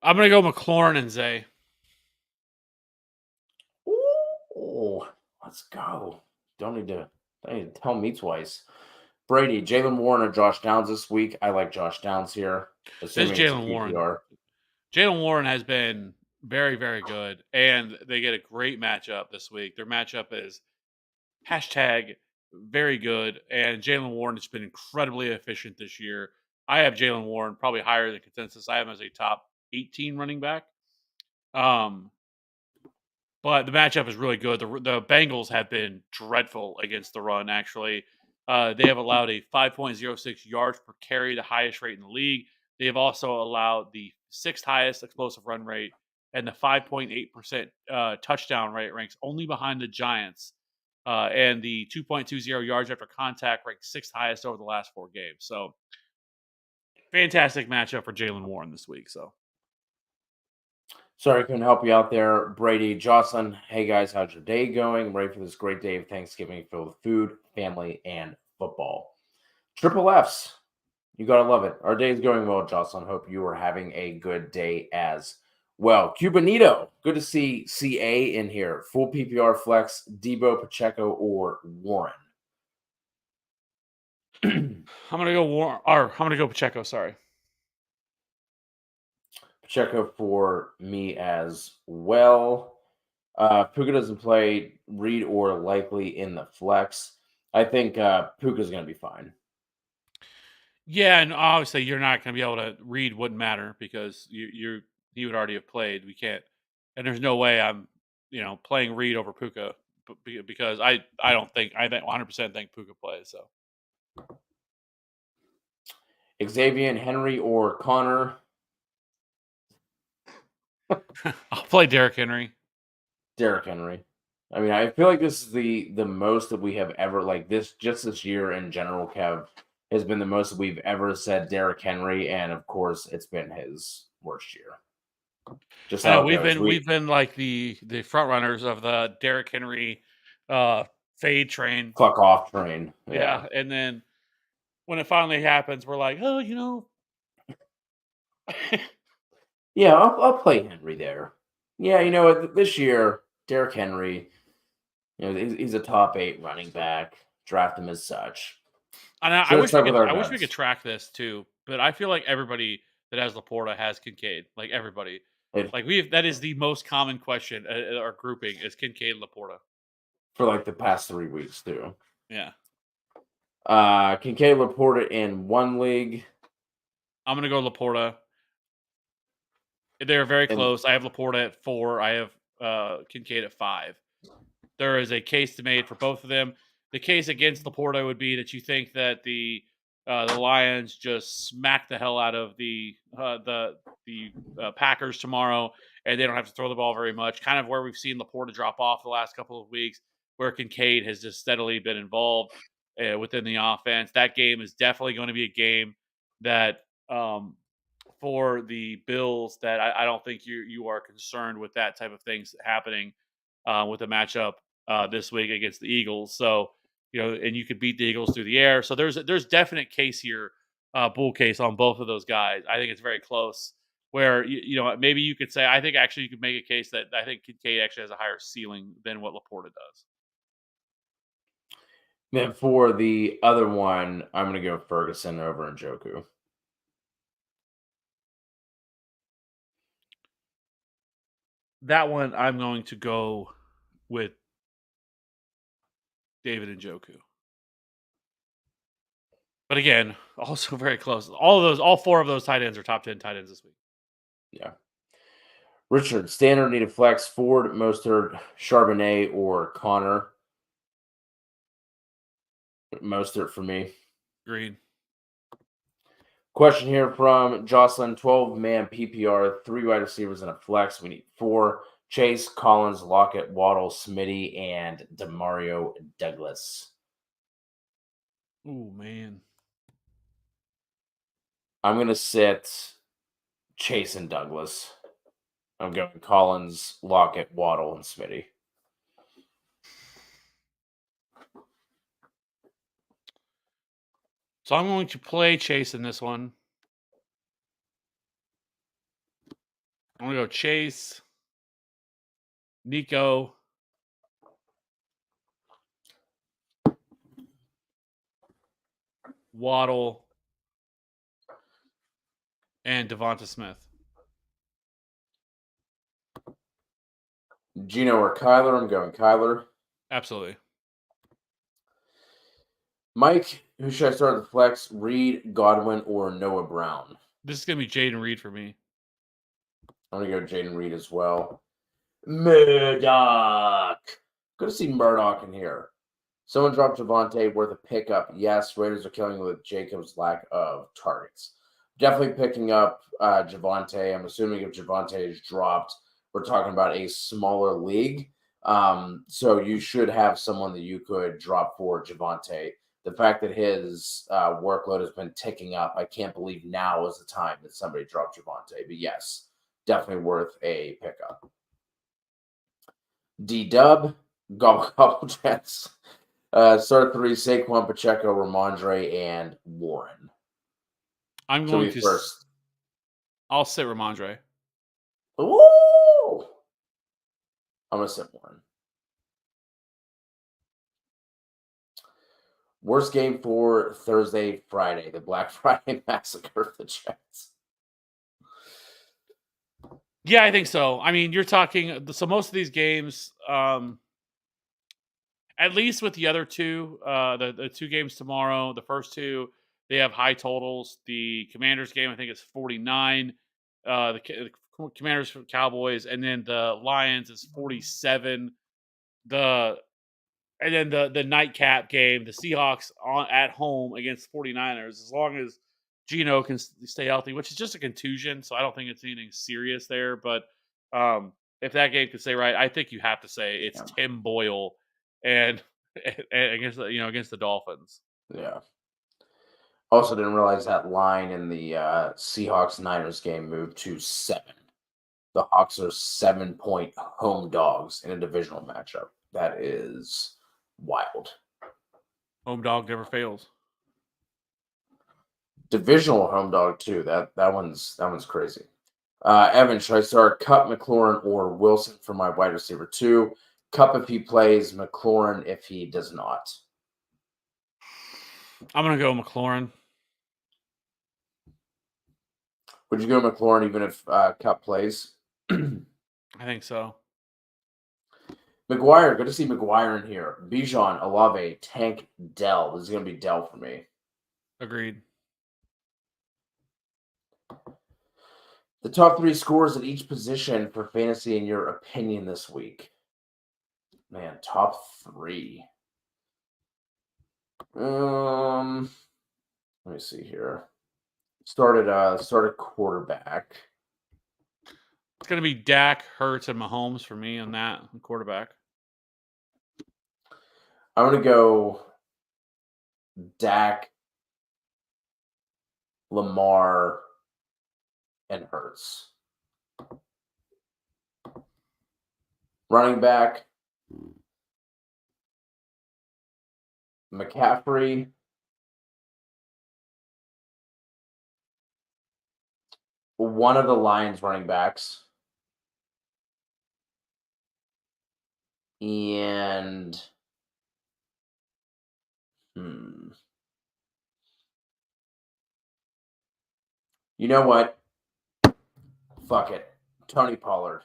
Speaker 1: I'm going to go McLaurin and Zay.
Speaker 2: Ooh, let's go. Don't need to tell me twice. Brady, Jalen Warren, or Josh Downs this week. I like Josh Downs here,
Speaker 1: This is
Speaker 2: assuming it's a
Speaker 1: Jalen Warren.
Speaker 2: PPR.
Speaker 1: Jalen Warren has been very, very good, and they get a great matchup this week. Their matchup is hashtag very good, and Jalen Warren has been incredibly efficient this year. I have Jalen Warren probably higher than consensus. I have him as a top 18 running back. But the matchup is really good. The Bengals have been dreadful against the run, actually. They have allowed a 5.06 yards per carry, the highest rate in the league. They have also allowed the sixth highest explosive run rate, and the 5.8% touchdown rate ranks only behind the Giants. And the 2.20 yards after contact ranks sixth highest over the last 4 games. So, fantastic matchup for Jalen Warren this week. So,
Speaker 2: Sorry, I couldn't help you out there. Brady, Jocelyn, hey guys, how's your day going? I'm ready for this great day of Thanksgiving filled with food, family, and football. Triple F's. You gotta love it. Our day is going well, Jocelyn. Hope you are having a good day as well. Cubanito, good to see CA in here. Full PPR flex, Debo, Pacheco, or Warren.
Speaker 1: I'm gonna go Warren, or I'm gonna go Pacheco. Sorry.
Speaker 2: Pacheco for me as well. Puka doesn't play Reed or Likely in the flex. I think Puka's going to be fine.
Speaker 1: Yeah, and obviously you're not going to be able to read. Wouldn't matter because he would already have played. We can't, and there's no way I'm playing Reed over Puka because I don't think I think 100% think Puka plays. So
Speaker 2: Xavier, Henry, or Connor.
Speaker 1: I'll play Derrick Henry.
Speaker 2: Derrick Henry. I mean, I feel like this is the most that we have ever like this just this year in general. Kev has been the most that we've ever said Derrick Henry, and of course, it's been his worst year. Just
Speaker 1: I know
Speaker 2: how it goes.
Speaker 1: we've been like the front runners of the Derrick Henry fade train.
Speaker 2: Cluck off train.
Speaker 1: Yeah, and then when it finally happens, we're like, oh,
Speaker 2: Yeah, I'll play Henry there. Yeah, this year, Derrick Henry, he's a top 8 running back. Draft him as such.
Speaker 1: And I wish we could track this too, but I feel like everybody that has Laporta has Kincaid. Like everybody, that is the most common question or grouping is Kincaid and Laporta
Speaker 2: for like the past 3 weeks too.
Speaker 1: Yeah.
Speaker 2: Kincaid, Laporta in one league.
Speaker 1: I'm gonna go Laporta. They're very close. I have Laporta at 4. I have Kincaid at 5. There is a case to be made for both of them. The case against Laporta would be that you think that the Lions just smack the hell out of the Packers tomorrow, and they don't have to throw the ball very much. Kind of where we've seen Laporta drop off the last couple of weeks, where Kincaid has just steadily been involved within the offense. That game is definitely going to be a game that for the Bills that I don't think you are concerned with that type of things happening. with a matchup this week against the Eagles. So and you could beat the Eagles through the air. So there's definite case here, bull case on both of those guys. I think it's very close. Where maybe you could say I think actually you could make a case that I think Kincaid actually has a higher ceiling than what Laporta does.
Speaker 2: Then for the other one, I'm going to go Ferguson over Njoku.
Speaker 1: That one I'm going to go with David Njoku. But again, also very close. All four of those tight ends are top 10 tight ends this week.
Speaker 2: Yeah. Richard, standard needed flex, Ford, Mostert, Charbonnet, or Connor. Mostert for me.
Speaker 1: Agreed.
Speaker 2: Question here from Jocelyn, 12-man PPR, 3 wide receivers and a flex. We need 4. Chase, Collins, Lockett, Waddle, Smitty, and Demario Douglas.
Speaker 1: Oh, man.
Speaker 2: I'm going to sit Chase and Douglas. I'm going Collins, Lockett, Waddle, and Smitty.
Speaker 1: So I'm going to play Chase in this one. I'm going to go Chase, Nico, Waddle, and Devonta Smith.
Speaker 2: Gino or Kyler? I'm going Kyler.
Speaker 1: Absolutely.
Speaker 2: Mike, who should I start at the flex? Reed, Godwin, or Noah Brown?
Speaker 1: This is going to be Jaden Reed for me.
Speaker 2: I'm going to go Jaden Reed as well. Murdoch. Good to see Murdoch in here. Someone dropped Javonte worth a pickup. Yes, Raiders are killing with Jacobs' lack of targets. Definitely picking up Javonte. I'm assuming if Javonte is dropped, we're talking about a smaller league. So you should have someone that you could drop for Javonte. The fact that his workload has been ticking up, I can't believe now is the time that somebody dropped Javonte. But yes, definitely worth a pickup. D-Dub, Gobble Jets. Start 3, Saquon, Pacheco, Ramondre, and Warren.
Speaker 1: I'm going to
Speaker 2: first.
Speaker 1: I'll sit Ramondre.
Speaker 2: Ooh! I'm going to sit Warren. Worst game for Thursday, Friday. The Black Friday massacre of the Jets.
Speaker 1: Yeah, I think so. I mean, you're talking so most of these games, at least with the other two, the 2 games tomorrow, the first 2, they have high totals. The Commanders game, I think it's 49. The Commanders for Cowboys, and then the Lions is 47. And then the nightcap game, the Seahawks at home against 49ers, as long as Geno can stay healthy, which is just a contusion, so I don't think it's anything serious there. But if that game could stay right, I think you have to say it's Tim Boyle and against against the Dolphins.
Speaker 2: Yeah. Also didn't realize that line in the Seahawks-Niners game moved to 7. The Hawks are 7-point home dogs in a divisional matchup. That is wild.
Speaker 1: Home dog never fails.
Speaker 2: Divisional home dog too. That one's crazy. Evan, should I start Kupp, McLaurin, or Wilson for my wide receiver 2? Kupp if he plays, McLaurin if he does not.
Speaker 1: I'm gonna go McLaurin.
Speaker 2: Would you go McLaurin even if Kupp plays?
Speaker 1: I think so.
Speaker 2: McGuire, good to see McGuire in here. Bijan, Olave, Tank, Dell. This is going to be Dell for me.
Speaker 1: Agreed.
Speaker 2: The top 3 scores at each position for fantasy in your opinion this week. Man, top 3. Let me see here. Started quarterback.
Speaker 1: It's going to be Dak, Hurts, and Mahomes for me on that quarterback.
Speaker 2: I'm going to go Dak, Lamar, and Hurts. Running back, McCaffrey, one of the Lions running backs, and you know what? Fuck it. Tony Pollard.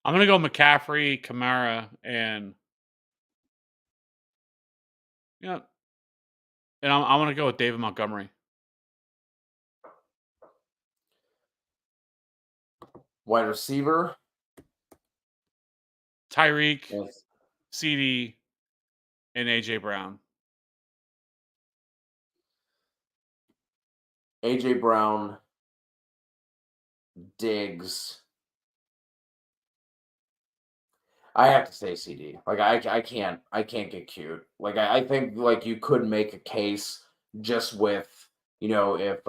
Speaker 1: I'm gonna go McCaffrey, Kamara, and yeah, and I'm gonna go with David Montgomery.
Speaker 2: Wide receiver.
Speaker 1: Tyreek,
Speaker 2: Yes.
Speaker 1: CD, and AJ Brown.
Speaker 2: AJ Brown, Diggs. I have to say CD. Like I can't get cute. Like I think like you could make a case just with if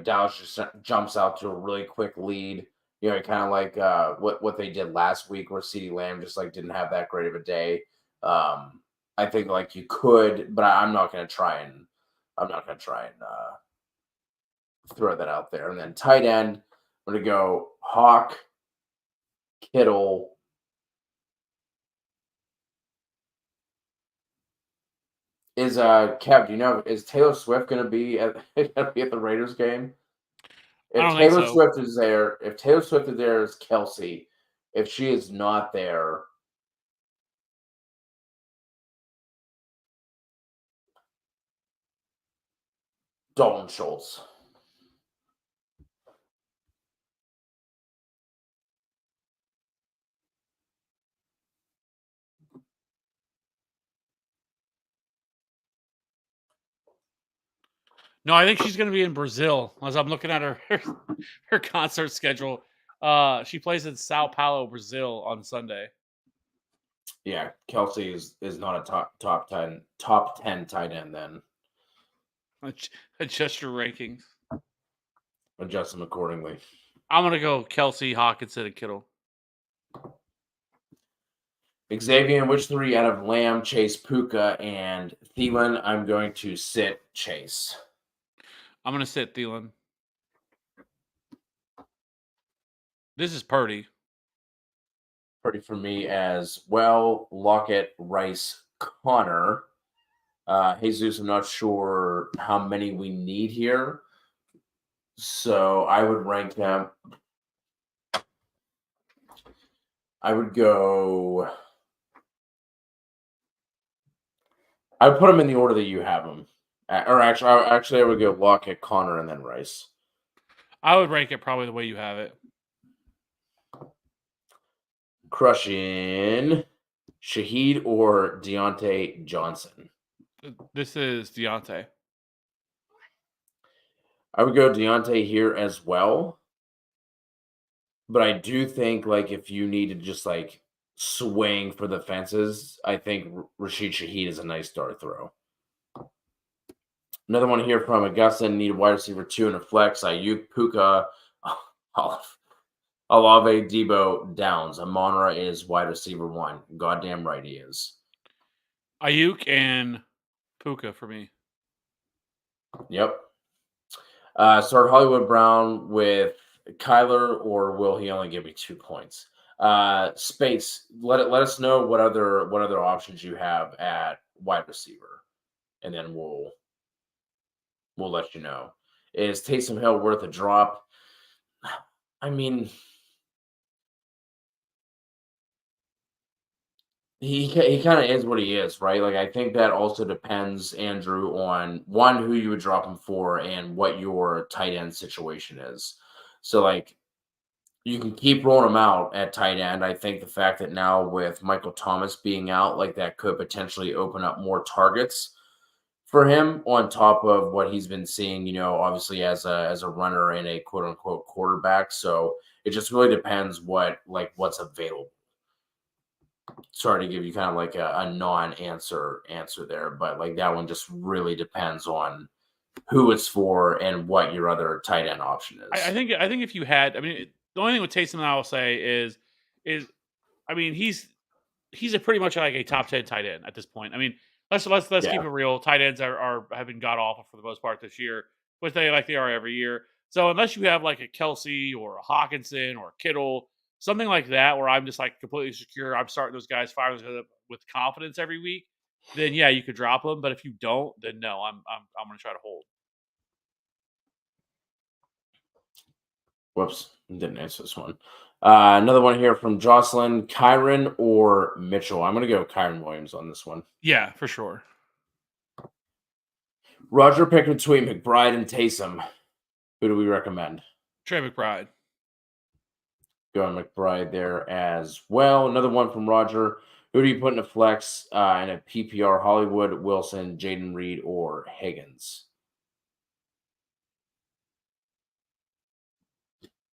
Speaker 2: Dallas just jumps out to a really quick lead. Kind of like what they did last week where CeeDee Lamb just like didn't have that great of a day. I think like you could, but I'm not gonna try and throw that out there. And then tight end, I'm gonna go Hawk, Kittle. Is Kev, do you know is Taylor Swift gonna be at the Raiders game?
Speaker 1: I
Speaker 2: If
Speaker 1: don't think
Speaker 2: Taylor
Speaker 1: so.
Speaker 2: Swift is there, is Kelsey. If she is not there, Dalton Schultz.
Speaker 1: No, I think she's gonna be in Brazil. As I'm looking at her concert schedule, she plays in Sao Paulo, Brazil on Sunday.
Speaker 2: Yeah, Kelsey is not a top 10 tight end then.
Speaker 1: Adjust your rankings.
Speaker 2: Adjust them accordingly.
Speaker 1: I'm gonna go Kelsey, Hawkinson, and Kittle.
Speaker 2: Xavier, which three out of Lamb, Chase, Puka, and Thielen? I'm going to sit Chase.
Speaker 1: I'm gonna sit Thielen. This is Purdy.
Speaker 2: Purdy for me as well. Lockett, Rice, Connor. Jesus, I'm not sure how many we need here. So I would rank them. I would go. I would put them in the order that you have them. Or actually, I would go Lockett, Connor, and then Rice.
Speaker 1: I would rank it probably the way you have it.
Speaker 2: Crushing Shaheed or Deontay Johnson.
Speaker 1: This is Deontay.
Speaker 2: I would go Deontay here as well. But I do think like if you need to just like swing for the fences, I think Rashid Shaheed is a nice dart throw. Another one here from Augusta, need a wide receiver 2 and a flex. Ayuk, Puka, Olave, Debo, Downs. Amon-Ra is wide receiver 1. Goddamn right he is.
Speaker 1: Ayuk and Puka for me.
Speaker 2: Yep. Start Hollywood Brown with Kyler, or will he only give me 2 points? Space. Let us know what other options you have at wide receiver, and then we'll let you know. Is Taysom Hill worth a drop? I mean, he kind of is what he is, right? Like I think that also depends, Andrew, on one who you would drop him for and what your tight end situation is. So like you can keep rolling him out at tight end. I think the fact that now with Michael Thomas being out, like that could potentially open up more targets for him on top of what he's been seeing, obviously as a runner and a quote unquote quarterback. So it just really depends what's available. Sorry to give you kind of like a non-answer there, but like that one just really depends on who it's for and what your other tight end option is.
Speaker 1: I think if you had, I mean, The only thing with Taysom that I will say is I mean, he's a pretty much like a top 10 tight end at this point. I mean, let's keep
Speaker 2: Yeah.
Speaker 1: it real. Tight ends are have been god awful for the most part this year, but they are every year. So unless you have like a Kelsey or a Hawkinson or a Kittle, something like that, where I'm just like completely secure, I'm starting those guys five with confidence every week, then yeah, you could drop them. But if you don't, then no, I'm going to try to hold.
Speaker 2: Whoops, didn't answer this one. Another one here from Jocelyn: Kyron or Mitchell? I'm gonna go Kyron Williams on this one.
Speaker 1: Yeah, for sure.
Speaker 2: Roger picked between McBride and Taysom. Who do we recommend?
Speaker 1: Trey McBride.
Speaker 2: Going McBride there as well. Another one from Roger. Who do you put in a flex in a PPR? Hollywood, Wilson, Jaden Reed, or Higgins?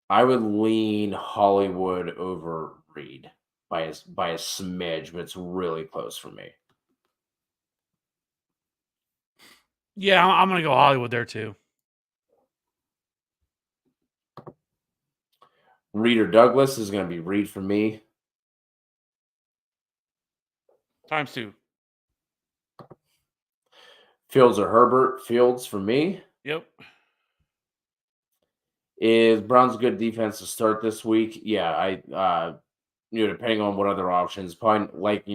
Speaker 2: I would lean Hollywood over Reed by a smidge, but it's really close for me.
Speaker 1: Yeah, I'm going to go Hollywood there too.
Speaker 2: Reed or Douglas is going to be Reed for me.
Speaker 1: Times two.
Speaker 2: Fields or Herbert? Fields for me.
Speaker 1: Yep.
Speaker 2: Is Browns a good defense to start this week? Yeah, depending on what other options, probably like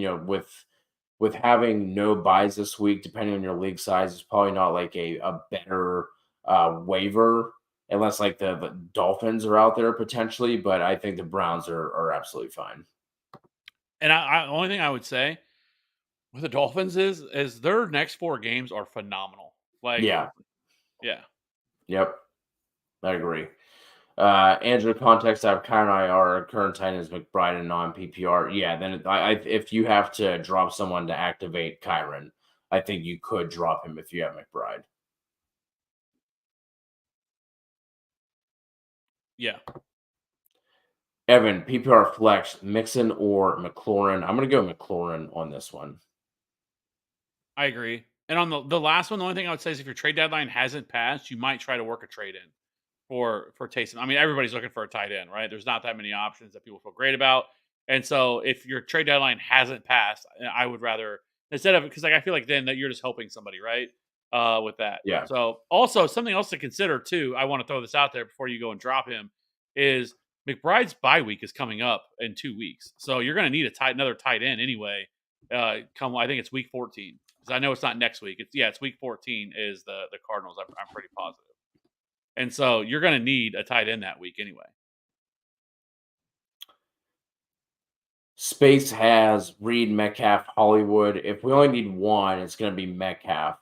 Speaker 2: with having no buys this week, depending on your league size, it's probably not like a better waiver unless like the Dolphins are out there potentially. But I think the Browns are absolutely fine.
Speaker 1: And only thing I would say with the Dolphins is their next 4 games are phenomenal. Like,
Speaker 2: Yeah.
Speaker 1: yeah.
Speaker 2: Yep. I agree. Andrew, context, I have current IR, current tight ends McBride and non PPR. Yeah, then if you have to drop someone to activate Kyron, I think you could drop him if you have McBride.
Speaker 1: Yeah.
Speaker 2: Evan, PPR flex, Mixon or McLaurin? I'm going to go McLaurin on this one.
Speaker 1: I agree. And on the last one, the only thing I would say is if your trade deadline hasn't passed, you might try to work a trade in for Taysom. I mean, everybody's looking for a tight end, right? There's not that many options that people feel great about. And so if your trade deadline hasn't passed, I would rather instead of because like I feel like then that you're just helping somebody, right? With that.
Speaker 2: Yeah.
Speaker 1: So also something else to consider too, I want to throw this out there before you go and drop him, is McBride's bye week is coming up in 2 weeks. So you're gonna need another tight end anyway. I think it's week 14. Because I know it's not next week. It's week 14 is the Cardinals. I'm pretty positive. And so you're going to need a tight end that week anyway.
Speaker 2: Space has Reed, Metcalf, Hollywood. If we only need one, it's going to be Metcalf.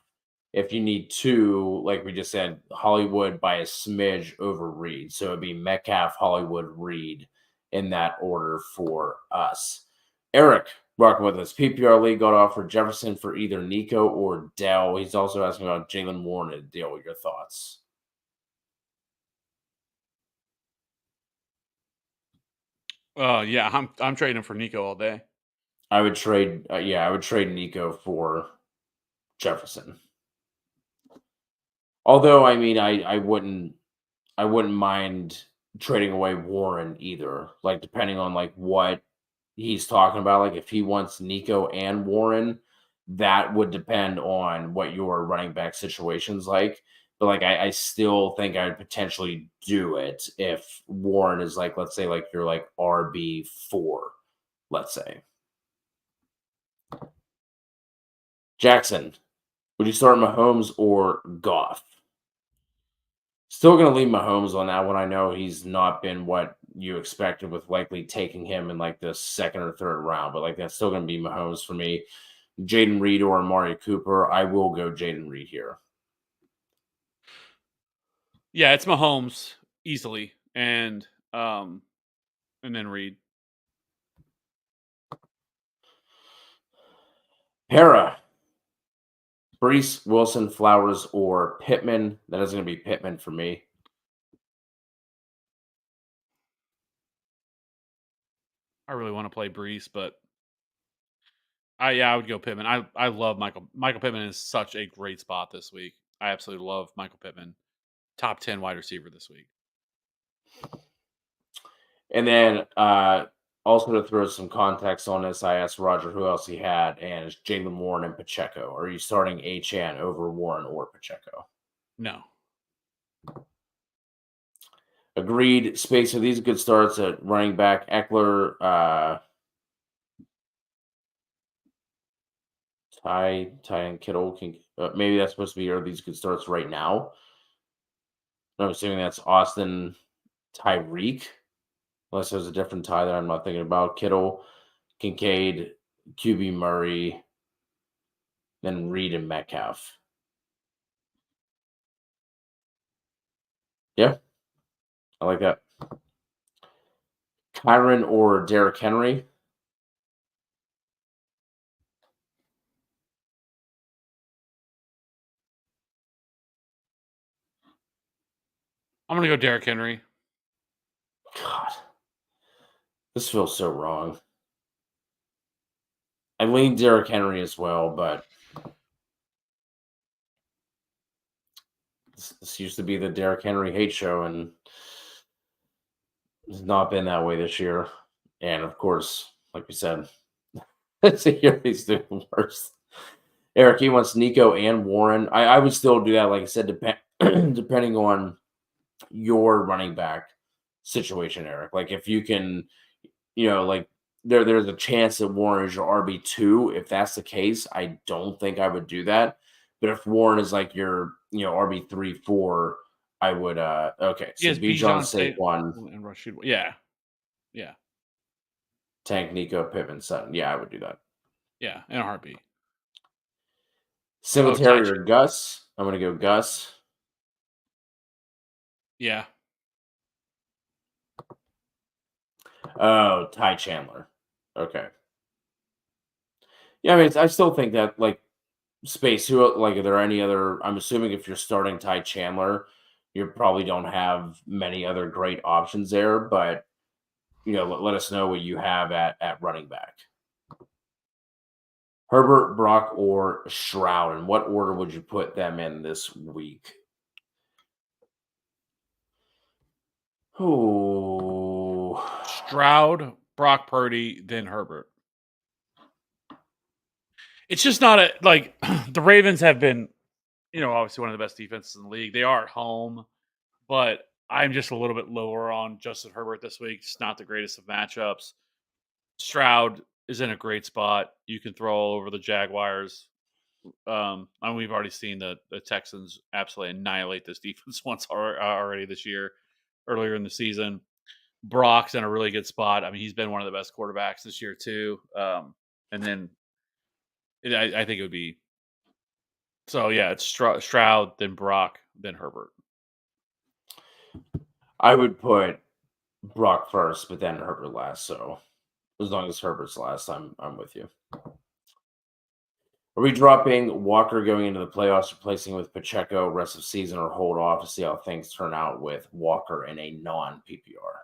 Speaker 2: If you need two, like we just said, Hollywood by a smidge over Reed. So it'd be Metcalf, Hollywood, Reed in that order for us. Eric, rocking with us. PPR League got offered Jefferson for either Nico or Dell. He's also asking about Jalen Warren and Dell. Your thoughts?
Speaker 1: Yeah, I'm trading for Nico all day.
Speaker 2: I would trade. I would trade Nico for Jefferson. Although, I mean, I wouldn't mind trading away Warren either. Like depending on like what he's talking about. Like if he wants Nico and Warren, that would depend on what your running back situation's like. But like I still think I'd potentially do it if Warren is like, let's say like you're like RB4, let's say. Jackson, would you start Mahomes or Goff? Still going to leave Mahomes on that one. I know he's not been what you expected with likely taking him in like the second or third round, but like that's still going to be Mahomes for me. Jaden Reed or Amari Cooper, I will go Jaden Reed here.
Speaker 1: Yeah, it's Mahomes easily, and then Reed.
Speaker 2: Para, Brees, Wilson, Flowers, or Pittman. That is going to be Pittman for me.
Speaker 1: I really want to play Brees, but I would go Pittman. I love Michael Pittman is such a great spot this week. I absolutely love Michael Pittman. Top 10 wide receiver this week.
Speaker 2: And then also to throw some context on this, I asked Roger who else he had, and it's Jalen Warren and Pacheco. Are you starting Achane over Warren or Pacheco?
Speaker 1: No.
Speaker 2: Agreed. Space. So these are good starts at running back. Eckler, Ty and Kittle. Maybe that's supposed to be are these good starts right now. I'm assuming that's Austin, Tyreek. Unless there's a different Ty that I'm not thinking about. Kittle, Kincaid, QB Murray, then Reed and Metcalf. Yeah, I like that. Kyron or Derrick Henry?
Speaker 1: I'm gonna go Derrick Henry.
Speaker 2: God, this feels so wrong. I lean Derrick Henry as well, but this used to be the Derrick Henry hate show, and it's not been that way this year. And of course, like we said, it's a year he's doing worse. Eric, he wants Nico and Warren. I would still do that, like I said, depending on your running back situation, Eric. Like if you can, like there's a chance that Warren is your RB2. If that's the case, I don't think I would do that. But if Warren is like your, RB3, 4, I would okay. So
Speaker 1: Yes,
Speaker 2: Bijan
Speaker 1: Bijan
Speaker 2: Saquon,
Speaker 1: and Rashid. Yeah. Yeah.
Speaker 2: Tank, Nico, Pittman, Sutton. Yeah, I would do that.
Speaker 1: Yeah. In a heartbeat.
Speaker 2: Cemetery or Gus? I'm gonna go Gus.
Speaker 1: Yeah.
Speaker 2: Oh, Ty Chandler. Okay. Yeah, I mean, I still think that like space. Who like are there any other? I'm assuming if you're starting Ty Chandler, you probably don't have many other great options there. But let us know what you have at running back. Herbert, Brock, or Stroud. In what order would you put them in this week? Oh,
Speaker 1: Stroud, Brock Purdy, then Herbert. It's just not like the Ravens have been, obviously one of the best defenses in the league. They are at home, but I'm just a little bit lower on Justin Herbert this week. It's not the greatest of matchups. Stroud is in a great spot. You can throw all over the Jaguars. And we've already seen the Texans absolutely annihilate this defense once already this year, earlier in the season. Brock's in a really good spot. I mean, he's been one of the best quarterbacks this year too. And then I think it would be so. Yeah, it's Stroud, then Brock, then Herbert.
Speaker 2: I would put Brock first, but then Herbert last. So as long as Herbert's last, I'm with you. Are we dropping Walker going into the playoffs, replacing with Pacheco rest of season, or hold off to see how things turn out with Walker in a non-PPR?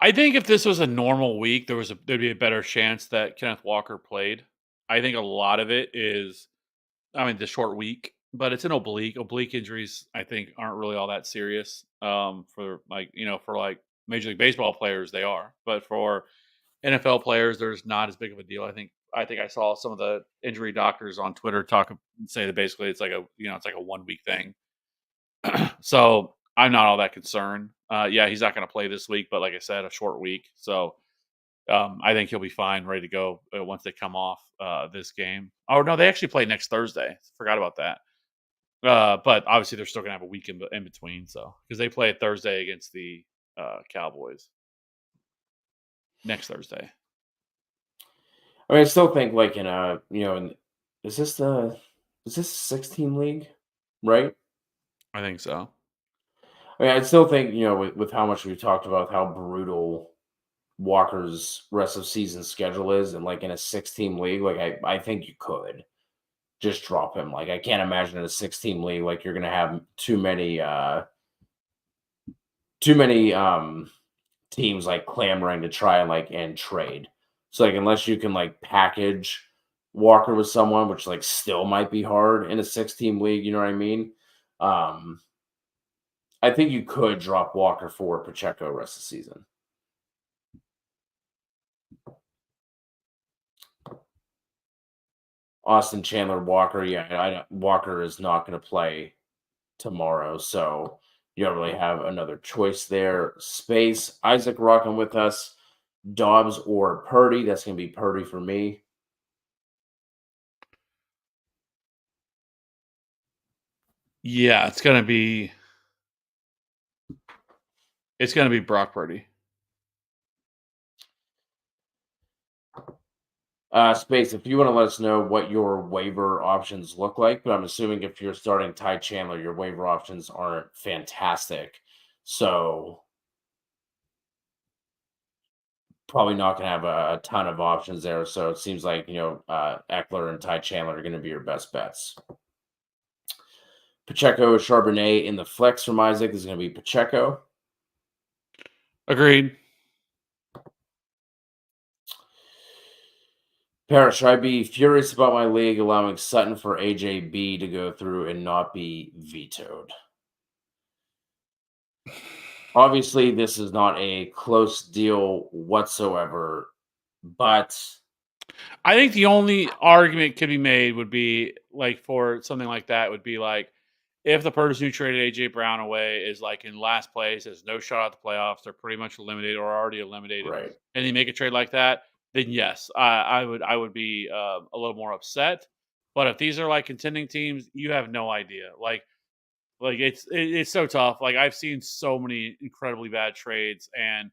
Speaker 1: I think if this was a normal week, there'd be a better chance that Kenneth Walker played. I think a lot of it is, the short week, but it's an oblique. Oblique injuries, I think, aren't really all that serious. For Major League Baseball players, they are, but for NFL players, there's not as big of a deal. I think I saw some of the injury doctors on Twitter say that basically it's like a 1 week thing. So I'm not all that concerned. Yeah, he's not going to play this week, but like I said, a short week. So I think he'll be fine, ready to go once they come off this game. Oh no, they actually play next Thursday. Forgot about that. But obviously they're still going to have a week in between. So because they play Thursday against the Cowboys next Thursday.
Speaker 2: I mean, I still think like in a is this 16 league, right?
Speaker 1: I think so.
Speaker 2: I mean, I still think with how much we've talked about how brutal Walker's rest of season schedule is, and like in a 6-team league, like I think you could just drop him. Like I can't imagine in a 6-team league like you're gonna have too many teams like clamoring to try and trade. So like unless you can like package Walker with someone, which like still might be hard in a 6-team league, you know what I mean? I think you could drop Walker for Pacheco rest of the season. Austin Chandler Walker, yeah, Walker is not going to play tomorrow, so you don't really have another choice there. Space, Isaac rocking with us. Dobbs or Purdy. That's going to be Purdy for me.
Speaker 1: Yeah, it's gonna be Brock Purdy.
Speaker 2: Space, if you want to let us know what your waiver options look like, but I'm assuming if you're starting Ty Chandler, your waiver options aren't fantastic. So probably not going to have a ton of options there. So it seems like, Eckler and Ty Chandler are going to be your best bets. Pacheco Charbonnet in the flex from Isaac is going to be Pacheco.
Speaker 1: Agreed.
Speaker 2: Parrot, should I be furious about my league allowing Sutton for AJB to go through and not be vetoed? Obviously, this is not a close deal whatsoever, but
Speaker 1: I think the only argument could be made would be like for something like that would be like if the person who traded AJ Brown away is like in last place, has no shot at the playoffs, they're pretty much eliminated or already eliminated,
Speaker 2: right.
Speaker 1: and they make a trade like that, then yes, I would be a little more upset. But if these are like contending teams, you have no idea. Like it's so tough. Like I've seen so many incredibly bad trades, and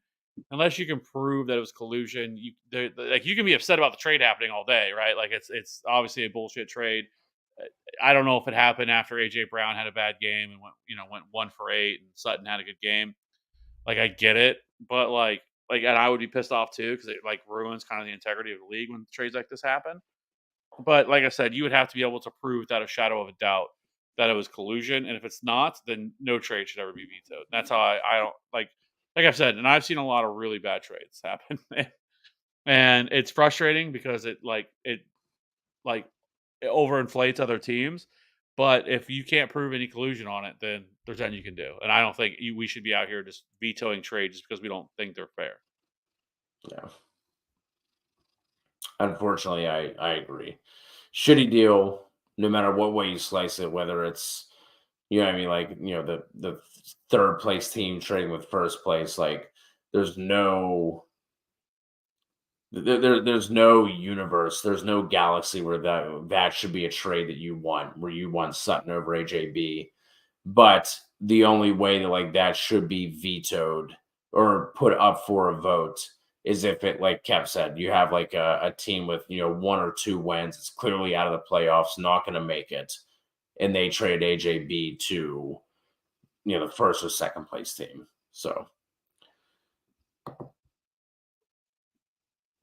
Speaker 1: unless you can prove that it was collusion, like you can be upset about the trade happening all day, right? Like it's obviously a bullshit trade. I don't know if it happened after AJ Brown had a bad game and went 1 for 8, and Sutton had a good game. Like I get it, but and I would be pissed off too because it like ruins kind of the integrity of the league when trades like this happen. But like I said, you would have to be able to prove without a shadow of a doubt that it was collusion, and if it's not, then no trade should ever be vetoed. That's how I don't like I've said, and I've seen a lot of really bad trades happen, and it's frustrating because like it overinflates other teams. But if you can't prove any collusion on it, then there's nothing you can do. And I don't think we should be out here just vetoing trades just because we don't think they're fair.
Speaker 2: Yeah. Unfortunately, I agree. Shitty deal, no matter what way you slice it, whether it's I mean, like, the third place team trading with first place, like there's no there's no universe, there's no galaxy where that should be a trade that you want, where you want Sutton over AJB. But the only way that like that should be vetoed or put up for a vote is if it, like Kev said, you have like a team with 1 or 2 wins, it's clearly out of the playoffs, not going to make it, and they trade AJB to the first or second place team. So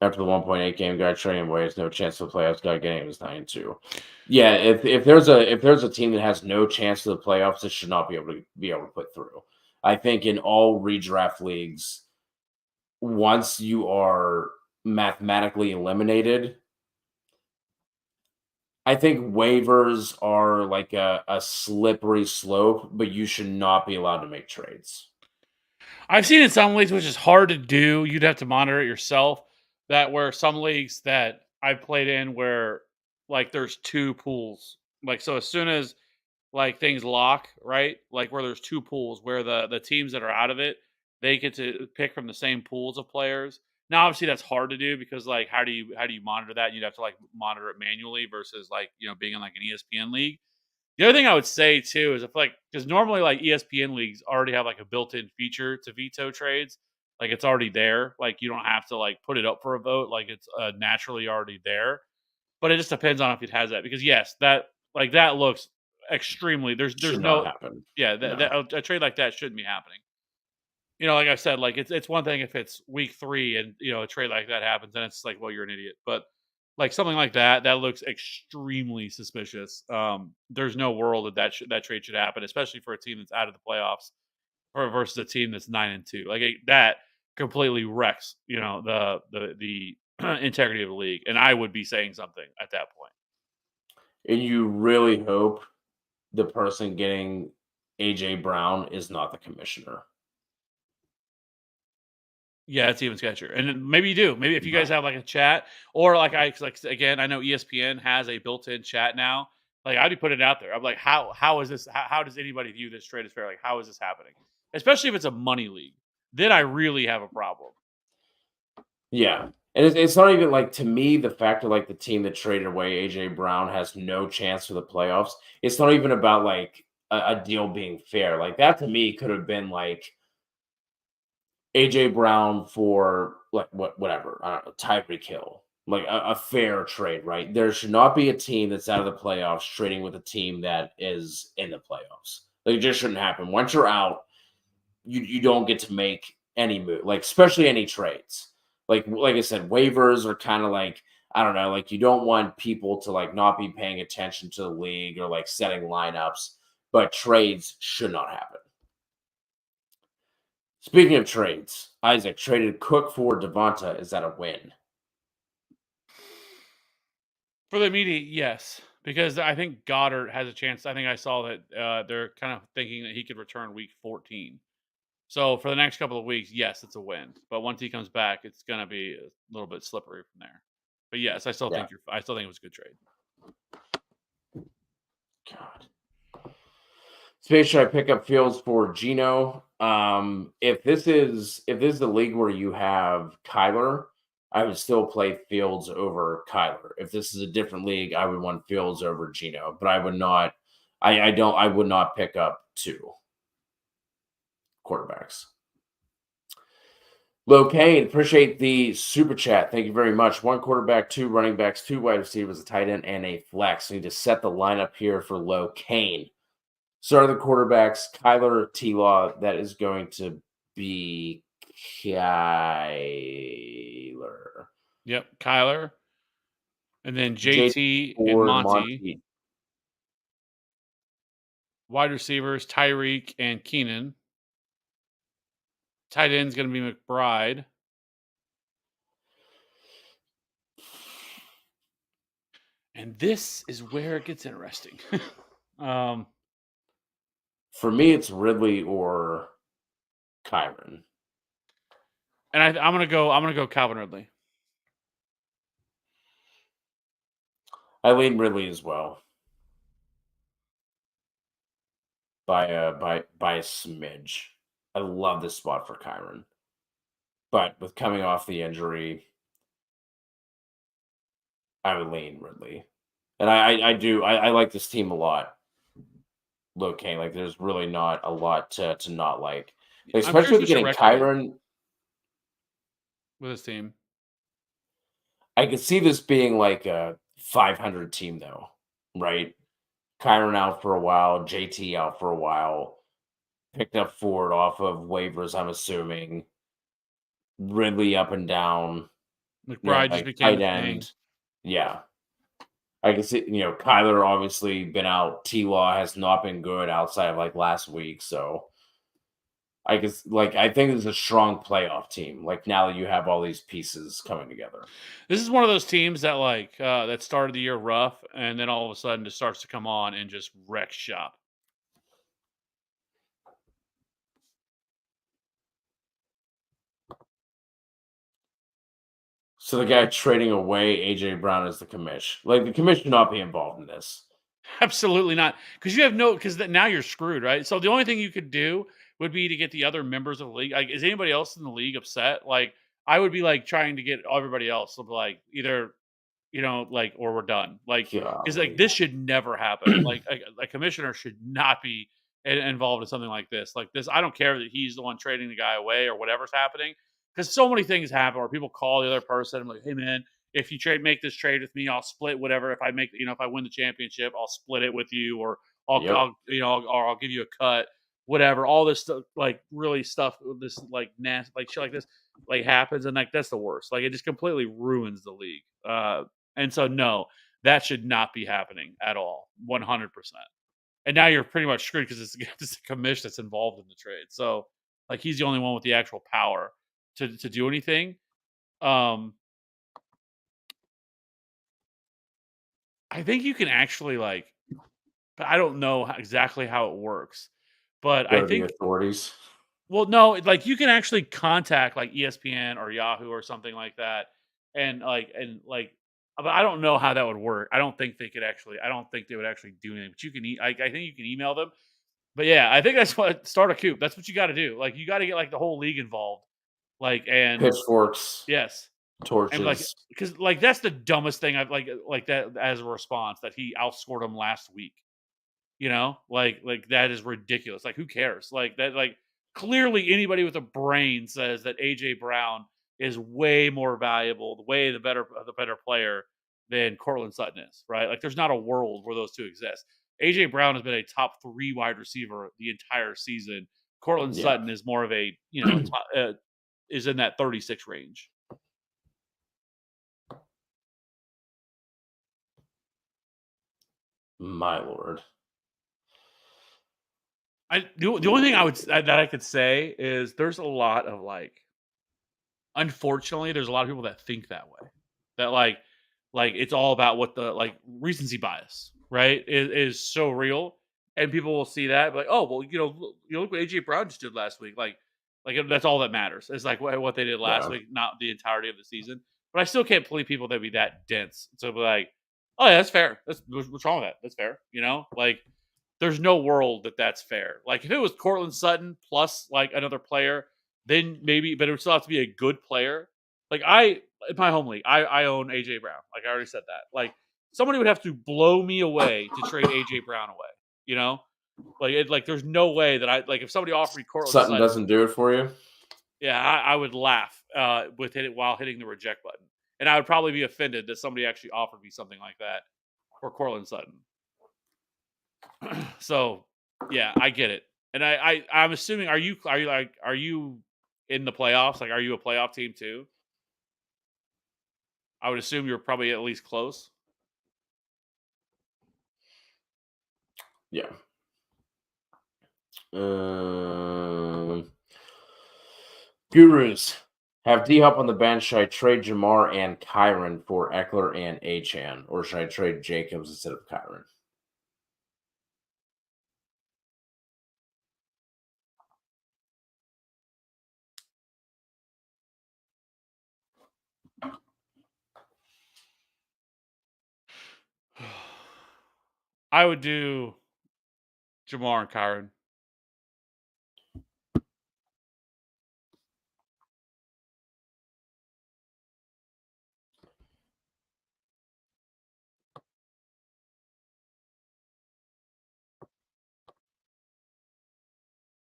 Speaker 2: after the 1.8 game guy trading away, there's no chance for the playoffs. Guy game is 9-2. Yeah, if there's a team that has no chance of the playoffs, it should not be able to put through. I think in all redraft leagues, once you are mathematically eliminated, I think waivers are like a slippery slope, but you should not be allowed to make trades.
Speaker 1: I've seen in some leagues, which is hard to do. You'd have to monitor it yourself. That where some leagues that I've played in where like there's 2 pools. Like so as soon as like things lock, right? Like where there's 2 pools where the teams that are out of it, they get to pick from the same pools of players. Now obviously that's hard to do because like how do you monitor that? You'd have to like monitor it manually versus like, being in like an ESPN league. The other thing I would say too is if like because normally like ESPN leagues already have like a built-in feature to veto trades, like it's already there. Like you don't have to like put it up for a vote. Like it's naturally already there. But it just depends on if it has that because yes, that looks extremely. There's
Speaker 2: Should not
Speaker 1: no
Speaker 2: happen.
Speaker 1: yeah
Speaker 2: No.
Speaker 1: a trade like that shouldn't be happening. Like I said, like it's one thing if it's week 3 and a trade like that happens, then it's like, well, you're an idiot. But like something like that looks extremely suspicious. There's no world that trade should happen, especially for a team that's out of the playoffs or versus a team that's 9-2. Like that completely wrecks, the integrity of the league, and I would be saying something at that point.
Speaker 2: And you really hope the person getting AJ Brown is not the commissioner.
Speaker 1: Yeah, it's even sketchier. And then maybe you do. Maybe if you guys
Speaker 2: Right.
Speaker 1: have like a chat, or like I 'cause, like again, I know ESPN has a built-in chat now. Like I'd be putting it out there. I'm like, how is this? How does anybody view this trade as fair? Like, how is this happening? Especially if it's a money league, then I really have a problem.
Speaker 2: Yeah. And it's not even like, to me, the fact of like the team that traded away AJ Brown has no chance for the playoffs. It's not even about like a deal being fair. Like that to me could have been like AJ Brown for like whatever, I don't know, Tyreek Hill. Like a fair trade, right? There should not be a team that's out of the playoffs trading with a team that is in the playoffs. Like it just shouldn't happen. Once you're out, you don't get to make any move, like especially any trades. Like I said, waivers are kind of like, I don't know, like you don't want people to like not be paying attention to the league or like setting lineups, but trades should not happen. Speaking of trades, Isaac traded Cook for Devonta. Is that a win?
Speaker 1: For the immediate, yes, because I think Goddard has a chance. I think I saw that they're kind of thinking that he could return week 14. So for the next couple of weeks, yes, it's a win. But once he comes back, it's going to be a little bit slippery from there. But yes,
Speaker 2: Yeah.
Speaker 1: I still think it was a good trade.
Speaker 2: God. Space, should I pick up Fields for Gino? If this is the league where you have Kyler, I would still play Fields over Kyler. If this is a different league, I would want Fields over Gino, but I would not. I would not pick up two quarterbacks. Locane, appreciate the super chat. Thank you very much. One quarterback, two running backs, two wide receivers, a tight end, and a flex. Need to set the lineup here for Locane. Start of the quarterbacks, Kyler T. Law. That is going to be Kyler.
Speaker 1: Yep, Kyler, and then
Speaker 2: J
Speaker 1: JT and
Speaker 2: for
Speaker 1: Monty.
Speaker 2: Monty.
Speaker 1: Wide receivers, Tyreek and Keenan. Tight end's going to be McBride. And this is where it gets interesting. um,
Speaker 2: For me, it's Ridley or Kyron.
Speaker 1: and I'm gonna go Calvin Ridley.
Speaker 2: I lean Ridley as well by a smidge. I love this spot for Kyron, but with coming off the injury, I would lean Ridley. And I do I like this team a lot. Locane, like there's really not a lot to not like. Like,
Speaker 1: I'm curious
Speaker 2: especially with
Speaker 1: what your
Speaker 2: getting
Speaker 1: record is
Speaker 2: Kyron.
Speaker 1: with this team.
Speaker 2: I could see this being like a 500 team though, right? Kyron out for a while, JT out for a while, picked up Ford off of waivers, I'm assuming. Ridley up and down,
Speaker 1: McBride just
Speaker 2: like
Speaker 1: became
Speaker 2: tight
Speaker 1: the thing.
Speaker 2: end. Yeah. I can see, Kyler obviously been out. T Law has not been good outside of like last week. So I think it's a strong playoff team. Like now that you have all these pieces coming together.
Speaker 1: This is one of those teams that that started the year rough, and then all of a sudden just starts to come on and just wreck shop.
Speaker 2: So the guy trading away AJ Brown is the commish. Like the commish should not be involved in this.
Speaker 1: Absolutely not, because you have no because now you're screwed, right? So the only thing you could do would be to get the other members of the league. Like, is anybody else in the league upset? Like, I would be like trying to get everybody else to be like either like or we're done. Like, because like
Speaker 2: Golly.
Speaker 1: this should never happen. Like a commissioner should not be involved in something like this. Like this, I don't care that he's the one trading the guy away or whatever's happening, because so many things happen where people call the other person and like, hey man, if you make this trade with me, I'll split whatever. If I make, if I win the championship, I'll split it with you, or
Speaker 2: Yep.
Speaker 1: or I'll give you a cut, whatever. All this stuff, like really stuff, this like nasty, like shit like this, like happens, and like that's the worst. Like it just completely ruins the league. And so no, that should not be happening at all, 100%. And now you're pretty much screwed because it's just a commission that's involved in the trade. So like he's the only one with the actual power to do anything. Um, I think you can actually but I don't know exactly how it works. But
Speaker 2: Go
Speaker 1: I
Speaker 2: to the
Speaker 1: think
Speaker 2: authorities.
Speaker 1: well, no, like, you can actually contact, like, ESPN or Yahoo or something like that, and but I don't know how that would work. I don't think they would actually do anything, but you can I think you can email them. But, yeah, I think that's what start a coup. That's what you gotta do. Like, you gotta get, like, the whole league involved. Like, and
Speaker 2: Pitchforks,
Speaker 1: yes. And, like,
Speaker 2: torches.
Speaker 1: because like, that's the dumbest thing I've like that as a response that he outscored him last week. You know? Like, that is ridiculous. Like, who cares? Like, that clearly anybody with a brain says that AJ Brown is way more valuable, the better player than Cortland Sutton is, right? Like, there's not a world where those two exist. AJ Brown has been a top 3 wide receiver the entire season. Cortland
Speaker 2: Yeah.
Speaker 1: Sutton is more of a, you know, is in that 36 range.
Speaker 2: My lord.
Speaker 1: The only thing that I could say is there's a lot of unfortunately, there's a lot of people that think that way. That it's all about what the recency bias, right? Is so real, and people will see that like, oh well, look what AJ Brown just did last week. That's all that matters. It's like what they did last
Speaker 2: Yeah.
Speaker 1: week, not the entirety of the season. But I still can't believe people that be that dense. So be like, oh yeah, that's fair. What's wrong with that? That's fair. There's no world that that's fair. Like if it was Cortland Sutton plus like another player, then maybe, but it would still have to be a good player. Like in my home league, I own AJ Brown. Like I already said that. Like somebody would have to blow me away to trade AJ Brown away. You know, there's no way that if somebody offered me Cortland
Speaker 2: Sutton
Speaker 1: Sutton,
Speaker 2: doesn't do it for you.
Speaker 1: yeah, I would laugh with it while hitting the reject button, and I would probably be offended that somebody actually offered me something like that for Cortland Sutton. So, yeah, I get it. And I'm assuming are you in the playoffs? Like are you a playoff team too? I would assume you're probably at least close.
Speaker 2: Yeah. Gurus have D Hop on the bench. Should I trade Jamar and Kyron for Eckler and Achan, or should I trade Jacobs instead of Kyron?
Speaker 1: I would do Jamar and Kyron.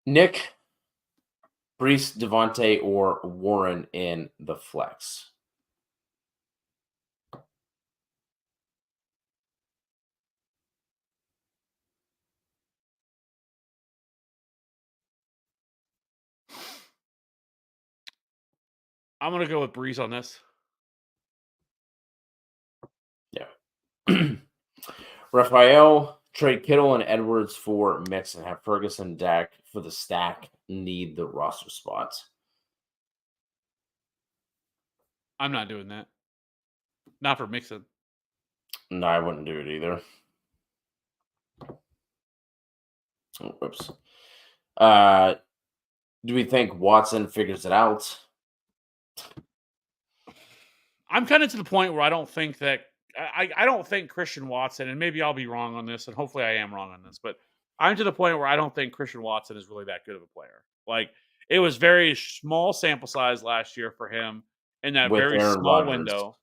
Speaker 2: Nick, Brees, Devontae, or Warren in the flex?
Speaker 1: I'm gonna go with Breeze on this.
Speaker 2: Yeah. Raphael, trade Kittle and Edwards for Mixon. Have Ferguson Dak for the stack. Need the roster spots.
Speaker 1: I'm not doing that. Not for Mixon.
Speaker 2: No, I wouldn't do it either. Oh, whoops. Do we think Watson figures it out?
Speaker 1: I'm kind of to the point where I don't think that I don't think Christian Watson, and maybe I'll be wrong on this, and hopefully I am wrong on this, but I'm to the point where I don't think Christian Watson is really that good of a player. Like it was very small sample size last year for him in that
Speaker 2: With
Speaker 1: very
Speaker 2: Aaron
Speaker 1: small
Speaker 2: Rodgers.
Speaker 1: window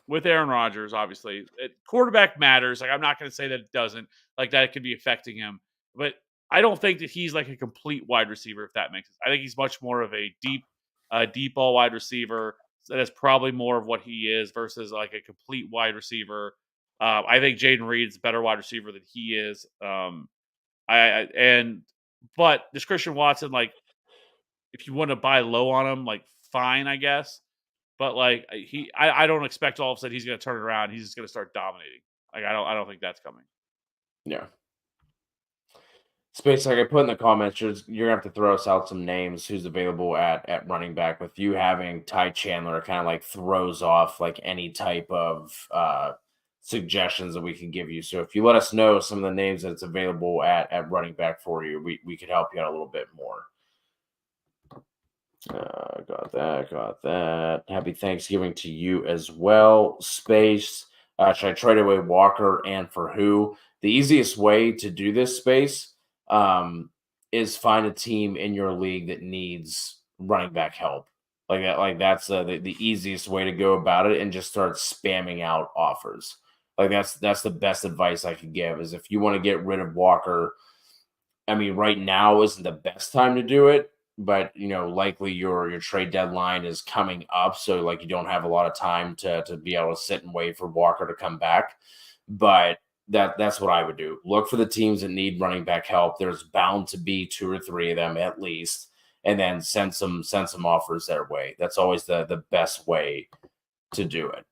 Speaker 1: with Aaron Rodgers. Obviously, quarterback matters. Like I'm not going to say that it doesn't. Like that it could be affecting him, but I don't think that he's like a complete wide receiver. If that makes sense, I think he's much more of a deep ball wide receiver. That is probably more of what he is versus like a complete wide receiver. I think Jaden Reed's a better wide receiver than he is. But this Christian Watson, like, if you want to buy low on him, like, fine, I guess. But like I don't expect all of a sudden he's going to turn it around. He's just going to start dominating. Like I don't think that's coming.
Speaker 2: Yeah. Space, like I put in the comments, you're gonna have to throw us out some names who's available at running back. With you having Ty Chandler, kind of like throws off like any type of suggestions that we can give you. So if you let us know some of the names that's available at running back for you, we could help you out a little bit more. Got that. Happy Thanksgiving to you as well. Space. Should I trade away Walker and for who? The easiest way to do this, Space, is find a team in your league that needs running back help. Like that, that's the easiest way to go about it, and just start spamming out offers. Like that's the best advice I could give. Is if you want to get rid of Walker, I mean, right now isn't the best time to do it, but likely your trade deadline is coming up, so like you don't have a lot of time to be able to sit and wait for Walker to come back. But that's what I would do. Look for the teams that need running back help. There's bound to be 2 or 3 of them at least, and then send some offers their way. That's always the best way to do it.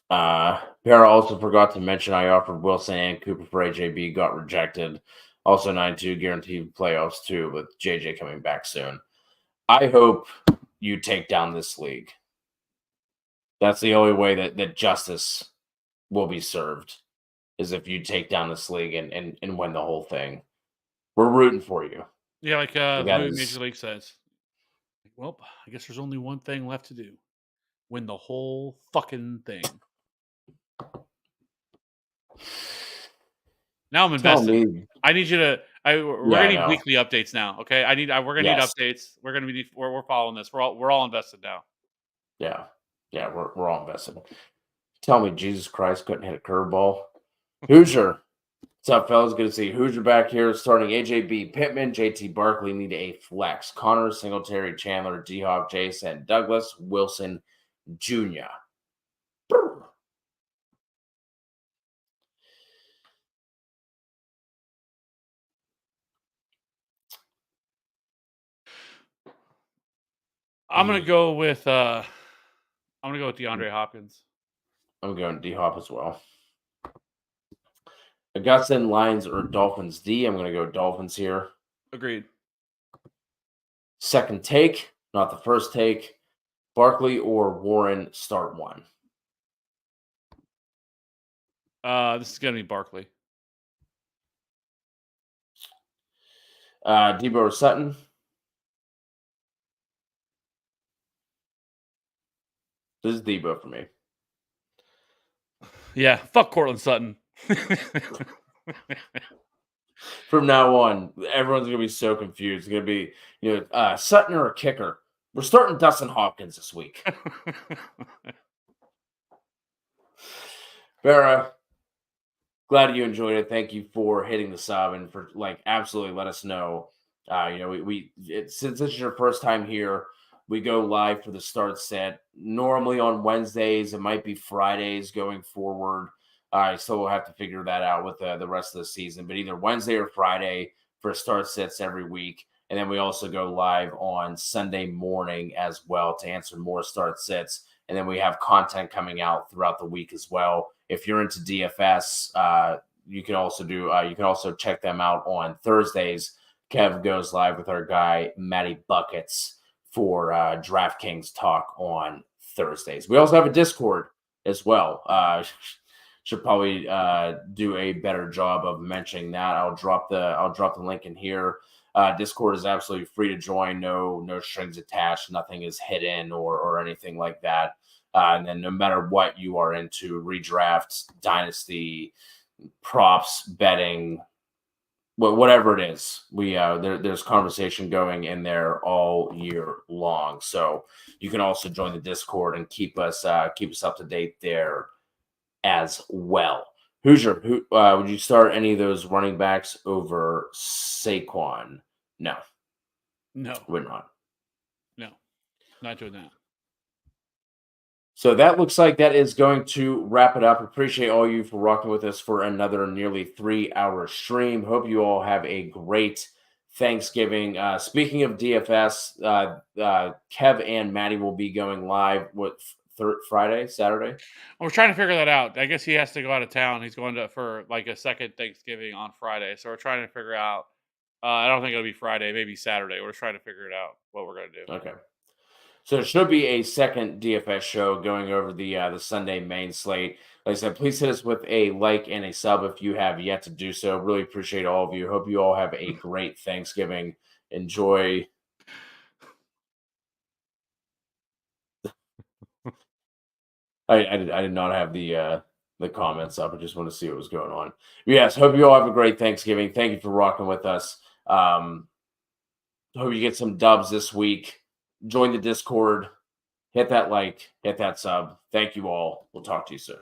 Speaker 2: Para also forgot to mention I offered Wilson and Cooper for AJB, got rejected. Also 9-2 guaranteed playoffs too, with JJ coming back soon. I hope you take down this league. That's the only way that justice will be served, is if you take down this league and win the whole thing. We're rooting for you.
Speaker 1: Yeah, like the movie Major League says. Well, I guess there's only one thing left to do. Win the whole fucking thing. Now I'm invested. I need you to. We're gonna need weekly updates now. Okay, we're gonna need updates. We're following this. We're all invested now.
Speaker 2: Yeah, we're all invested. Tell me, Jesus Christ couldn't hit a curveball. Hoosier, what's up, fellas? Good to see you. Hoosier back here, starting AJB, Pittman, JT Barkley need a flex. Connor, Singletary, Chandler, D-Hop, Jason, Douglas, Wilson, Jr.
Speaker 1: I'm gonna go with DeAndre Hopkins.
Speaker 2: I'm going D-Hop as well. Augustin, Lions, or Dolphins D. I'm going to go Dolphins here.
Speaker 1: Agreed.
Speaker 2: Second take, not the first take. Barkley or Warren, start one.
Speaker 1: This is going to be Barkley.
Speaker 2: Debo or Sutton? This is Debo for me.
Speaker 1: Yeah, fuck Cortland Sutton.
Speaker 2: From now on, everyone's going to be so confused. It's going to be, Sutton or a kicker. We're starting Dustin Hopkins this week. Vera, glad you enjoyed it. Thank you for hitting the sub and for absolutely let us know. Since this is your first time here, we go live for the start set. Normally on Wednesdays, it might be Fridays going forward. I still will have to figure that out with the rest of the season, but either Wednesday or Friday for start sets every week. And then we also go live on Sunday morning as well to answer more start sets. And then we have content coming out throughout the week as well. If you're into DFS, you can also check them out on Thursdays. Kev goes live with our guy Matty Buckets for DraftKings talk on Thursdays. We also have a Discord as well. Should probably do a better job of mentioning that. I'll drop the link in here. Discord is absolutely free to join. No strings attached. Nothing is hidden or anything like that. And then no matter what you are into, redraft, dynasty, props, betting, whatever it is, there's conversation going in there all year long. So you can also join the Discord and keep us up to date there as well. Hoosier, would you start any of those running backs over Saquon? No, we're not.
Speaker 1: No, not doing that.
Speaker 2: So that looks like that is going to wrap it up. Appreciate all you for rocking with us for another nearly 3-hour stream. Hope you all have a great Thanksgiving. Speaking of DFS, Kev and Maddie will be going live Friday, Saturday.
Speaker 1: We're trying to figure that out. I guess he has to go out of town. He's going for a second Thanksgiving on Friday. So we're trying to figure out. I don't think it'll be Friday, maybe Saturday. We're trying to figure it out what we're going to do.
Speaker 2: Okay. So it should be a second DFS show going over the Sunday main slate. Like I said, please hit us with a like and a sub if you have yet to do so. Really appreciate all of you. Hope you all have a great Thanksgiving. Enjoy. I did not have the comments up. I just want to see what was going on. Yes, hope you all have a great Thanksgiving. Thank you for rocking with us. Hope you get some dubs this week. Join the Discord. Hit that like, hit that sub. Thank you all. We'll talk to you soon.